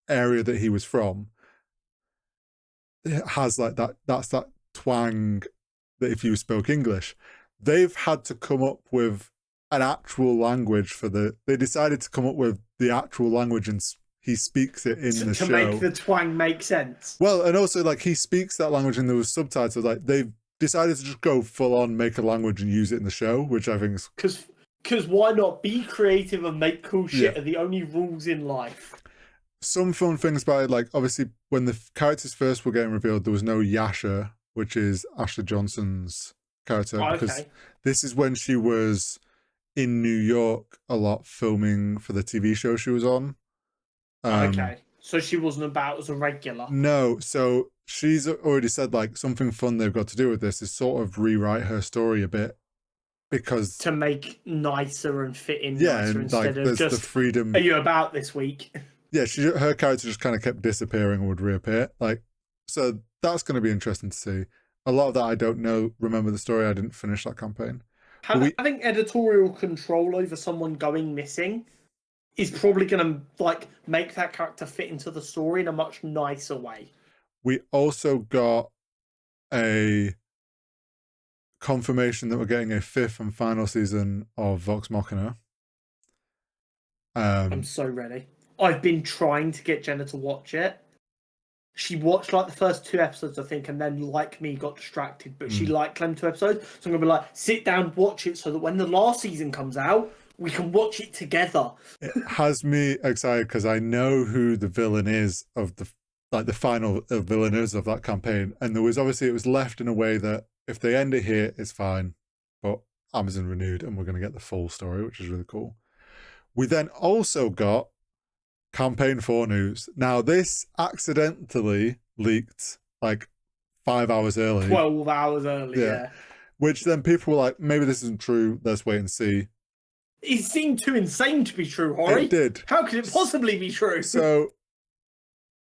area that he was from. It has like that's that twang that if you spoke English. They've had to come up with an actual language they decided to come up with the actual language, and he speaks it in the show. To make the twang make sense. Well, and also like he speaks that language and there was subtitles. Like they've decided to just go full on, make a language and use it in the show, which I think is... Because why not be creative and make cool shit are the only rules in life. Some fun things about it, like obviously when the characters first were getting revealed, there was no Yasha, which is Ashley Johnson's character, because this is when she was in New York a lot filming for the TV show she was on. So she wasn't about as a regular. No, so she's already said like something fun they've got to do with this is sort of rewrite her story a bit, because to make nicer and fit in nicer instead of just the freedom. Are you about this week? Yeah, her character just kind of kept disappearing and would reappear. Like, so that's going to be interesting to see. A lot of that I don't know. Remember the story? I didn't finish that campaign. Having editorial control over someone going missing is probably going to like make that character fit into the story in a much nicer way. We also got a confirmation that we're getting a 5th and final season of Vox Machina. I'm so ready. I've been trying to get Jenna to watch it. She watched like the first 2 episodes, I think, and then, like me, got distracted. But she liked them 2 episodes, so I'm gonna be like, sit down, watch it, so that when the last season comes out, we can watch it together. It has me excited because I know who the villain is of the final villain is of that campaign, and it was left in a way that if they end it here, it's fine. But Amazon renewed, and we're gonna get the full story, which is really cool. We then also got Campaign 4 news. Now, this accidentally leaked like 5 hours early. 12 hours early, yeah. Which then people were like, maybe this isn't true. Let's wait and see. It seemed too insane to be true, Hori. It did. How could it possibly be true? So,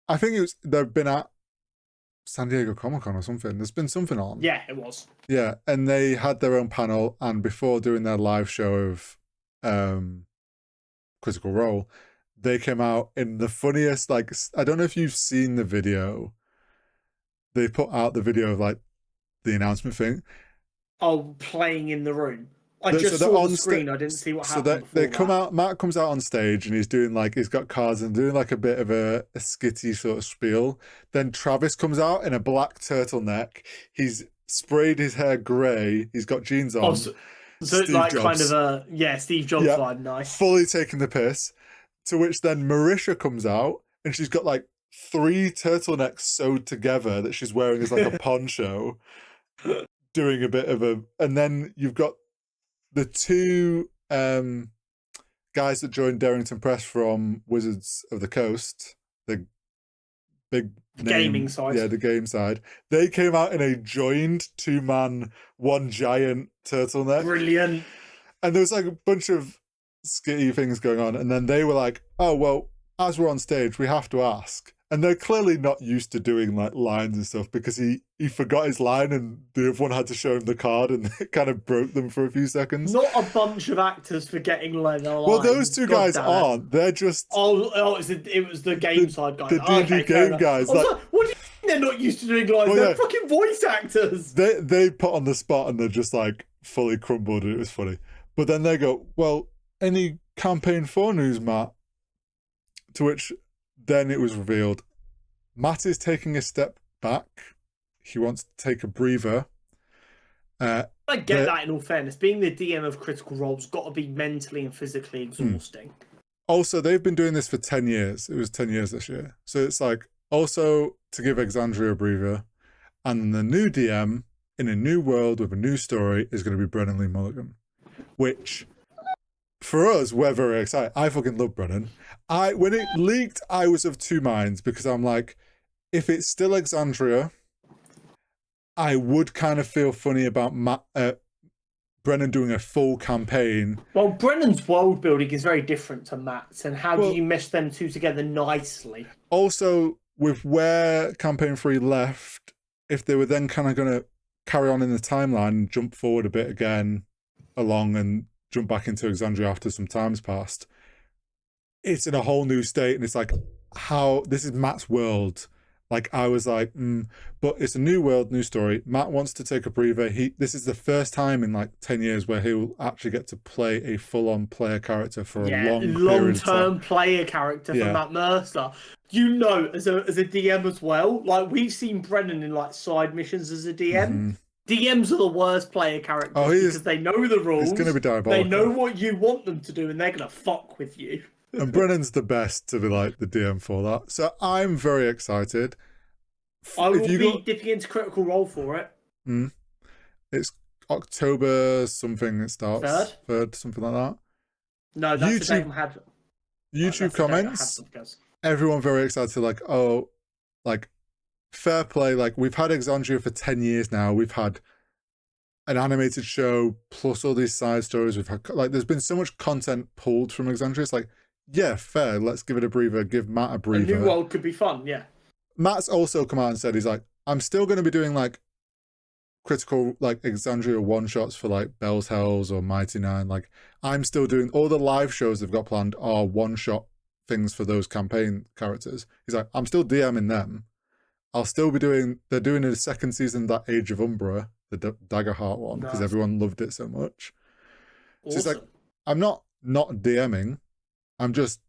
I think they've been at San Diego Comic-Con or something. There's been something on. Yeah, it was. Yeah, and they had their own panel, and before doing their live show of Critical Role, they came out in the funniest, like, I don't know if you've seen the video. They put out the video of, like, the announcement thing. Oh, playing in the room. I just saw the screen. I didn't see what happened. So they come out, Matt comes out on stage and he's doing, like, he's got cards and doing, like, a bit of a skitty sort of spiel. Then Travis comes out in a black turtleneck. He's sprayed his hair grey. He's got jeans on. So like, Jobs. Kind of a, Steve Jobs vibe, nice. Fully taking the piss. To which then Marisha comes out and she's got like 3 turtlenecks sewed together that she's wearing as like a poncho, doing a bit of a. And then you've got the 2 guys that joined Darrington Press from Wizards of the Coast, the big gaming side. Yeah, the game side. They came out in a joined 2-man, 1 giant turtleneck. Brilliant. And there was like a bunch of skitty things going on, and then they were like, oh well, as we're on stage we have to ask, and they're clearly not used to doing like lines and stuff because he forgot his line and the other one had to show him the card and it kind of broke them for a few seconds. Not a bunch of actors forgetting their lines. Well, those 2 guys aren't. They're just it was the game side guys. The D&D game guys. Like, what do you mean they're not used to doing lines? They're fucking voice actors. They put on the spot and they're just like fully crumbled, and it was funny. But then they go, well, any Campaign 4 news, Matt? To which then it was revealed Matt is taking a step back. He wants to take a breather. I get that, in all fairness. Being the DM of Critical Role's got to be mentally and physically exhausting. Also, they've been doing this for 10 years. It was 10 years this year. So it's like, also to give Exandria a breather. And the new DM in a new world with a new story is going to be Brennan Lee Mulligan. Which, for us, we're very excited. I fucking love Brennan. When it leaked, I was of 2 minds because I'm like, if it's still Exandria, I would kind of feel funny about Brennan doing a full campaign. Well, Brennan's world building is very different to Matt's, and how do you mesh them 2 together nicely? Also, with where Campaign 3 left, if they were then kind of going to carry on in the timeline and jump forward a bit again along and jump back into Exandria after some time's passed, it's in a whole new state, and it's like, how this is Matt's world. Like, I was like, but it's a new world, new story. Matt wants to take a breather. This is the first time in like 10 years where he'll actually get to play a full-on player character for a long-term player character for Matt Mercer. You know, as a DM as well, like, we've seen Brennan in like side missions as a DM. DMs are the worst player characters because they know the rules. It's going to be diabolical. They know what you want them to do, and they're going to fuck with you. And Brennan's the best to be like the DM for that. So I'm very excited. I will be dipping into Critical Role for it. It's October something it starts. 3rd, something like that. No, that's the date I had. YouTube comments. Everyone very excited, like, oh, like, fair play. Like, we've had Exandria for 10 years now. We've had an animated show plus all these side stories. We've had, like, there's been so much content pulled from Exandria. It's like, yeah, fair. Let's give it a breather. Give Matt a breather. A new world could be fun, yeah. Matt's also come out and said, he's like, I'm still going to be doing like critical like Exandria one shots for like Bell's Hells or Mighty Nine. Like I'm still doing all the live shows they've got planned are one shot things for those campaign characters. He's like, I'm still DMing them. I'll still be doing. They're doing a second season of that Age of Umbra, the Daggerheart one, because everyone loved it so much. Awesome. So it's like I'm not DMing. I'm just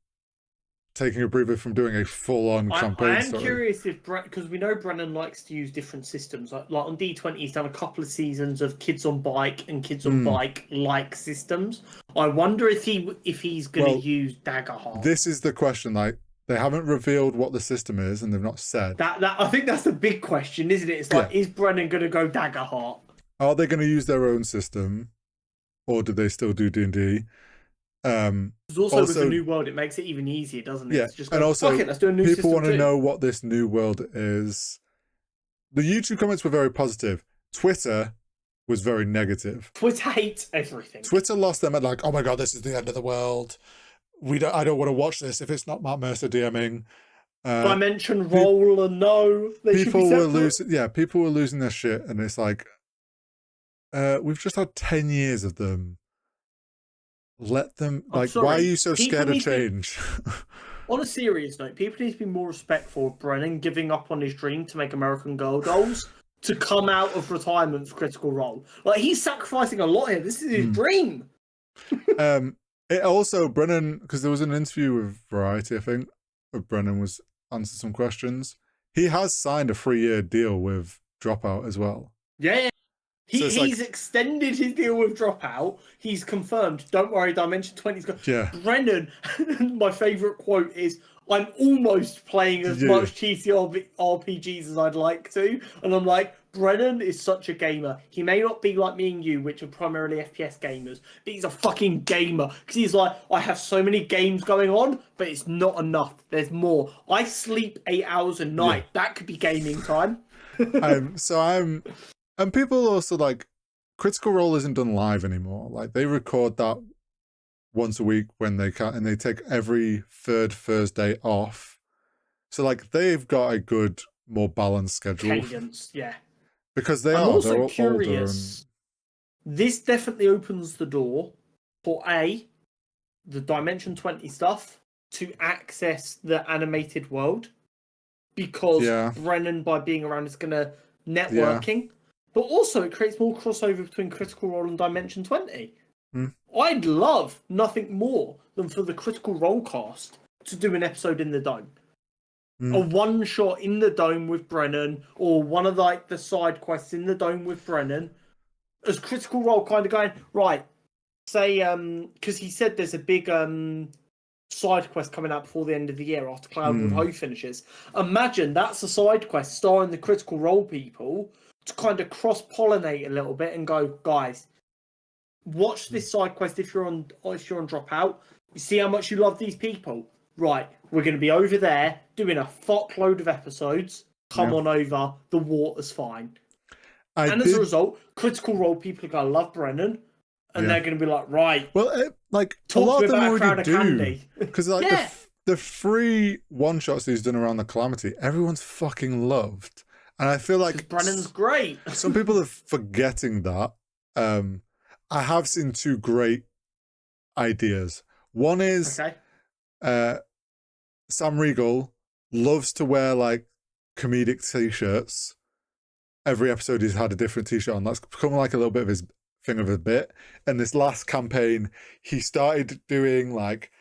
taking a breather from doing a full-on campaign. I am curious if because we know Brennan likes to use different systems. Like on D20, he's done a couple of seasons of Kids on Bike and Kids on Bike like systems. I wonder if he's going to use Daggerheart. This is the question. Like they haven't revealed what the system is, and they've not said that. I think that's the big question, isn't it? It's like, is Brennan going to go Daggerheart? Are they going to use their own system, or do they still do D&D? Because also with the new world, it makes it even easier, doesn't it? Yeah, it's just and also let's do a new people want to know what this new world is. The YouTube comments were very positive. Twitter was very negative. Twitter hates everything. Twitter lost them at like, oh my god, this is the end of the world. I don't want to watch this if it's not Matt Mercer DMing. Dimension roll and no. People were losing. Yeah, people were losing their shit, and it's like, we've just had 10 years of them. Let them, like, why are you so scared of change? On a serious note, people need to be more respectful of Brennan giving up on his dream to make American Girl dolls to come out of retirement for Critical Role. Like, he's sacrificing a lot here. This is his dream. It also, Brennan, because there was an interview with Variety, I think, where Brennan was answered some questions. He has signed a 3-year deal with Dropout as well. Yeah. He's extended his deal with Dropout. He's confirmed. Don't worry, Dimension 20's got. Yeah. Brennan, my favourite quote is, I'm almost playing as much TTRPGs as I'd like to. And I'm like, Brennan is such a gamer. He may not be like me and you, which are primarily FPS gamers, but he's a fucking gamer. Because he's like, I have so many games going on, but it's not enough. There's more. I sleep 8 hours a night. Yeah. That could be gaming time. And people also like, Critical Role isn't done live anymore. Like they record that once a week when they can, and they take every third Thursday off. So like they've got a good, more balanced schedule. Cadence, yeah. Because they're also curious. This definitely opens the door for the Dimension 20 stuff to access the animated world. Because Brennan, by being around, is going to networking. Yeah. But also, it creates more crossover between Critical Role and Dimension 20. I'd love nothing more than for the Critical Role cast to do an episode in the Dome. A one-shot in the Dome with Brennan, or one of like the side quests in the Dome with Brennan, as Critical Role kind of going, right, say, because he said there's a big side quest coming out before the end of the year after Cloud with Ho finishes. Imagine that's a side quest starring the Critical Role people, to kind of cross-pollinate a little bit and go, guys, watch this side quest if you're on Dropout. You see how much you love these people? Right, we're going to be over there doing a fuckload of episodes. Come on over. The water's fine. As a result, Critical Role people are going to love Brennan, and they're going to be like, right. Well, like, a lot of them already do. Because like the free one-shots he's done around the Calamity, everyone's fucking loved. And I feel like Brennan's great. Some people are forgetting that. I have seen 2 great ideas. One is Sam Riegel loves to wear like comedic t-shirts. Every episode he's had a different t-shirt on. That's become like a little bit of his thing of a bit. And this last campaign, he started doing like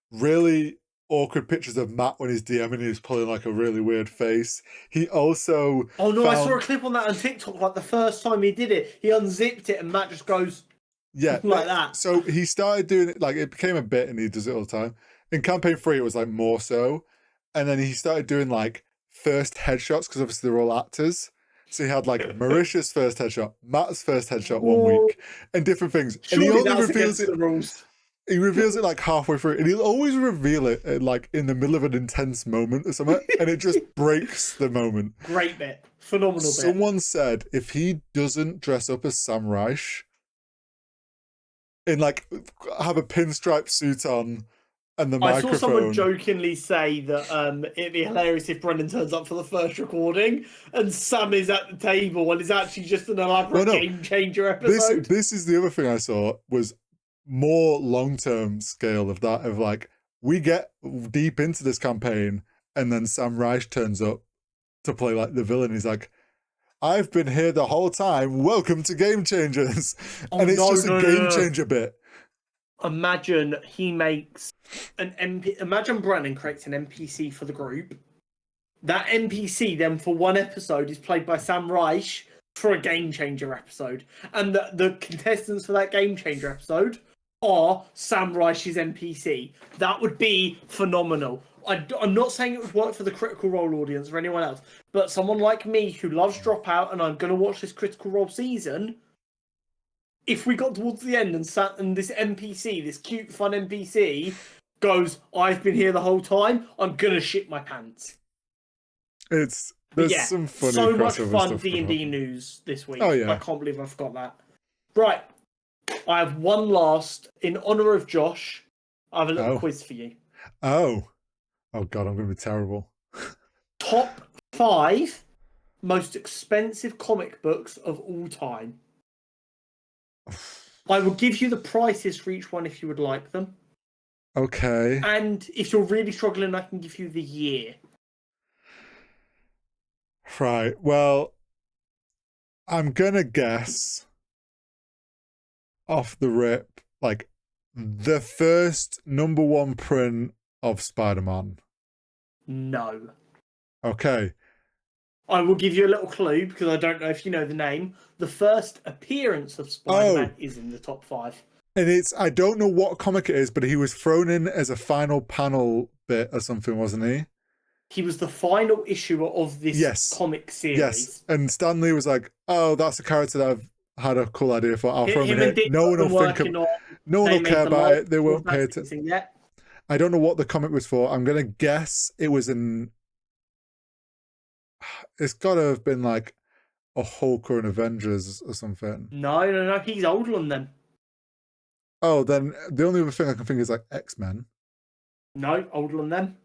really awkward pictures of Matt when he's DMing and he's pulling like a really weird face. He also I saw a clip on that on TikTok. Like the first time he did it, he unzipped it and Matt just goes like that. So he started doing it, like it became a bit and he does it all the time. In campaign 3 it was like more so, and then he started doing like first headshots because obviously they're all actors. So he had like Marisha's first headshot, Matt's first headshot one week, and different things. Surely and he only reveals it. The rules. He reveals it like halfway through, and he'll always reveal it like in the middle of an intense moment or something, and it just breaks the moment. Great bit. Phenomenal bit. Someone said if he doesn't dress up as Sam Reich, in like have a pinstripe suit on and the I saw someone microphone. jokingly say that it'd be hilarious if Brendan turns up for the first recording and Sam is at the table and it's actually just an elaborate game changer episode. This is the other thing I saw was more long-term scale of that, of like, we get deep into this campaign and then Sam Reich turns up to play like the villain. He's like, I've been here the whole time. Welcome to Game Changers. And it's just a game changer bit. Imagine he makes an MP. Imagine Brennan creates an NPC for the group. That NPC then for one episode is played by Sam Reich for a Game Changer episode. And the contestants for that Game Changer episode are Sam Reich's NPC. That would be phenomenal. I'm not saying it would work for the Critical Role audience or anyone else, but someone like me who loves Dropout and I'm going to watch this Critical Role season, if we got towards the end and this NPC, this cute, fun NPC, goes, I've been here the whole time, I'm going to shit my pants. There's some funny so much fun stuff D&D news this week. Oh, yeah. I can't believe I forgot that. Right. I have one last, in honour of Josh, I have a little quiz for you. Oh God, I'm going to be terrible. Top 5 most expensive comic books of all time. I will give you the prices for each one if you would like them. Okay. And if you're really struggling, I can give you the year. Right. Well, I'm going to guess off the rip, like the first #1 print of Spider-Man. No. Okay. I will give you a little clue because I don't know if you know the name. The first appearance of Spider-Man is in the top 5. And I don't know what comic it is, but he was thrown in as a final panel bit or something, wasn't he? He was the final issue of this comic series. Yes. And Stan Lee was like, oh, that's a character that I've had a cool idea for. I'll throw him in here. No one will think of it. No one will care about it. They won't pay attention. I don't know what the comic was for. I'm going to guess it was it's got to have been like a Hulk or an Avengers or something. No. He's older than them. Oh, then the only other thing I can think is like X-Men. No, older than them.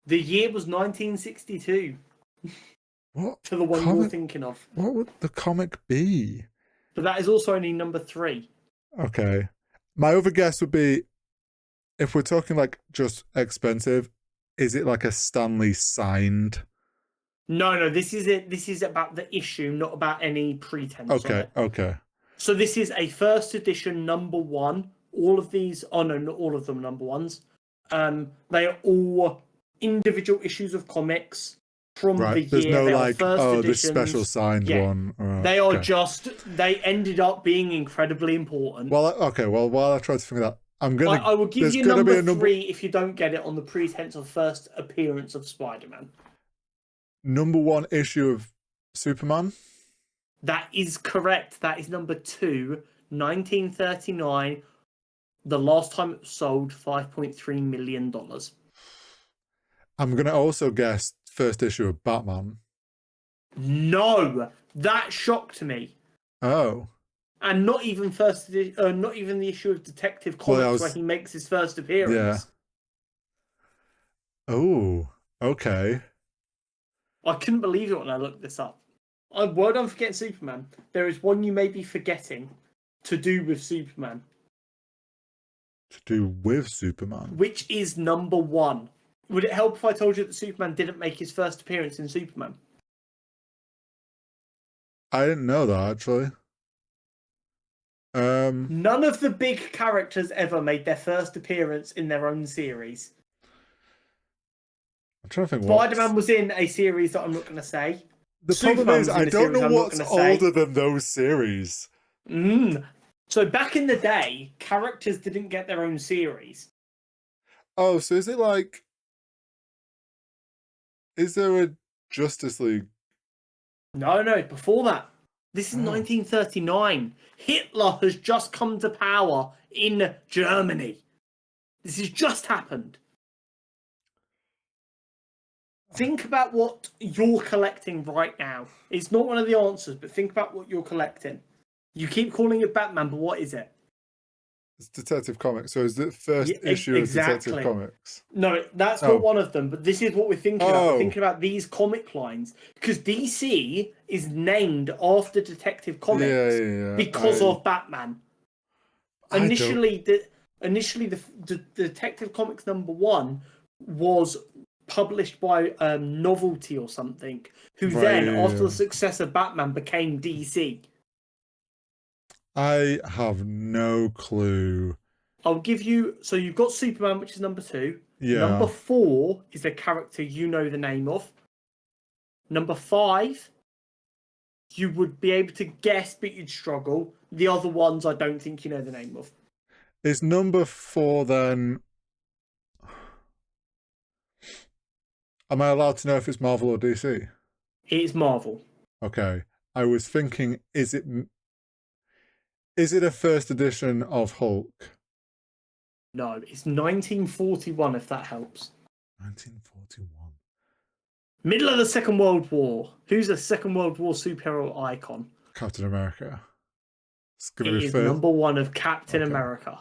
The year was 1962. What? For the one you're thinking of. What would the comic be? But that is also only number 3. Okay. My other guess would be, if we're talking like just expensive, is it like a Stan Lee signed? No, this is it. This is about the issue, not about any pretense. Okay. So this is a first edition #1. All of these, not all of them are #1s. They are all individual issues of comics from the year. There's no they like, this special signed one. They are they ended up being incredibly important. Well, while I try to figure that, I will give you number 3 if you don't get it on the pretense of first appearance of Spider-Man. #1 issue of Superman? That is correct. That is number 2, 1939. The last time it was sold, $5.3 million. I'm going to also guess first issue of Batman. No! That shocked me. Oh. And not even not even the issue of Detective Comics where he makes his first appearance. Yeah. Oh, okay. I couldn't believe it when I looked this up. Well done for getting Superman. There is one you may be forgetting to do with Superman. To do with Superman? Which is #1. Would it help if I told you that Superman didn't make his first appearance in Superman? I didn't know that, actually. None of the big characters ever made their first appearance in their own series. I'm trying to think. Spider-Man was in a series that I'm not going to say. The problem is, I don't know what's older than those series. So back in the day, characters didn't get their own series. Oh, so is it like... Is there a Justice League? No, before that. This is 1939. Hitler has just come to power in Germany. This has just happened. Think about what you're collecting right now. It's not one of the answers, but think about what you're collecting. You keep calling it Batman, but what is it? It's Detective Comics. So is the first issue of Detective Comics? No, that's not one of them, but this is what we're thinking about. We're thinking about these comic lines. Because DC is named after Detective Comics because of Batman. Initially, the Detective Comics #1 was published by Novelty or something, who then, after the success of Batman, became DC. I have no clue. I'll give you... So you've got Superman, which is #2. Yeah. #4 is a character you know the name of. #5, you would be able to guess, but you'd struggle. The other ones, I don't think you know the name of. Is #4 then... Am I allowed to know if it's Marvel or DC? It is Marvel. Okay. I was thinking, is it a first edition of Hulk? No, it's 1941, if that helps. 1941. Middle of the Second World War. Who's a Second World War superhero icon? Captain America. It is #1 of Captain America.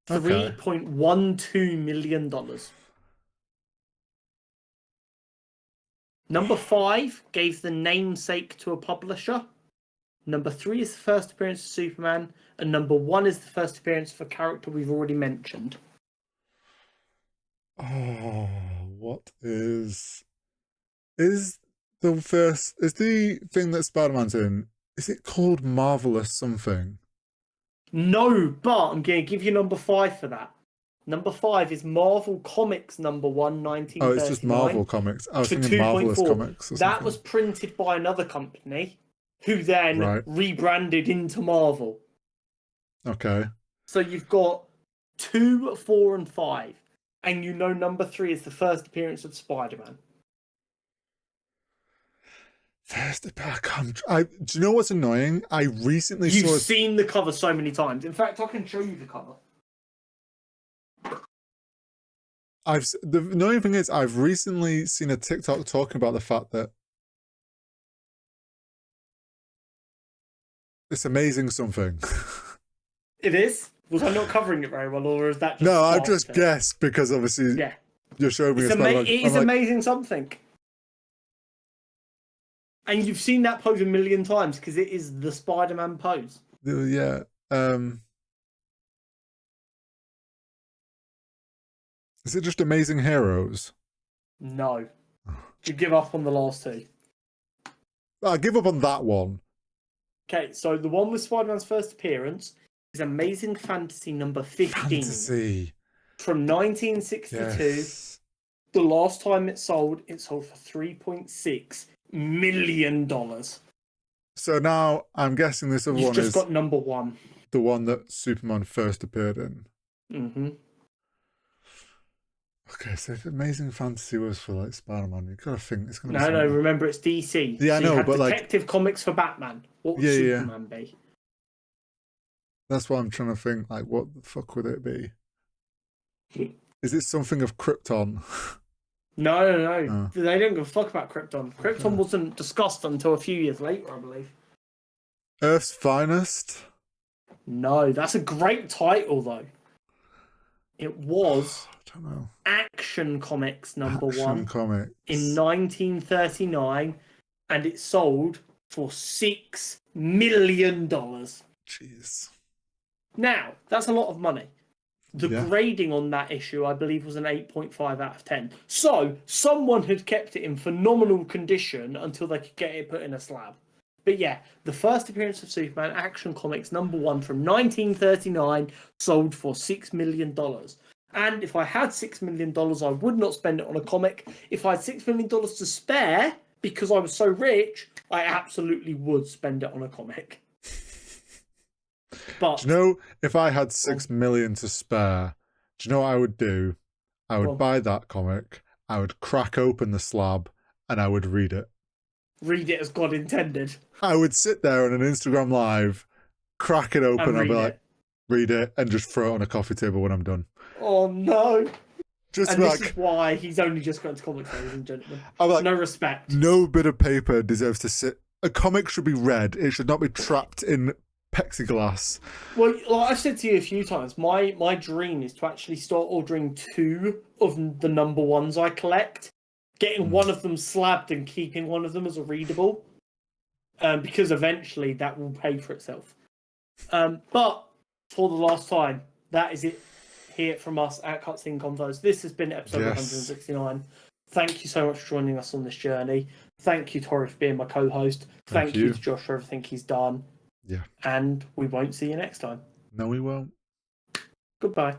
$3.12 million. #5 gave the namesake to a publisher. #3 is the first appearance of Superman, and #1 is the first appearance of a character we've already mentioned. Oh, what is the thing that Spider-Man's in? Is it called Marvelous something? No, but I'm going to give you #5 for that. #5 is Marvel Comics #1, 1939. Oh, it's just Marvel Comics. I was thinking Marvelous Comics. That was printed by another company, who then rebranded into Marvel. Okay. So you've got 2, 4, and 5, and you know #3 is the first appearance of Spider-Man. Do you know what's annoying? I recently You've seen the cover so many times. In fact, I can show you the cover. The annoying thing is, I've recently seen a TikTok talking about the fact that it's amazing something. It is? Was I not covering it very well, or is that just... No, I just guessed because obviously you're showing me it is amazing something. And you've seen that pose a million times because it is the Spider-Man pose. Yeah. Is it just Amazing Heroes? No. You give up on the last two. I give up on that one. Okay, so the one with Spider-Man's first appearance is Amazing Fantasy #15. Fantasy. From 1962. Yes. The last time it sold for $3.6 million. So now I'm guessing this other one is... You've just got #1. The one that Superman first appeared in. Mm-hmm. Okay, so if Amazing Fantasy was for like Spider-Man, you gotta think it's gonna be No, remember it's DC. Yeah, I know, but Detective Comics for Batman. What would Superman be? That's what I'm trying to think. Like, what the fuck would it be? Is it something of Krypton? No. They don't give a fuck about Krypton. Krypton wasn't discussed until a few years later, I believe. Earth's Finest? No, that's a great title though. It was I don't know. Action Comics #1 Action Comics in 1939, and it sold for $6 million. Jeez. Now, that's a lot of money. The grading on that issue, I believe, was an 8.5 out of 10. So, someone had kept it in phenomenal condition until they could get it put in a slab. But yeah, the first appearance of Superman, Action Comics #1 from 1939, sold for $6 million. And if I had $6 million, I would not spend it on a comic. If I had $6 million to spare, because I was so rich, I absolutely would spend it on a comic. But do you know, if I had $6 million to spare, do you know what I would do? I would buy that comic, I would crack open the slab, and I would read it. Read it as God intended. I would sit there on an Instagram live, crack it open, and I'd be like, read it, and just throw it on a coffee table when I'm done. Oh no. Just and this is why he's only just gone to comics, ladies and gentlemen. Like, no respect. No bit of paper deserves to sit. A comic should be read. It should not be trapped in plexiglass. Well, like I've said to you a few times, my dream is to actually start ordering 2 of the number 1s I collect, getting one of them slabbed and keeping one of them as a readable, because eventually that will pay for itself. But for the last time, that is it. Hear it from us at Cutscene Convos. This has been episode 169. Thank you so much for joining us on this journey. Thank you, Tori, for being my co-host. Thank you to Josh for everything he's done. Yeah. And we won't see you next time. No, we won't. Goodbye.